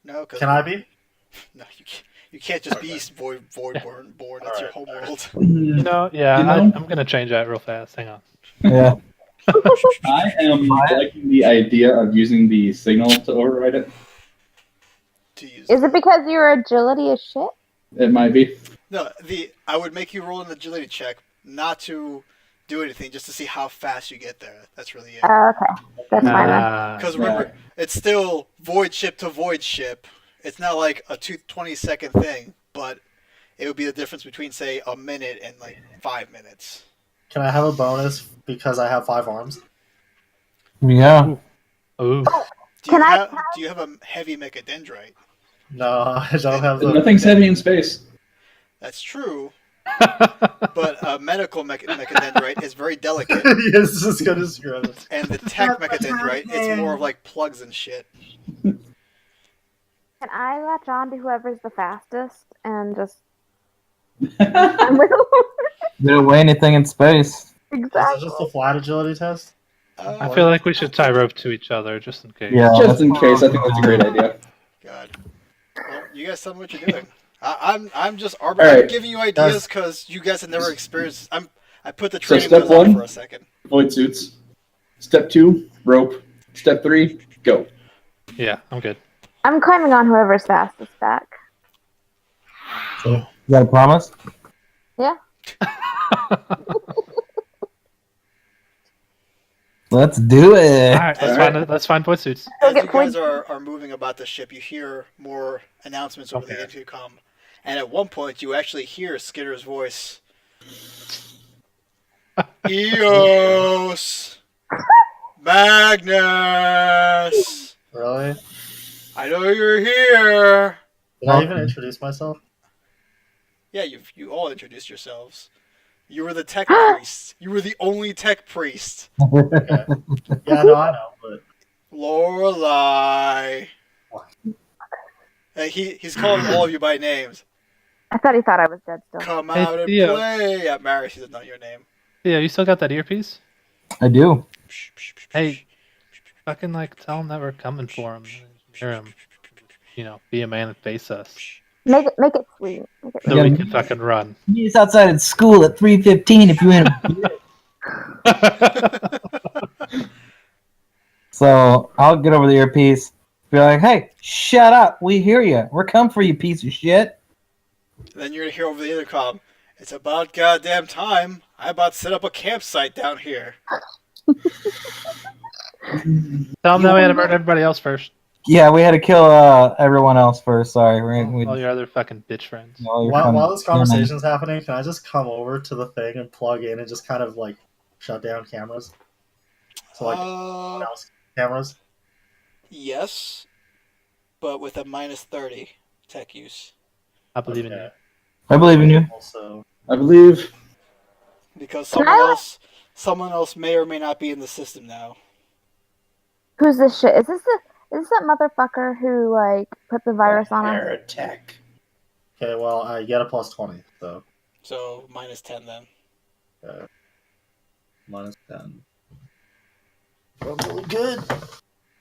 No, Can I be? No, you can't just be Voidborn. That's your home world. You know, yeah, You know? I'm gonna change that real fast. Hang on. Yeah. I am liking the idea of using the signal to override it. Is it because your agility is shit? It might be. No, I would make you roll an agility check, not to do anything, just to see how fast you get there. That's really it. Okay. That's fine then. Because remember, it's still void ship to void ship. It's not like a 20-second thing, but it would be the difference between, say, a minute and like 5 minutes. Can I have a bonus because I have 5 arms? Yeah. Ooh. Do you have a heavy mechadendrite? No, I don't have the. Nothing's heavy in space. That's true, but a medical mechadendrite is very delicate, It's as good as your others. and the tech mechadendrite, it's more of like plugs and shit. Can I latch on to whoever's the fastest and just... Didn't weigh anything in space. Is it Exactly. just a flat agility test? I feel like we should tie rope to each other just in case. Yeah. Just in case, I think that's a great idea. God, well, you guys tell me what you're doing. I'm just arbitrarily Alright. giving you ideas because you guys have never experienced. I put the So training step wheels on one? for a second. Void suits. Step 2, rope. Step 3, go. Yeah, I'm good. I'm climbing on whoever's fastest back. Is that a promise? Yeah. Let's do it. All right, let's find void suits. Go As get you guys points. are moving about the ship, you hear more announcements over the intercom, and at one point you actually hear Skitter's voice. Eos! Magnus! Really? I know you're here! Did I even introduce myself? Yeah, you all introduced yourselves. You were the tech priest. You were the only tech priest. Okay. Yeah, no, I know, but Lorelai. Hey, he's calling all of you by names. I thought he thought I was dead still. Come Hey, out and Theo. play. Yeah, Maris, he doesn't know your name. Yeah, you still got that earpiece? I do. Hey, fucking like tell him that we're coming for him. Hear him. You know, be a man and face us. Make it sweet. Make it So Yeah. we can fucking run. He's outside at school at 3:15 if you in. So I'll get over the earpiece. Be like, hey, shut up. We hear you. We're coming for you, piece of shit. Then you're gonna hear over the intercom. It's about goddamn time. I about to set up a campsite down here. Tell him that we had to murder everybody else first. Yeah, we had to kill everyone else first. Sorry. All your other fucking bitch friends. while this conversation's happening, can I just come over to the thing and plug in and just kind of like shut down cameras? So like mouse cameras. Yes, but with a -30 tech use. I believe in you. Okay. I believe in you. Also, I believe. Because Can I- someone else may or may not be in the system now. Who's this shit? Is this that motherfucker who like put the virus on us? Heretic. okay, well, I get a +20, so So -10 then. -10. I'm really good.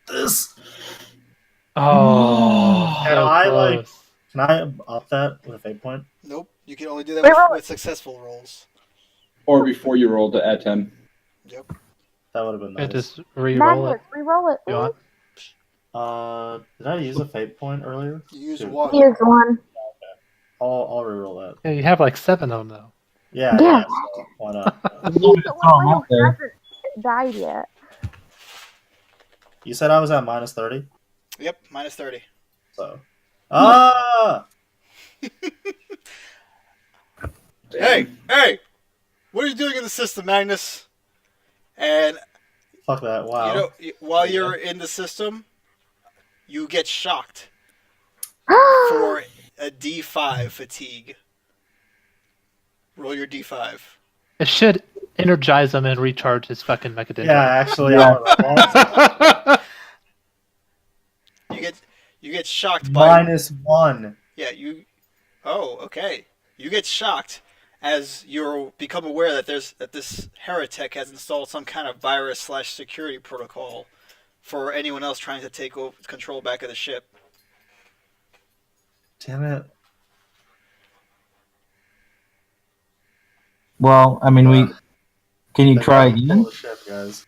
This. Oh, Can so I, like- close. Can I up that with a fate point? Nope, you can only do that Wait, wait, with successful rolls. Or before you roll to add 10. Yep. That would have been Yeah, nice. just re-roll Magnus, it. re-roll it. You want? Did I use a fate point earlier? You use Dude. one. Here's one. I'll reroll that. Yeah, you have like 7 of them though. Yeah, Yeah. so why not? He's the one out who there. hasn't died yet. You said I was at -30, Yep, -30. so. Ah! Hey! What are you doing in the system, Magnus? And Fuck that! Wow. you know, while you're in the system, you get shocked for a D5 fatigue. Roll your D5. It should energize him and recharge his fucking yeah, mechadendron. actually, Yeah. You get shocked by -1. yeah you. Oh, okay. You get shocked as you become aware that this heretic has installed some kind of virus/security protocol for anyone else trying to take over control back of the ship. Damn it! Well, I mean, can you They try gotta pull again? the ship, guys.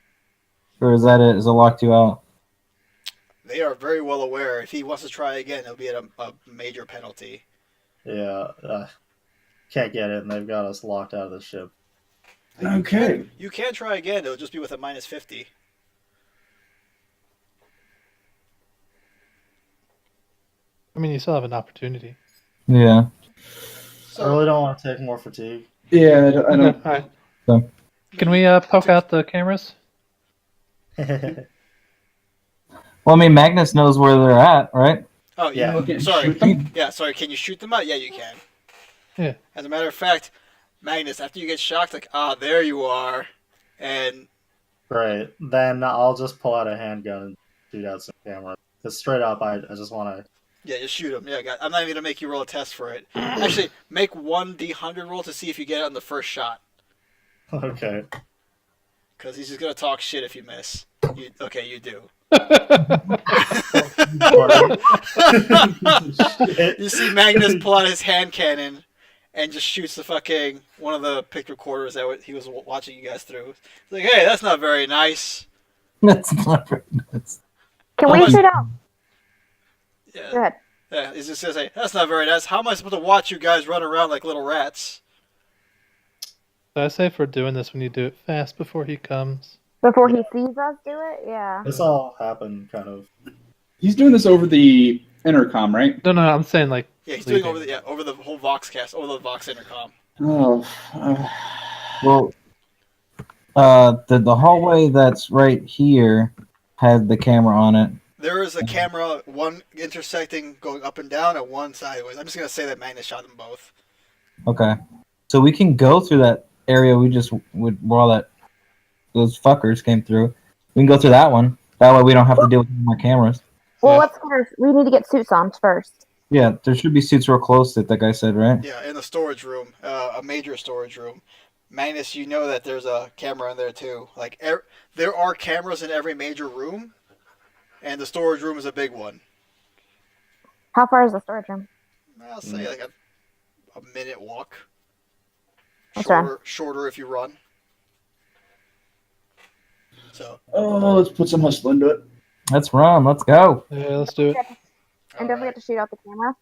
Or is that it? Is it locked you out? They are very well aware. If he wants to try again, it'll be at a major penalty. Yeah, can't get it, and they've got us locked out of the ship. Okay. You can try again. It'll just be with a -50. I mean, you still have an opportunity. Yeah. I really don't want to take more fatigue. Yeah, I don't. Okay, alright. Can we poke out the cameras? Well, I mean, Magnus knows where they're at, right? Oh, Yeah. yeah. Sorry. Shoot them? Yeah, sorry. Can you shoot them out? Yeah, you can. Yeah. As a matter of fact, Magnus, after you get shocked, like, there you are. And Great. Then I'll just pull out a handgun and shoot out some cameras. Because straight up, I just want to. yeah, just shoot him. Yeah, I'm not even going to make you roll a test for it. Actually, make one D100 roll to see if you get it on the first shot. Okay. Because he's just going to talk shit if you miss. You do. You see Magnus pull out his hand cannon and just shoots the fucking one of the pick recorders that he was watching you guys through. He's like, hey, that's not very nice. That's not very nice. Can we shoot out? Yeah, Good. yeah. He's just gonna say, that's not very nice. How am I supposed to watch you guys run around like little rats? So I say if we're doing this, we need to do it fast before he comes. Before he sees us do it? Yeah. This all happened kind of. He's doing this over the intercom, right? No, I'm saying like. Yeah, he's doing leaving. over the whole Voxcast, over the Vox intercom. Oh. Well, the hallway that's right here had the camera on it. There is a camera, one intersecting going up and down and one sideways. I'm just gonna say that Magnus shot them both. Okay. So we can go through that area we just where all those fuckers came through. We can go through that one. That way we don't have to deal with more cameras. Well, Yeah. let's get we need to get suits on first. Yeah, there should be suits real close that guy said, right? Yeah, in the storage room, a major storage room. Magnus, you know that there's a camera in there too. Like there are cameras in every major room, and the storage room is a big one. How far is the storage room? I'll say like a minute walk. Okay. Shorter if you run. So. Oh, let's put some hustle into it. Let's run. Let's go. Yeah, let's do it. And don't forget to shoot out the camera.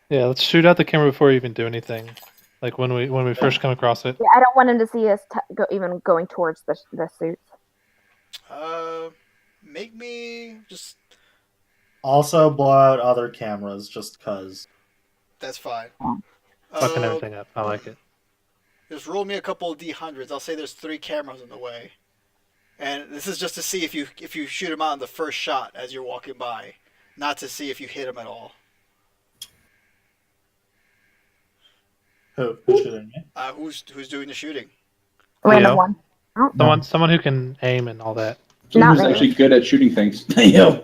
Yeah, let's shoot out the camera before we even do anything. Like when we first come across it. Yeah, I don't want him to see us even going towards the suits. Make me just. Also, blow out other cameras just cause. That's fine. Fucking everything up. I like it. Just roll me a couple of D100s. I'll say there's 3 cameras in the way, and this is just to see if you shoot them out in the first shot as you're walking by, not to see if you hit them at all. Who's shooting me? Who's doing the shooting? Random Theo? one. Oh, Someone who can aim and all that. Someone Not who's me. actually good at shooting things. Yo.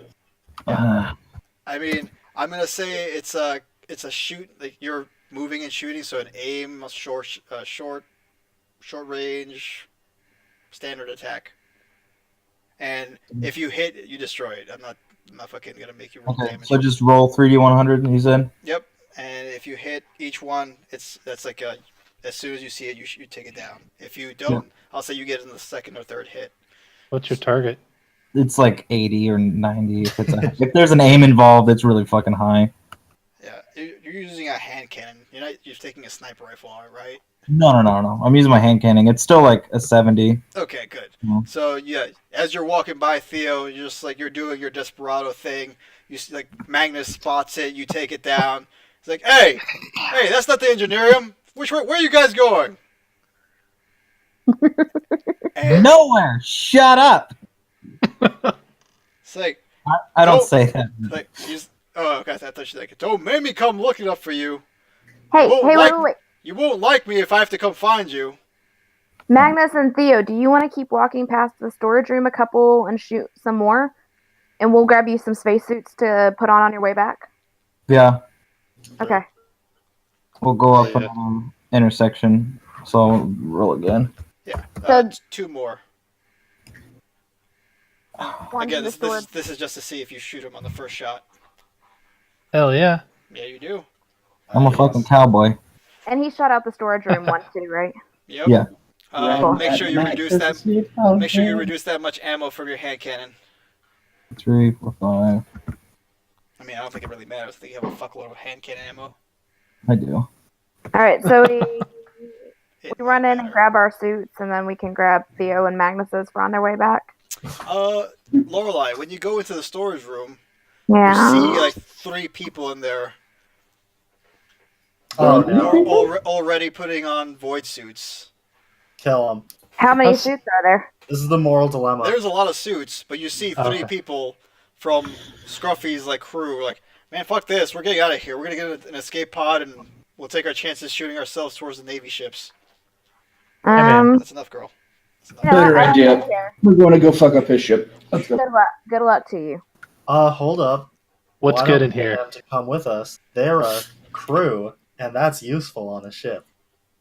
I mean, I'm gonna say it's a shoot. Like you're moving and shooting, so an aim, a short range, standard attack. And if you hit, you destroy it. I'm not fucking gonna make you roll Okay, damage. so just roll 3d100, he said? Yep. And if you hit each one, that's like as soon as you see it, you take it down. If you don't, I'll say you get it in the second or third hit. What's your target? It's like 80 or 90. If there's an aim involved, it's really fucking high. Yeah, you're using a hand cannon. You're taking a sniper rifle, right? No. I'm using my hand cannon. It's still like a 70. Okay, good. Yeah. So yeah, as you're walking by Theo, you're just like you're doing your desperado thing. You see, like Magnus spots it, you take it down. It's like, hey, that's not the engineerium. Where are you guys going? And Nowhere! Shut up! it's like, I don't Nope. say that. like okay, I thought you like, don't make me come looking up for you. hey, Whoa, wait. You won't like me if I have to come find you. Magnus and Theo, do you want to keep walking past the storage room a couple and shoot some more? And we'll grab you some spacesuits to put on your way back. Yeah, Okay. we'll go up Yeah. intersection. So I'll roll again. Yeah, So- 2 more. One Again, to the this storage. this is just to see if you shoot him on the first shot. Hell yeah. Yeah, you do. I'm a fucking cowboy. And he shot out the storage room one too, right? Yep. Yeah. Make sure you reduce that. Make sure you reduce that much ammo from your hand cannon. 3, 4, 5. I mean, I don't think it really matters. I think you have a fuckload of hand cannon ammo. I do. All right, so we It run doesn't in and matter. grab our suits, and then we can grab Theo and Magnus's for on their way back. Lorelai, when you go into the storage room, Yeah. you see like 3 people in there Oh Yeah. no! already putting on void suits. Kill him. How many Us- suits are there? This is the moral dilemma. There's a lot of suits, but you see 3 Okay. people from Scruffy's like crew. Like, man, fuck this. We're getting out of here. We're gonna get an escape pod and we'll take our chances shooting ourselves towards the Navy ships. man. That's enough, girl. That's enough. You know, Better I don't idea. really care. We're going to go fuck up his ship. Let's go. Good luck. Good luck to you. Hold up. What's Why good don't in we get here? them to come with us? They're a crew, and that's useful on a ship.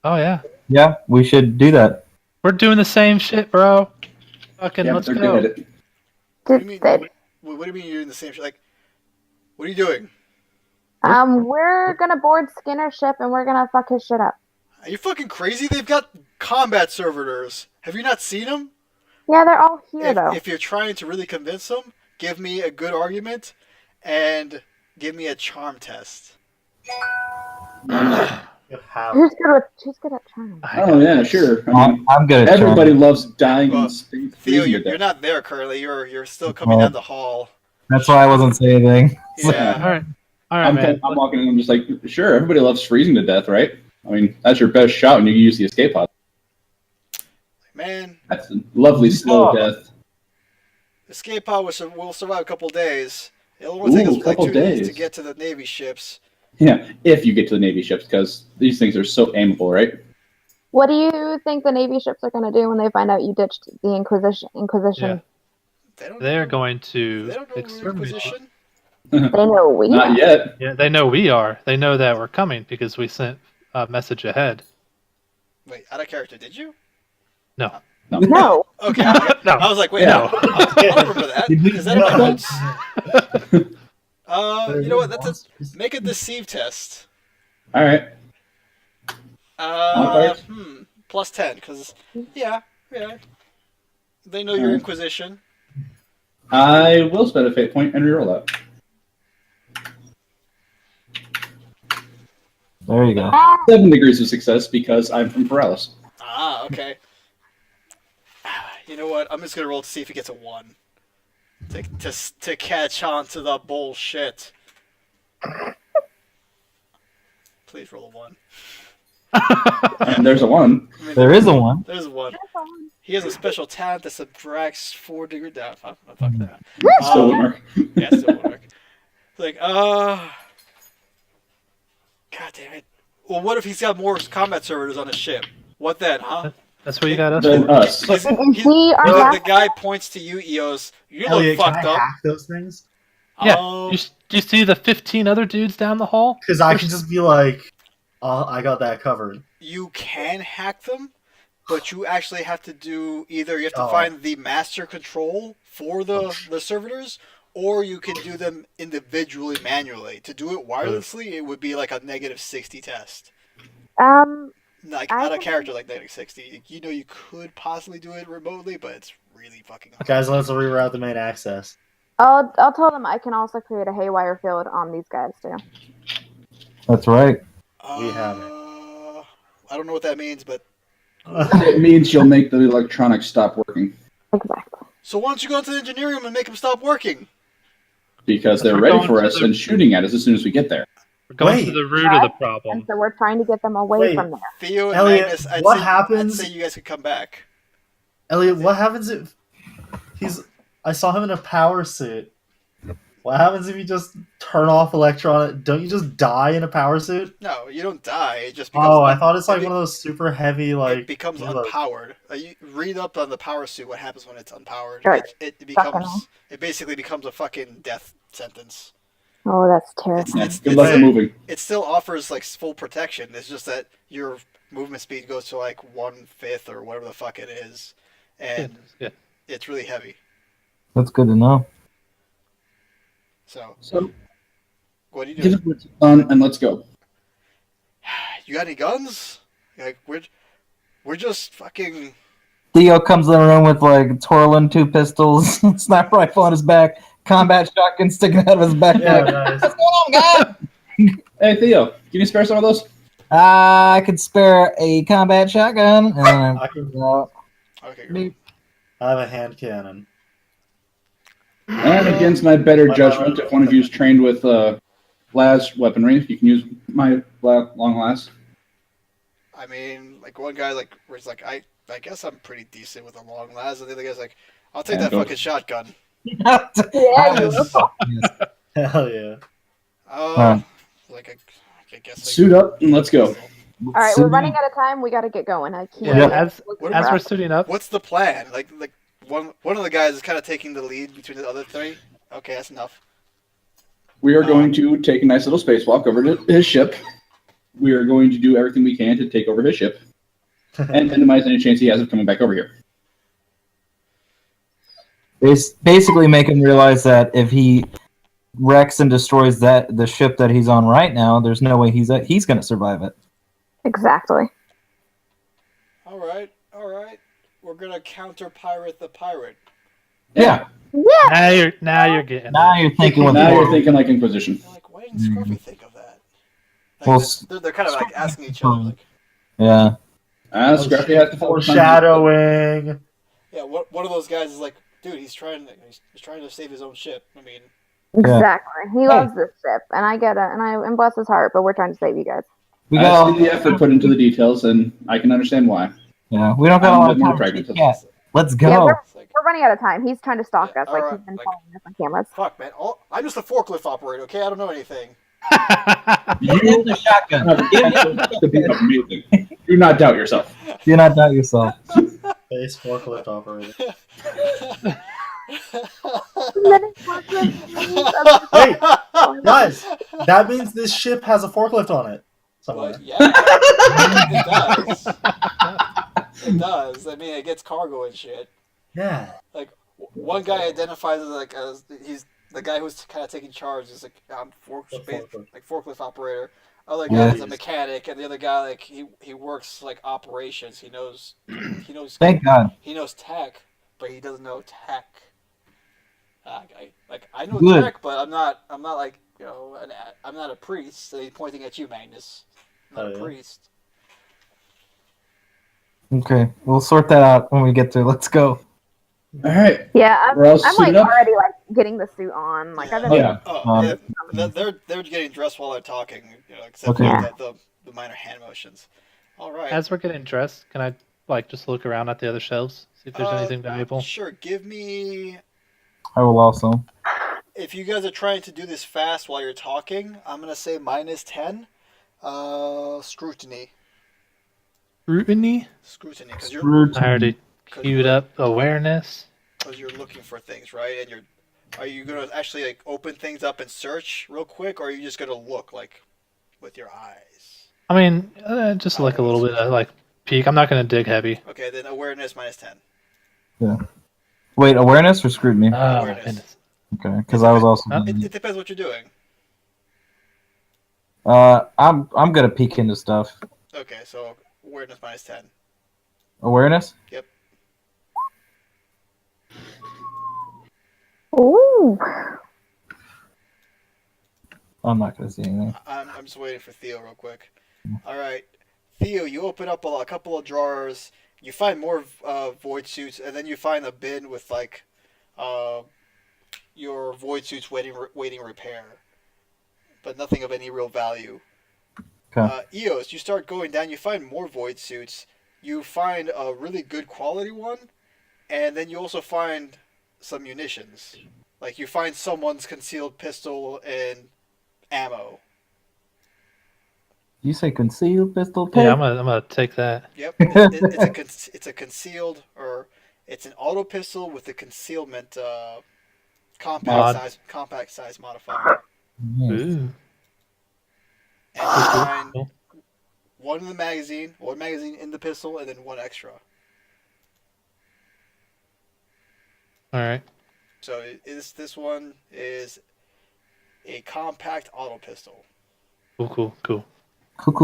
Oh yeah. Yeah, we should do that. We're doing the same shit, bro. Fucking Yeah, let's they're go. good at it. What do you mean? Did- What do you mean you're doing the same shit? Like, what are you doing? We're gonna board Skinner's ship and we're gonna fuck his shit up. Are you fucking crazy? They've got combat servitors. Have you not seen them? Yeah, they're all here though. If you're trying to really convince them, give me a good argument and give me a charm test. You have Who's good at charm? Oh, yeah, sure. I mean, I'm good at everybody charm. loves dying Well, in space. Theo, freezing you're, to you're death. not there currently. You're still coming down the hall. That's why I wasn't saying anything. Yeah. All right. All right, man. I'm walking in. I'm just like, sure. Everybody loves freezing to death, right? I mean, that's your best shot when you use the escape pod. Man, That's a lovely slow Oh. death. escape pod will survive a couple days. It'll only take Ooh, us like couple 2 days to days. get to the Navy ships. Yeah, if you get to the Navy ships, because these things are so aimable, right? What do you think the Navy ships are going to do when they find out you ditched the Inquisition? Yeah. They They're know, going to They don't know we're exterminate you. Inquisition. They know we Not are. yet. Yeah, they know we are. They know that we're coming because we sent a message ahead. Wait, out of character, did you? No. No. Okay. No. I was like, wait, Yeah. I'll remember that. Did we- Is that in my No. notes? You know what? Make a deceive test. All right. Plus 10, because yeah. They know you're Alright. Inquisition. I will spend a fate point and reroll that. There you go. 7 degrees of success because I'm from Paralis. Ah, okay. You know what? I'm just gonna roll to see if he gets a 1. To catch on to the bullshit. Please roll a 1. And there's a 1. I mean, There is a one. There's a 1. He has a special talent that subtracts 4 degrees down. Fuck that. Still won't work. Yeah, still won't work. It's like, God damn it. Well, what if he's got more combat servitors on his ship? What then, huh? That's what you got us Then for. us. He's- Is he our the last? guy points to you, Eos. You Elliot, look can I fucked up. hack those things? Yeah. Oh, Do you see the 15 other dudes down the hall? Because I can just be like, I got that covered. you can hack them, but you actually have to do either you have to Oh. find the master control for the servitors, or you can do them individually manually. To do it wirelessly, it would be like a -60 test. Like I out of can- character, like -60. You know, you could possibly do it remotely, but it's really fucking hard. Guys, let's reroute the main access. I'll tell them I can also create a haywire field on these guys too. That's right. We have it. I don't know what that means, but It means you'll make the electronics stop working Exactly. so why don't you go into the engineering room and make them stop working? because they're We're ready going for to us the- and shooting at us as soon as we get there. We're going Wait. to the root of the And problem. so we're trying to get them away Wait. from there. Theo and Elliot, Magnus, what I'd happens- say you guys could come back. Elliot, what happens if I saw him in a power suit. What happens if you just turn off electronic? Don't you just die in a power suit? No, you don't die. It just becomes. Oh, I thought it's like it one of those super heavy, like. it becomes you know, unpowered. You read up on the power suit. What happens when it's unpowered? Right. It becomes. Fucking It basically becomes a fucking death sentence. Oh, that's terrible. It's Good luck Hey. at moving. it still offers like full protection. It's just that your movement speed goes to like 1/5 or whatever the fuck it is, and Yeah. it's really heavy. That's good to know. So So what do you give do? us what's on and let's go. You got any guns? Like we're just fucking. Theo comes in the room with like twirling 2 pistols, sniper rifle on his back, combat shotgun sticking out of his backpack. Yeah, nice. What's going on, guys? Hey Theo, can you spare some of those? I could spare a combat shotgun. And I can- Okay, great. I have a hand cannon. And against my better judgment, if one of you is trained with las weaponry, you can use my long las. I mean, like one guy like where he's like, I guess I'm pretty decent with a long las, and the other guy's like, I'll take Yeah, that go. fucking shotgun. Yeah, you Hell yeah. Like I guess. Like, Suit up and let's go. All right, we're running out of time. We got to get going. I can't. Yeah, wait. as Looking as for we're us. suiting up, What's the plan? Like one of the guys is kind of taking the lead between the other three. Okay, that's enough. We are going to take a nice little spacewalk over to his ship. We are going to do everything we can to take over his ship and minimize any chance he has of coming back over here. basically make him realize that if he wrecks and destroys the ship that he's on right now, there's no way he's going to survive it. Exactly. All right. We're gonna counter pirate the pirate. Yeah. Yeah. now you're getting Now it. you're thinking with Now the you're thinking like Inquisition. They're like, why didn't Scruffy think of that? Like, Well, they're kind of like asking each other, like, Yeah. Scruffy has to focus on- Foreshadowing. yeah. One of those guys is like, dude, he's trying to save his own ship. I mean, Exactly. He loves this ship, and I get it, and bless his heart. But we're trying to save you guys. We I got see the effort put into the details, and I can understand why. yeah. We don't got a I'm lot a of bit more time. pragmatist. Yeah. Let's go. Yeah, it's like, We're running out of time. He's trying to stalk us. Yeah, Like alright, he's been like- following us on cameras. fuck, man. I'm just a forklift operator. Okay, I don't know anything. You Use the shotgun. have potential to be amazing. Do not doubt yourself. Do not doubt yourself. Base forklift operator. Wait, guys, that means this ship has a forklift on it. Somewhere. Well, yeah, it does. It does. I mean, it gets cargo and shit. Yeah. Like one guy identifies as he's the guy who's kind of taking charge. Is like forklift operator. Other guy is a mechanic, and the other guy like he works like operations. He knows. Thank God. He knows tech, but he doesn't know tech. I know Good. tech, but I'm not like I'm not a priest. So he's pointing at you, Magnus. I'm not a priest. Okay, we'll sort that out when we get there. Let's go. All right. Yeah, We're all I'm like suited up? already like getting the suit on. Like I've been. Yeah. They're getting dressed while they're talking, except Okay. for the minor hand motions. All right. As we're getting dressed, can I like just look around at the other shelves, see if there's anything valuable? Sure. Give me. I will also. If you guys are trying to do this fast while you're talking, I'm gonna say -10. Scrutiny. Scrutiny? Scrutiny, because I already queued up awareness. Because you're looking for things, right? And are you gonna actually like open things up and search real quick, or are you just gonna look like with your eyes? I mean, just like a little bit of like peek. I'm not gonna dig heavy. Okay, then awareness -10. Yeah. Wait, awareness or scrutiny? Oh, Awareness. goodness. Okay, because I was also. It depends what you're doing. I'm gonna peek into stuff. Okay, so awareness -10. Awareness? Yep. Ooh. I'm not gonna see anything. I'm just waiting for Theo real quick. All right, Theo, you open up a couple of drawers. You find more void suits, and then you find a bin with like your void suits waiting repair, but nothing of any real value. Okay. Eos, you start going down. You find more void suits. You find a really good quality one, and then you also find some munitions. Like you find someone's concealed pistol and ammo. You say concealed pistol? Yeah, I'm gonna take that. Yep, it's a concealed, or it's an auto pistol with a concealment compact size modifier. Ooh. And you find one in the magazine, one magazine in the pistol, and then one extra. All right. So this one is a compact auto pistol. Cool. Cool. Cool.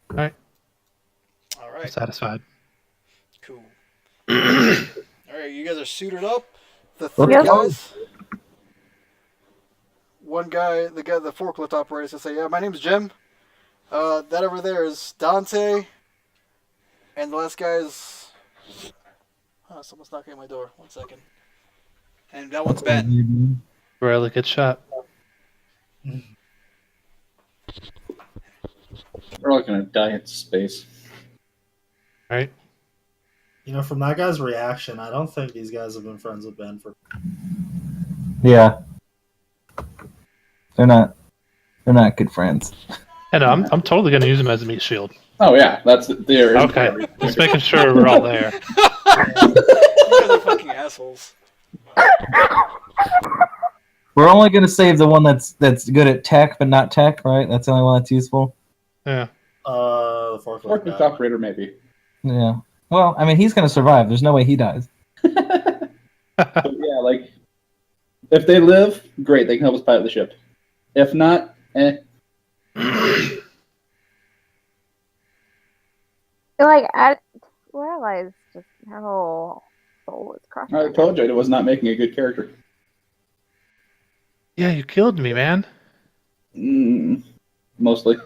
All I'm right, satisfied. cool. All right, you guys are suited up. The three Yep. guys. One guy, the forklift operator, says, "Yeah, my name's Jim. That over there is Dante, and the last guy is. Someone's knocking at my door. 1 second. And that one's Ben. Really good shot. We're all gonna die in space. All right. You know, from that guy's reaction, I don't think these guys have been friends with Ben for. Yeah. They're not good friends. And I'm totally gonna use him as a meat shield. Oh yeah, that's there. Okay. Just making sure we're all there. You guys are fucking assholes. We're only gonna save the one that's good at tech but not tech, right? That's the only one that's useful. Yeah. The forklift Forklift guy. operator, maybe. Yeah. Well, I mean, he's gonna survive. There's no way he dies. But yeah, like if they live, great. They can help us pilot the ship. If not, Like I realized just her whole soul was crushed. I told you I was not making a good character. Yeah, you killed me, man. Mostly.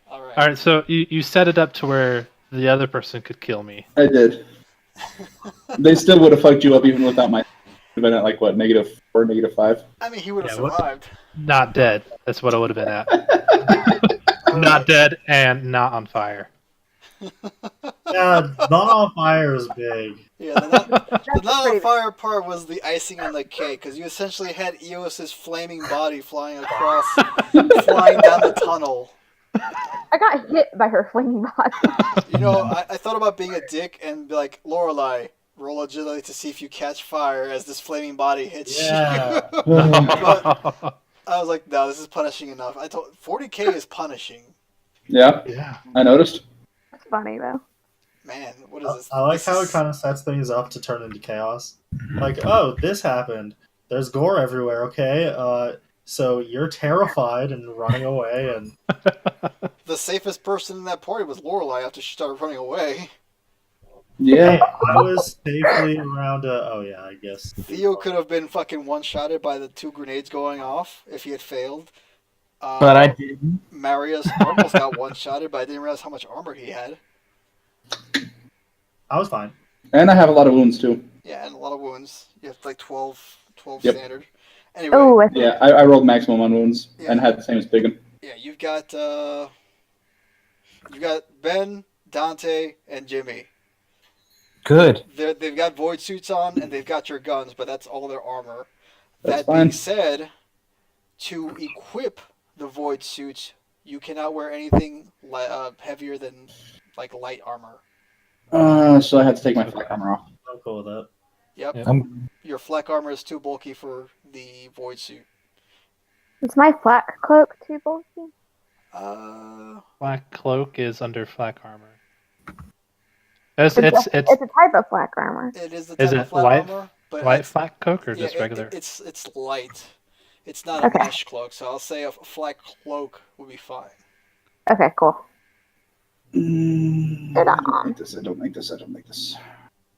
All right. All right. So you set it up to where the other person could kill me. I did. They still would have fucked you up even without my. Would have been at like what, -4, -5. I mean, he would have Yeah, what- survived. Not dead. That's what I would have been at. Not dead and not on fire. Yeah, not on fire is big. Yeah, the not pretty on fire part was the icing on the cake, because you essentially had Eos's flaming body flying across, flying down the tunnel. I got hit by her flaming body. You know, I thought about being a dick and be like, Lorelei, roll agility to see if you catch fire as this flaming body hits Yeah. you. But I was like, no, this is punishing enough. I told 40k is punishing. Yeah, Yeah. I noticed. It's funny though. Man, what is this? I like This how it is- kind of sets things up to turn into chaos. Like, oh, this happened. There's gore everywhere. Okay, so you're terrified and running away, and The safest person in that party was Lorelei after she started running away. Yeah. hey, I was safely around. Oh yeah, I guess. Theo could have been fucking one-shotted by the 2 grenades going off if he had failed. But I didn't. Marius almost got one-shotted, but I didn't realize how much armor he had. I was fine. And I have a lot of wounds too. Yeah, and a lot of wounds. You have like 12 Yep. standard. Anyway, Oh, I Yeah, I rolled maximum on wounds Yeah. and had the same as Biggin. yeah, you've got Ben, Dante, and Jimmy. Good. They've got void suits on and they've got your guns, but that's all their armor. That's That fine. being said, to equip the void suits, you cannot wear anything heavier than like light armor. So I had to take my flak armor off. I'm cool with that. Yep, Yep. your flak armor is too bulky for the void suit. Is my flak cloak too bulky? Black cloak is under flak armor. It's It's a type of flak armor. It is the Is type it of flak light- armor, but light it's- flak cloak or yeah, just regular? It's light. It's not Okay. a mesh cloak, so I'll say a flak cloak would be fine. Okay, cool. I don't make this. I don't make this. I don't make this.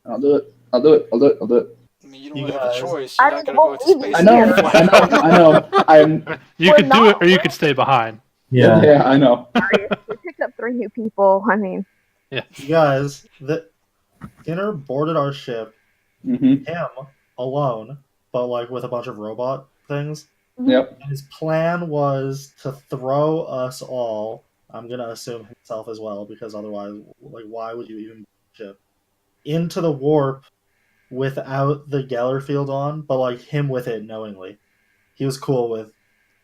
I'll do it. I'll do it. I'll do it. I'll do it. I mean, you don't You really have a guys- choice. I You're not mean, gonna go well, into space. I know. and get a I flak know. armor. I know. I'm. You We're could do it, not- or you could stay behind. Yeah. Yeah, I know. We picked up 3 new people. I mean, You guys, the Skinner boarded our ship, Mm-hmm. him alone, but like with a bunch of robot things. Yep. And his plan was to throw us all. I'm gonna assume himself as well, because otherwise, like, why would you even ship into the warp without the Geller field on? But like him with it knowingly, he was cool with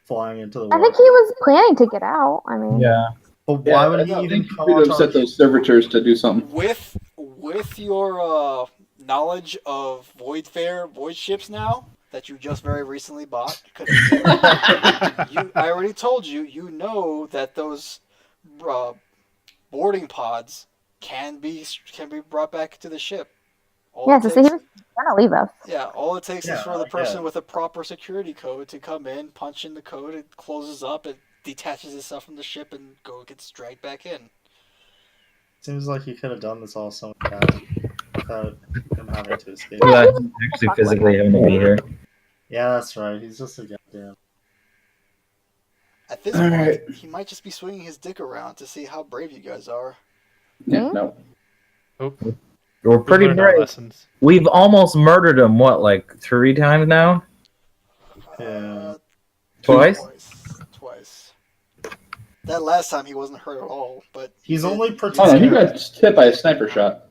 flying into the I warp. think he was planning to get out. I mean, Yeah. But why would he I even think you come could onto have our set those servitors to do something. With your knowledge of void ships now that you just very recently bought, 'cause I already told you. You know that those boarding pods can be brought back to the ship. All yeah. it So he takes- was gonna leave us. Yeah, all it takes is Yeah, for the I person get it. with a proper security code to come in, punch in the code, it closes up, it detaches itself from the ship, and gets dragged back in. Seems like he could have done this all so much faster without him having to escape. Yeah, he's actually physically having to be here. Yeah, that's right. He's just a goddamn. At this All point, right. he might just be swinging his dick around to see how brave you guys are. Yeah, Hmm? no. We're We pretty learned our brave. lessons. We've almost murdered him, what, like 3 times now? Yeah. Twice? Twice. That last time he wasn't hurt at all, but He's did- only Oh no, protecting. he got hit by a sniper shot.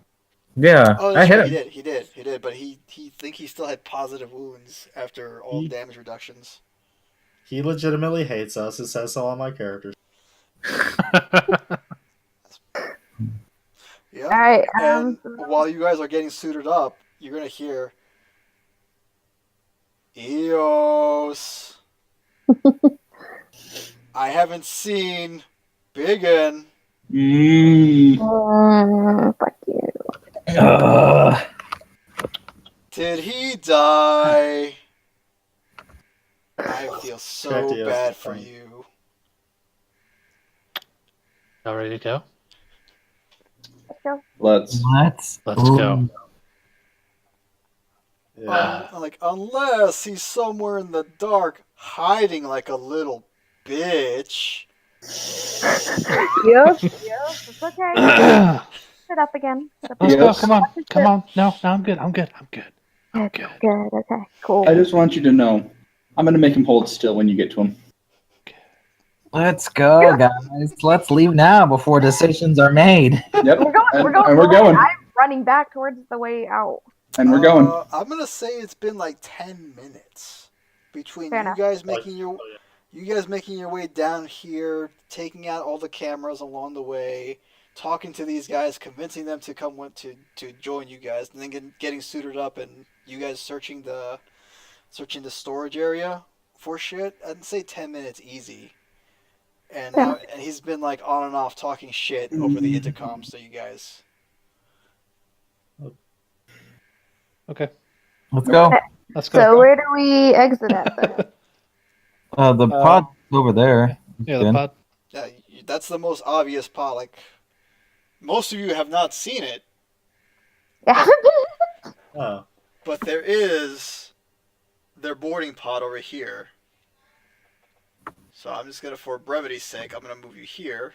Yeah, Oh, I that's hit right, him. he did, but he think he still had positive wounds after all He- damage reductions. He legitimately hates us. It says so on my character. Yeah. All right. And while you guys are getting suited up, you're gonna hear Eos. I haven't seen Biggin. Fuck you. Did he die? I feel so Correct, Eos. bad for you. Y'all ready to go? Let's. Let's go. Yeah. Unless he's somewhere in the dark, hiding like a little bitch. Yes. Yes. It's okay. Sit up again. Sit up Let's again. go. Come on. Come on. No, I'm good. I'm good. Good. Good. Good. Okay. Cool. I just want you to know, I'm gonna make him hold still when you get to him. Let's go, guys. Let's leave now before decisions are made. Yep. We're going. And, we're going. and we're going. I'm running back towards the way out. And we're going. I'm gonna say it's been like 10 minutes between Fair you enough. guys making your way down here, taking out all the cameras along the way, talking to these guys, convincing them to come to join you guys, and then getting suited up and you guys searching the storage area for shit. I'd say 10 minutes easy. And Yeah. now, and he's been like on and off talking shit over the intercoms to you guys. Okay, Let's go. let's go. So where do we exit at then? The pod's over there. Yeah, the Good. pod. Yeah, that's the most obvious part. Like, most of you have not seen it, Yeah. Oh, but there is their boarding pod over here. So I'm just gonna, for brevity's sake, I'm gonna move you here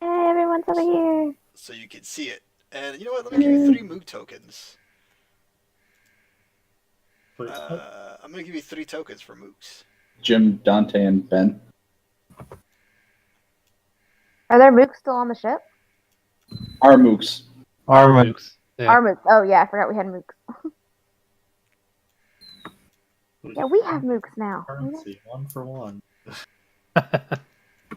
Hey, everyone's over here. so you can see it. And you know what? Let me give you 3 Moog tokens. wait, I'm gonna give you 3 tokens for Moogs. Jim, Dante, and Ben. Are there mooks still on the ship? Our mooks. Armin. Nukes. Yeah. Our mooks. Oh yeah, I forgot we had mooks. wait, Yeah, we have mooks now. currency 1 for 1.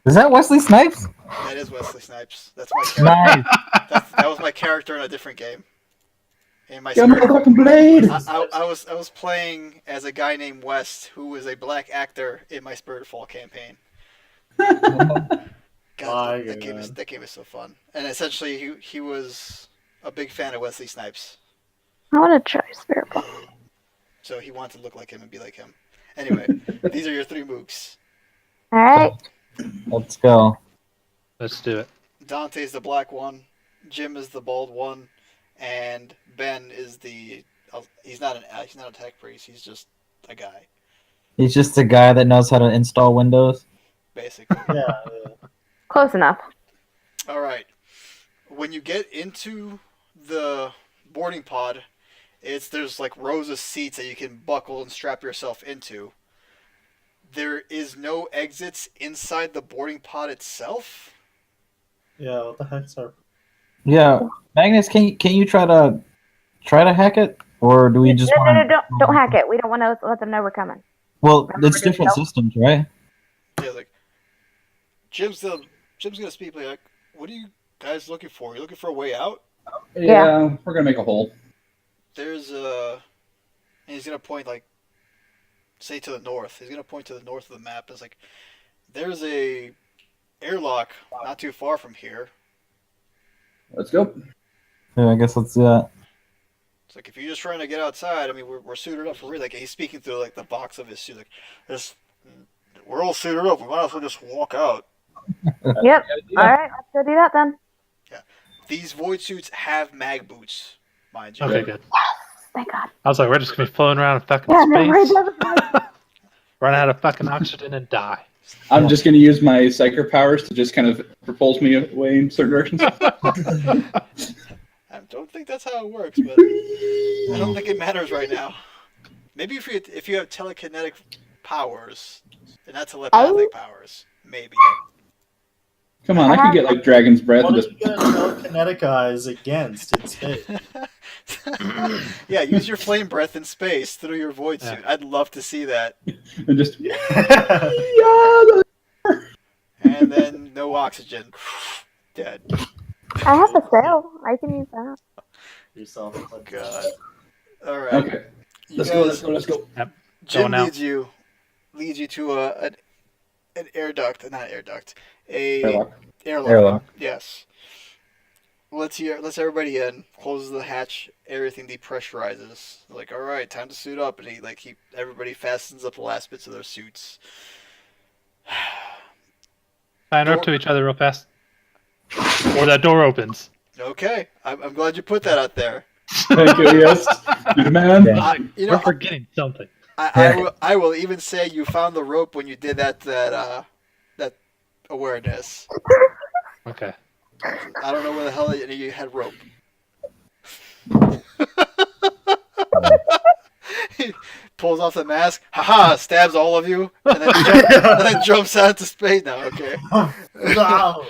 Is that Wesley Snipes? That is Wesley Snipes. That's my character. Nice. That was my character in a different game. In my Got my spirit. fucking blade! I was playing as a guy named West, who was a black actor in my Spiritfall campaign. God, that game is so fun. And essentially, he was a big fan of Wesley Snipes, I want to try Spirit Ball. so he wanted to look like him and be like him. Anyway, these are your 3 mooks. All right. Let's go. Let's do it. Dante's the black one, Jim is the bald one, and Ben is the. He's not a tech priest. He's just a guy, He's just a guy that knows how to install Windows. basically. Yeah, Close enough. All right. When you get into the boarding pod, there's like rows of seats that you can buckle and strap yourself into. There is no exits inside the boarding pod itself. yeah. What the heck's our? Yeah, Magnus, can you try to hack it, or do we just No, want? don't hack it. We don't want to let them know we're coming. Well, Remember it's to different tell- systems, right? Yeah, like Jim's gonna speak like, what are you guys looking for? You looking for a way out? Yeah, we're gonna make a hole. There's and he's gonna point like, say to the north. He's gonna point to the north of the map. It's like, there's a airlock not too far from here. Let's go. Yeah, I guess let's do that. It's like, if you're just trying to get outside, I mean, we're suited up for real. Like, he's speaking through like the box of his suit. Like, we're all suited up. We might as well just walk out. Yep. All right. Let's go do that then. These void suits have mag boots, mind you. Okay, good. Thank God. I was like, we're just gonna be floating around in fucking Yeah, no, right. space, run out of fucking oxygen, and die. I'm just gonna use my psyker powers to just kind of propulse me away in certain directions. I don't think that's how it works, but I don't think it matters right now. Maybe if you have telekinetic powers and not telepathic powers, maybe. Come on, I can get like dragon's breath What and are just. you gonna telekineticize against in space? Yeah, use your flame breath in space through your void suit. I'd love to see that. And just. And then no oxygen. Dead. I have a sail. I can use that. Yourself. Oh God. All right. Okay, You let's go. guys- Let's go. Jim Going out. leads you to an air duct, not air duct, a Airlock. airlock. Yes. Let's everybody in. Closes the hatch. Everything depressurizes. Like, all right, time to suit up, and everybody fastens up the last bits of their suits. Sign up to each other real fast. Or that door opens. Okay, I'm glad you put that out there. Thank you. Yes, you're the man. You We're know, forgetting something. I will even say you found the rope when you did that awareness. Okay. I don't know where the hell you had rope. pulls off the mask, haha, stabs all of you, and then, and then jumps out into space. No, okay. Wow.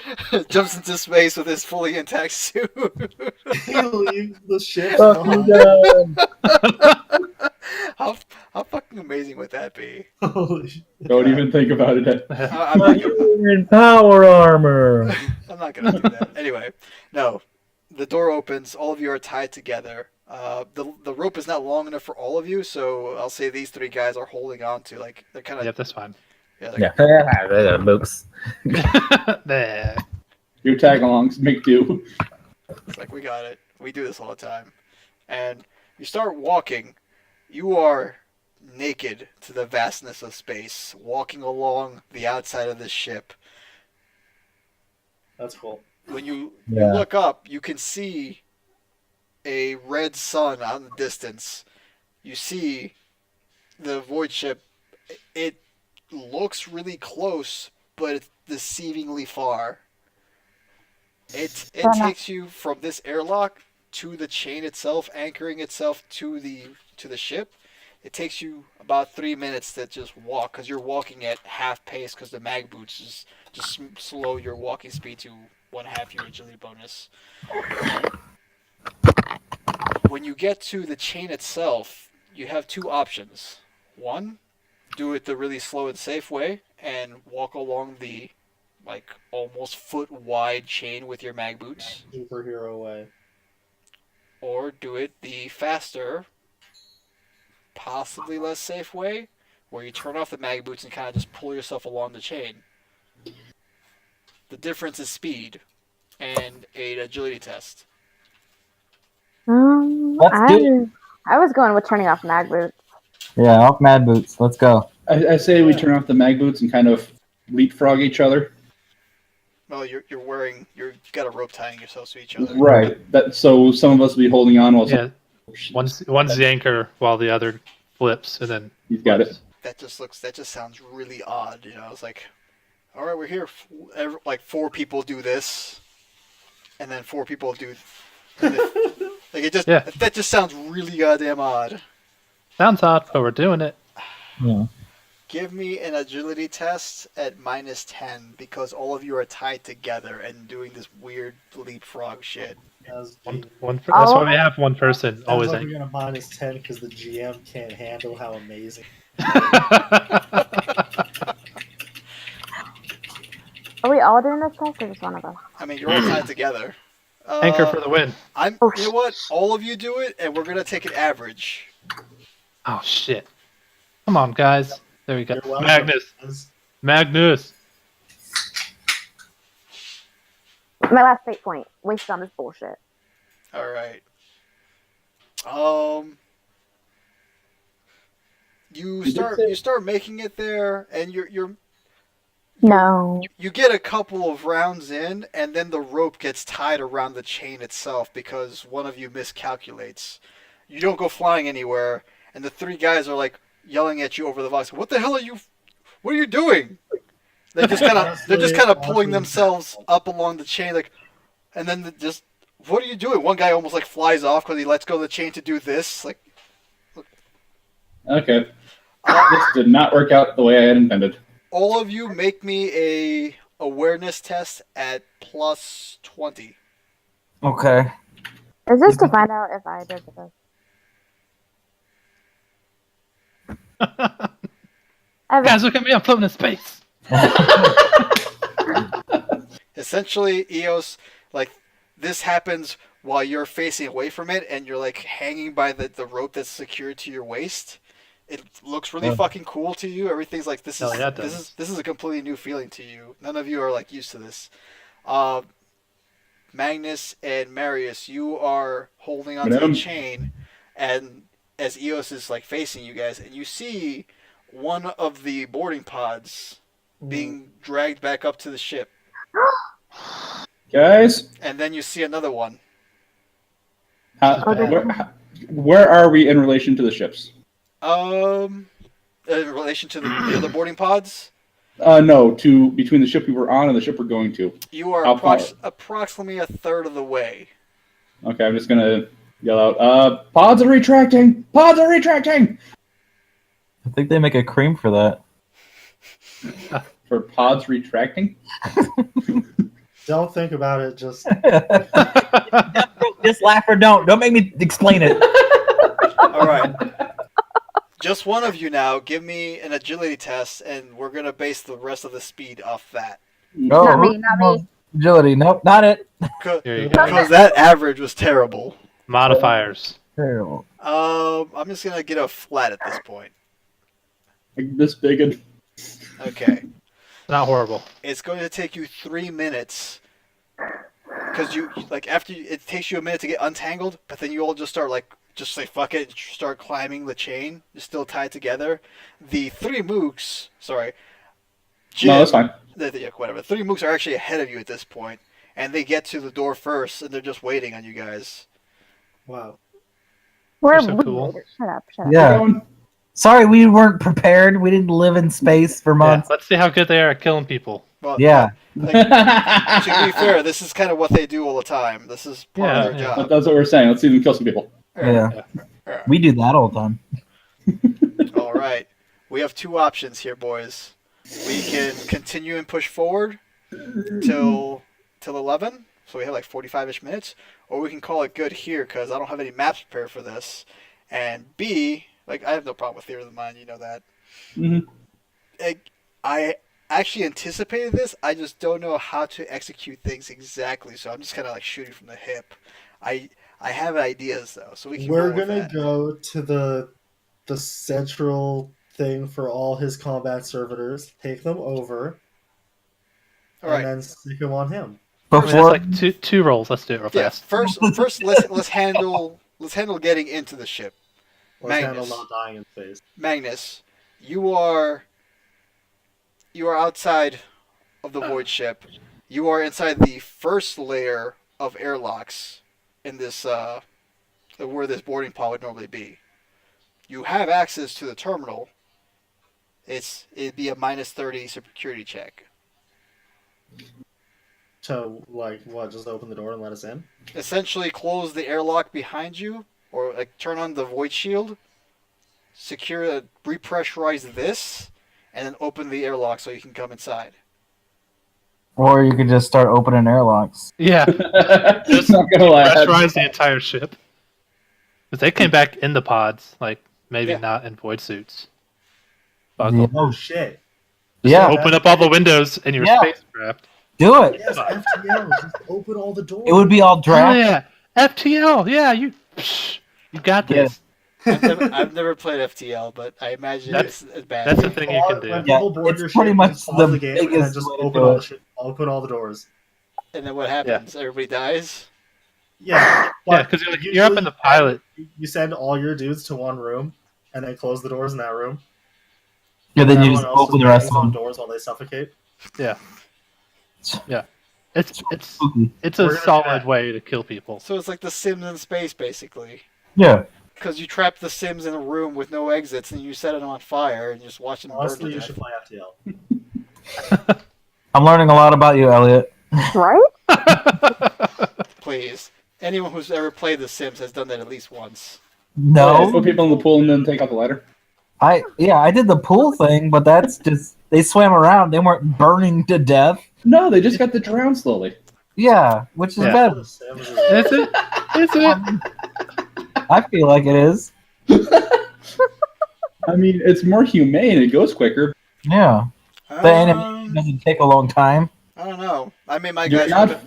Jumps into space with his fully intact suit. He leaves the ship. Fucking behind. done. How fucking amazing would that be? Holy shit. Don't even think about it. I'm not gonna, You're in power armor. I'm not gonna do that. Anyway, no. The door opens. All of you are tied together. The rope is not long enough for all of you, so I'll say these three guys are holding on to, like, they're kind of Yep, that's fine. yeah, like, Yeah. Moops. There. Your tag-alongs make do. it's like we got it. We do this all the time, and you start walking. You are naked to the vastness of space, walking along the outside of this ship. That's cool. When you Yeah. look up, you can see a red sun out in the distance. You see the void ship. It looks really close, but it's deceivingly far. It takes you from this airlock to the chain itself, anchoring itself to the ship. It takes you about 3 minutes to just walk, because you're walking at half pace, because the mag boots just slow your walking speed to 1/2 your agility bonus. When you get to the chain itself, you have two options. One, do it the really slow and safe way and walk along the like almost foot wide chain with your mag boots, Superhero way. or do it the faster, possibly less safe way, where you turn off the mag boots and kind of just pull yourself along the chain. The difference is speed and an agility test. Let's do I was going with turning off mag boots. Yeah, off mad boots. Let's go. I say we turn off the mag boots and kind of leapfrog each other. Well, you've got a rope tying yourselves to each other. Right. That so some of us will be holding on while Yeah. One's the anchor while the other flips, and then he's got it. That just sounds really odd. You know, it's like, all right, we're here. Like 4 people do this, and then 4 people do. Like it just that just sounds really goddamn odd. sounds odd, but we're doing it. Yeah. Give me an agility test at -10 because all of you are tied together and doing this weird leapfrog shit. That's why we have one person always Like anchor. we're gonna -10 because the GM can't handle how amazing. Are we all doing this test or just one of us? I mean, you're all tied together. Anchor for the win. You know what? All of you do it, and we're gonna take an average. Oh shit! Come on, guys. There we go. You're welcome. Magnus. My last fate point. Wasted on this bullshit. All right. You start making it there, and No. you get a couple of rounds in, and then the rope gets tied around the chain itself because one of you miscalculates. You don't go flying anywhere, and the 3 guys are like yelling at you over the voice. What the hell are you? What are you doing? They're just kind of pulling themselves up along the chain, like, and then what are you doing? One guy almost like flies off because he lets go of the chain to do this. Like, Okay. This did not work out the way I had intended. all of you make me a awareness test at +20. Okay. Is this to find out if I did this? Guys, look at me! I'm floating in space. Essentially, Eos, like, this happens while you're facing away from it, and you're like hanging by the rope that's secured to your waist. It looks really fucking cool to you. Everything's like this is a completely new feeling to you. None of you are like used to this. Magnus and Marius, you are holding onto the chain, and as Eos is like facing you guys, and you see one of the boarding pods being dragged back up to the ship. Guys, And then you see another one. where are we in relation to the ships? In relation to the other boarding pods, No, between the ship we were on and the ship we're going to. you are How far? approximately a third of the way. Okay, I'm just gonna yell out, pods are retracting! Pods are retracting! I think they make a cream for that. For pods retracting? Don't think about it. Just Just laugh or don't. Don't make me explain it. All right. Just one of you now. Give me an agility test, and we're gonna base the rest of the speed off that. No, Not me, not me. Agility. Nope, not it. Here you go. Because that average was terrible. Modifiers. Terrible. I'm just gonna get a flat at this point. Like this big and Okay. Not horrible. It's going to take you 3 minutes. Because you, like, after it takes you a minute to get untangled, but then you all just start, like, just say fuck it, and start climbing the chain. You're still tied together. The 3 mooks, sorry. Jim, no, that's fine. yeah, whatever. 3 mooks are actually ahead of you at this point, and they get to the door first, and they're just waiting on you guys. wow. We're so cool. Shut up, shut up. Yeah. Sorry, we weren't prepared. We didn't live in space for Yeah, months. let's see how good they are at killing people. Well, Yeah. like, to be fair, this is kind of what they do all the time. This is part Yeah, of their yeah. job. That's what we're saying. Let's see them kill some people. Yeah. We do that all the time. All right. We have 2 options here, boys. We can continue and push forward till 11, so we have like 45-ish minutes, or we can call it good here because I don't have any maps prepared for this. And B, like, I have no problem with theory of the mind, you know that. Mm-hmm. I actually anticipated this. I just don't know how to execute things exactly, so I'm just kind of like shooting from the hip. I have ideas though, so we can. We're go with gonna that. go to the central thing for all his combat servitors, take them over, All right. and then stick them on him. I mean, that's Before like two rolls. Let's do it real Yeah. fast. First, let's handle getting into the ship. Let's handle Magnus. not dying in space. Magnus, you are outside of the void ship. You are inside the first layer of airlocks in this where this boarding pod would normally be. You have access to the terminal. It'd be a -30 security check. So, like, what? Just open the door and let us in? Essentially, close the airlock behind you, or like turn on the void shield, repressurize this, and then open the airlock so you can come inside. Or you could just start opening airlocks. Yeah, Just not gonna lie. pressurize the entire ship. Because they came back in the pods, like maybe Yeah. not in void suits. Fuck Yeah. 'em. Oh shit! Yeah, Open up all the windows in your Yeah. spacecraft. do it. Yes, FTL. Just open all the doors. It would be all Oh draft. yeah, FTL. Yeah, you got Yeah. this. I've never played FTL, but I imagine That's- it's bad. That's the thing you can do. When Yeah, people board it's your pretty ship, much just pause the the game and then biggest just way to open do all it. the shit. Open all the doors. And then what happens? Everybody dies. Yeah, Yeah, but because you're in usually the pilot. You send all your dudes to one room and then close the doors in that room. Yeah, then you Everyone just else open the just rest of bangs on them. doors while they suffocate. It's Spooky. it's We're a gonna do solid that. way to kill people. So it's like the Sims in space, basically. Yeah. Because you trap the Sims in a room with no exits, and you set them on fire, and you just watch them burn Honestly, to you death. should play FTL. I'm learning a lot about you, Elliot. Right? Please. Anyone who's ever played The Sims has done that at least once. No, Put people in the pool and then take out the ladder. I did the pool thing, but that's just they swam around. They weren't burning to death. No, they just got to drown slowly. Yeah, which is Yeah. better. The Sims is- Is it? Is it? I feel like it is. I mean, it's more humane. It goes quicker. Yeah, the animation doesn't take a long time. I don't know. I made my You're guys not. cook.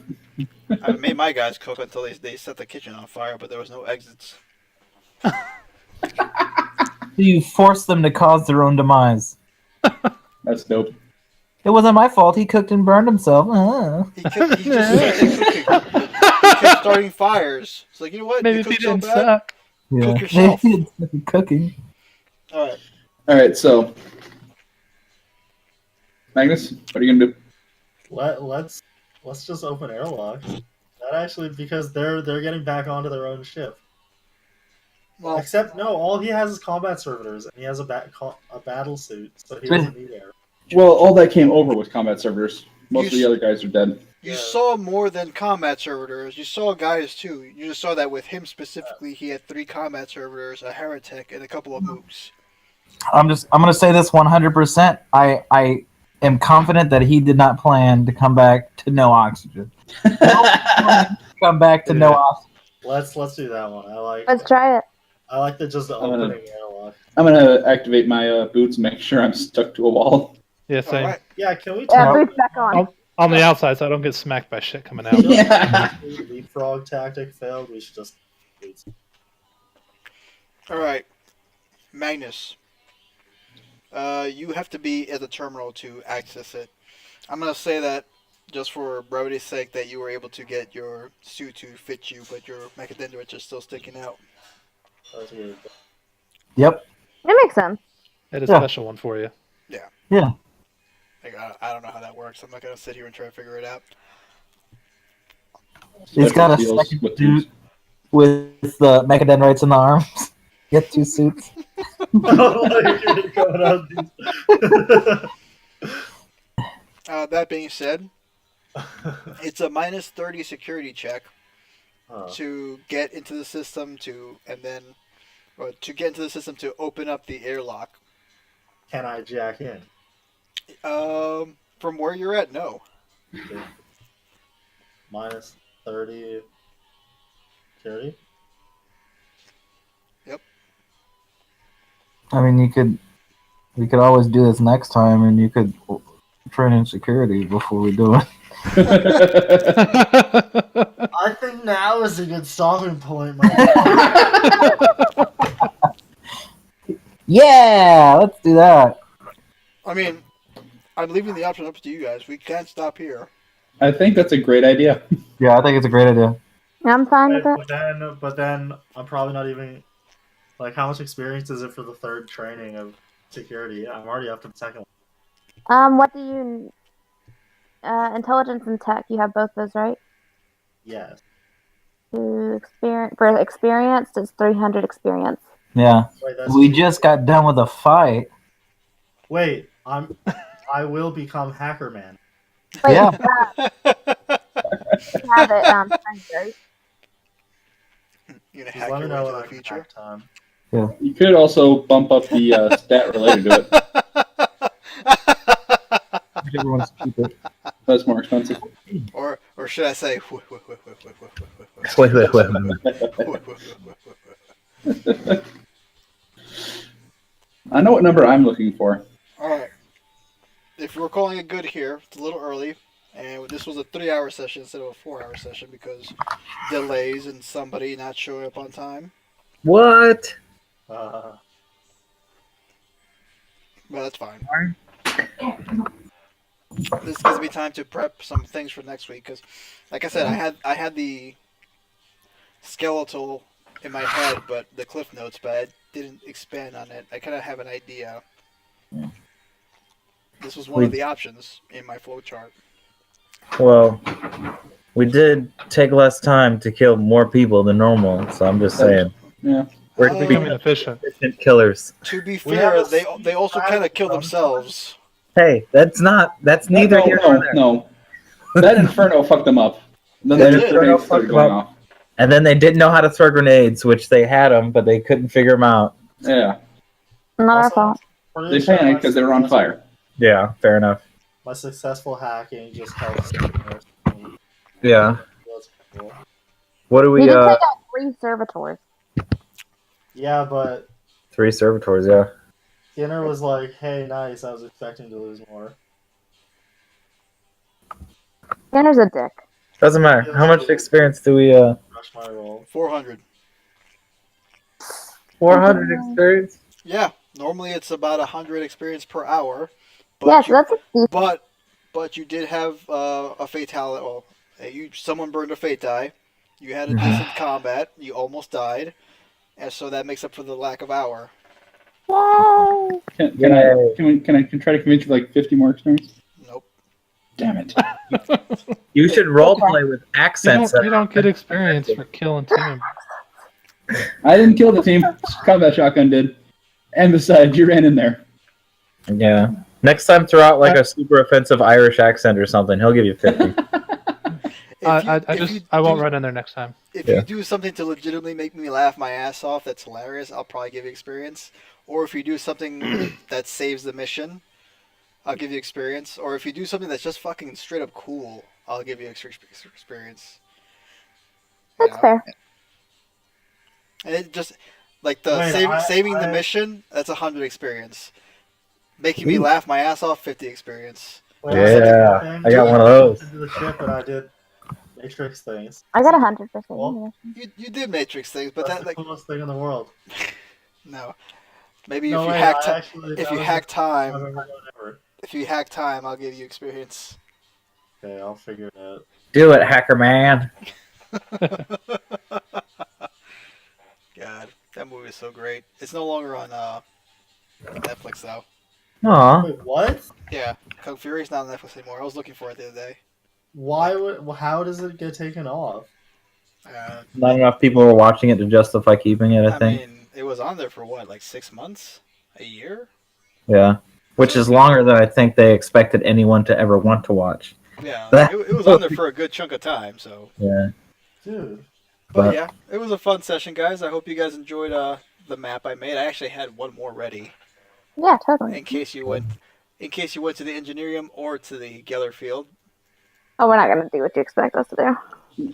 I made my guys cook until they set the kitchen on fire, but there was no exits. You force them to cause their own demise. That's dope. It wasn't my fault. He cooked and burned himself. He just started cooking. He kept starting fires. It's like, you know what? Maybe you if he cook so didn't bad. suck. Yeah. Cook yourself. Cooking. All right. All right, so Magnus, what are you gonna do? Let's just open airlock. That actually, because they're getting back onto their own ship. Well, Except no, all he has is combat servitors, and he has a battle suit, so he doesn't need air. Well, all that came over with combat servers. Most of You the other guys are dead. you Yeah. saw more than combat servitors. You saw guys too. You just saw that with him specifically. He had 3 combat servitors, a heretic, and a couple of mooks. I'm gonna say this 100%. I am confident that he did not plan to come back to no oxygen. Come back to no oxygen. Let's do that one. Let's try it. I like the opening airlock. I'm gonna activate my boots and make sure I'm stuck to a wall. Yeah, same. All right. Yeah, can we Yeah, talk boots back on. On the outside, so I don't get smacked by shit coming out. Yeah. leapfrog tactic failed? We should just All right, Magnus. You have to be at the terminal to access it. I'm gonna say that just for brevity's sake that you were able to get your suit to fit you, but your mechadendrites are still sticking out. Yep. It makes sense. It is a special one for you. Yeah. Like, I don't know how that works. I'm not gonna sit here and try to figure it out. He's got a Deals second with suit with the mechadendrites in the arms. Get 2 suits. That being said, it's a minus 30 security check to get into the system to get into the system to open up the airlock. Can I jack in? From where you're at, no. Minus 30 security? Yep. I mean, we could always do this next time, and you could train in security before we do it. I think now is a good stopping point, my Yeah, let's do that. I mean, I'm leaving the option up to you guys. We can't stop here. I think that's a great idea. Yeah, I think it's a great idea. I'm fine with it. But then I'm probably not even like, how much experience is it for the third training of security? I'm already up to the second one. What do you... intelligence and tech, you have both those, right? Yes. For experience, it's 300 experience. Yeah. Wait, that's We just got done with a fight. Wait, I will become Hacker Man. Wait, Yeah. you have it, right? You're gonna Just hack let your me way know to when the I can future. hack time. You could also bump up the stat related to it. Everyone's stupid. That's more expensive. Or should I say? Wait. I know what number I'm looking for. All right. If we're calling it good here, it's a little early, and this was a 3-hour session instead of a 4-hour session because delays and somebody not showing up on time. What? But that's fine. This gives me time to prep some things for next week because, like I said, I had the skeletal in my head, but the cliff notes, but I didn't expand on it. I kind of have an idea. This was one of the options in my flowchart. Well, we did take less time to kill more people than normal, so I'm just saying. Yeah. We're Becoming efficient. efficient killers. To be fair, they also kind of kill themselves. Hey, that's neither here nor there. No. That Inferno fucked them up. Then That the Inferno grenades started going off. And then they didn't know how to throw grenades, which they had them, but they couldn't figure them out. Yeah. Not our fault. They panicked because they were on fire. Yeah, fair enough. My successful hacking just helps. Yeah. That's cool. What do We we, did take out 3 servitors. Yeah, but 3 servitors, yeah. Skinner was like, hey, nice, I was expecting to lose more. Skinner's a dick. Doesn't matter. How much experience do we, Rush my roll. 400. 400 experience? Yeah, normally it's about 100 experience per hour. Yeah, so that's a decent. But you did have a fatality. Well, someone burned a fate die. You had a decent combat. You almost died, and so that makes up for the lack of hour. Yay! Can I try to convince you like 50 more experience? Nope. Damn it. You should roleplay with accents. You don't get experience for killing team. I didn't kill the team. Combat Shotgun did. And besides, you ran in there. Yeah. Next time, throw out like a super offensive Irish accent or something. He'll give you 50. I won't run in there next time. If you do something to legitimately make me laugh my ass off, that's hilarious. I'll probably give you experience. Or if you do something that saves the mission, I'll give you experience. Or if you do something that's just fucking straight up cool, I'll give you extra experience. That's fair. And it just like the saving the mission, that's 100 experience. Making me laugh my ass off, 50 experience. Yeah, I got one of those. Into the ship and I did Matrix things. I got 100%. Well, You did Matrix things, but That's that the like coolest thing in the world. no. Maybe No if you way, hack I actually- if that you was hack the- time, I've ever done ever. if you hack time, I'll give you experience. Okay, I'll figure it out. Do it, hacker man. God, that movie is so great. It's no longer on Netflix though. Aw. Wait, what? Yeah, Kung Fury's not on Netflix anymore. I was looking for it the other day. Why would? How does it get taken off? Not enough people were watching it to justify keeping it, I think. mean, it was on there for what, like 6 months, a year? Yeah. Which is longer than I think they expected anyone to ever want to watch. Yeah, it was on there for a good chunk of time. So, Yeah. Dude. but yeah, it was a fun session, guys. I hope you guys enjoyed the map I made. I actually had one more ready Yeah, totally. in case you went to the Engineerium or to the Geller Field. Oh, we're not gonna do what you expect us to do.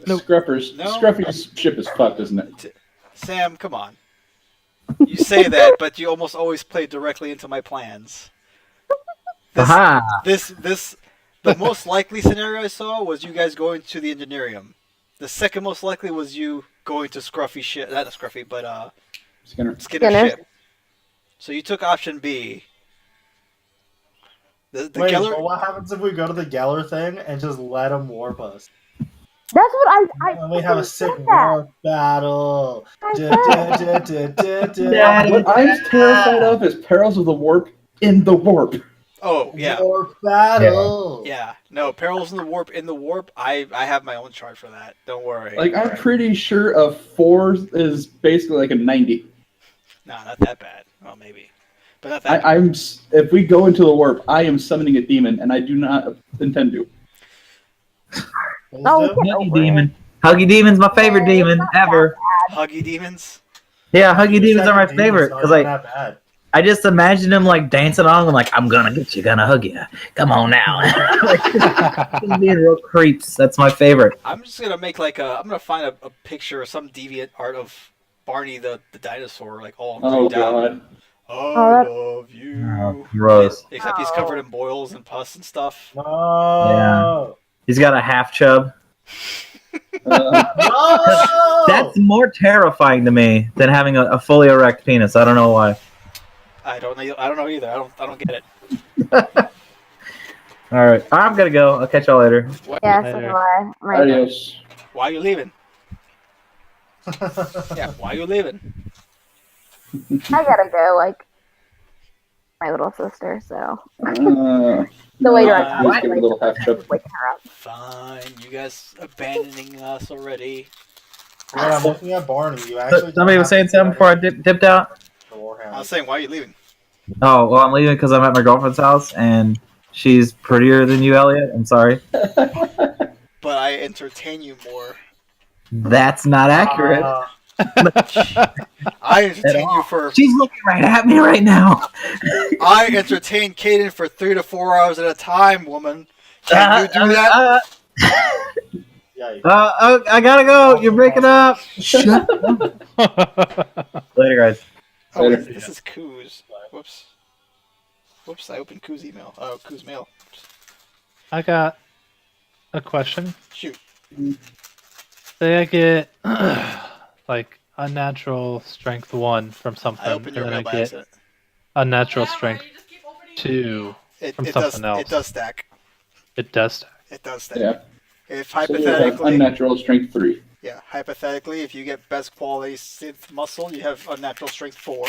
Scruffy's ship is fucked, isn't it? Sam, come on. You say that, but you almost always play directly into my plans. Aha! The most likely scenario I saw was you guys going to the Engineerium. The second most likely was you going to Scruffy ship, not Scruffy, but Skinner. Skinner ship. So you took option B. The Wait, Geller. but what happens if we go to the Geller thing and just let them warp us? That's what I And we have a sick said that. warp battle. I Yeah, What I'm terrified of is Perils of the Warp in the warp. Oh yeah, Warp battle. yeah. No, Perils in the Warp. In the Warp, I have my own chart for that. Don't worry. Like, I'm pretty sure a 4 is basically like a 90. No, not that bad. Well, maybe, but not that. If we go into the warp, I am summoning a demon, and I do not intend to. Oh, Let's do it. get Huggy over it. Demon. Huggy Demon's my favorite demon ever. Huggy demons. Yeah, Huggy Demons are my Second favorite demon's because not like that bad. I just imagine him like dancing along and like I'm gonna get you, gonna hug you. Come on now. Like, being real creeps. That's my favorite. I'm just gonna make I'm gonna find a picture of some deviant art of Barney the dinosaur, like all Oh, grayed out. God. I Oh, love you. Oh, gross. Except he's covered in boils and pus and stuff. No. He's got a half chub. No. That's more terrifying to me than having a fully erect penis. I don't know why. I don't know either. I don't get it. All right, I'm gonna go. I'll catch y'all later. Yeah, so Later. do I. I'm right here. Adios. Why are you leaving? Yeah, why are you leaving? I gotta go, like my little sister. So The later I Just give it a little half chub. waking her up. Fine, you guys abandoning us already. Wait, I'm looking at Barney. You actually. Somebody was saying something before I dipped out. I was saying, why are you leaving? Oh, well, I'm leaving because I'm at my girlfriend's house and she's prettier than you, Elliot. I'm sorry. But I entertain you more. That's not accurate. I entertain you for. She's looking right at me right now. I entertain Caden for 3 to 4 hours at a time, woman. Can you do that? Yikes. I gotta go. You're breaking up. Shut up. Later, guys. Oh, Later. wait, this is Koo's. Whoops. Whoops, I opened Koo's email. Oh, Koo's mail. I got a question. Shoot. Say I get like unnatural strength 1 from I something, opened and your then mail I by get accident. unnatural strength 2. From something else. It does stack. It does stack. It does stack. Yeah. If So you have hypothetically, unnatural strength 3. yeah, hypothetically, if you get best quality synth muscle, you have unnatural strength 4,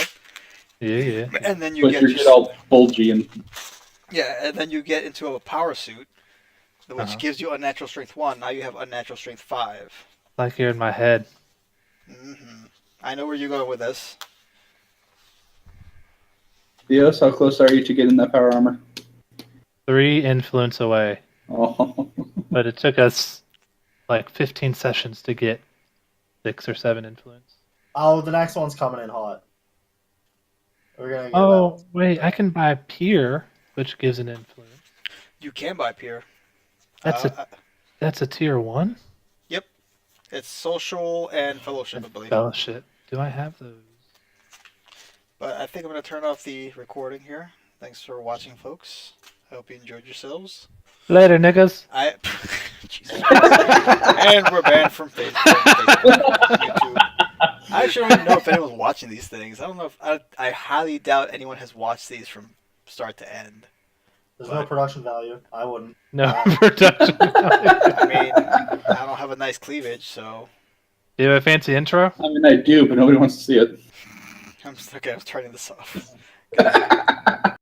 Yeah. and then you But get your shit all bulgy and and then you get into a power suit, which Uh-huh. gives you unnatural strength 1. Now you have unnatural strength 5. Like you're in my head. I know where you're going with this. Dios, how close are you to getting that power armor? 3 influence away. Oh. But it took us like 15 sessions to get 6 or 7 influence. Oh, the next one's coming in hot. We're gonna get Oh wait, I can buy Peer, which gives an influence. You can buy Peer. That's a tier 1 It's social and fellowship, I believe. fellowship. Do I have those? But I think I'm going to turn off the recording here. Thanks for watching, folks. I hope you enjoyed yourselves. Later, niggas. Jesus. And we're banned from Facebook, YouTube. I actually don't even know if anyone's watching these things. I don't know if I highly doubt anyone has watched these from start to end. There's no production value. I wouldn't. No production. I mean, I don't have a nice cleavage, so. Do you have a fancy intro? I mean, I do, but nobody wants to see it. I'm turning this off.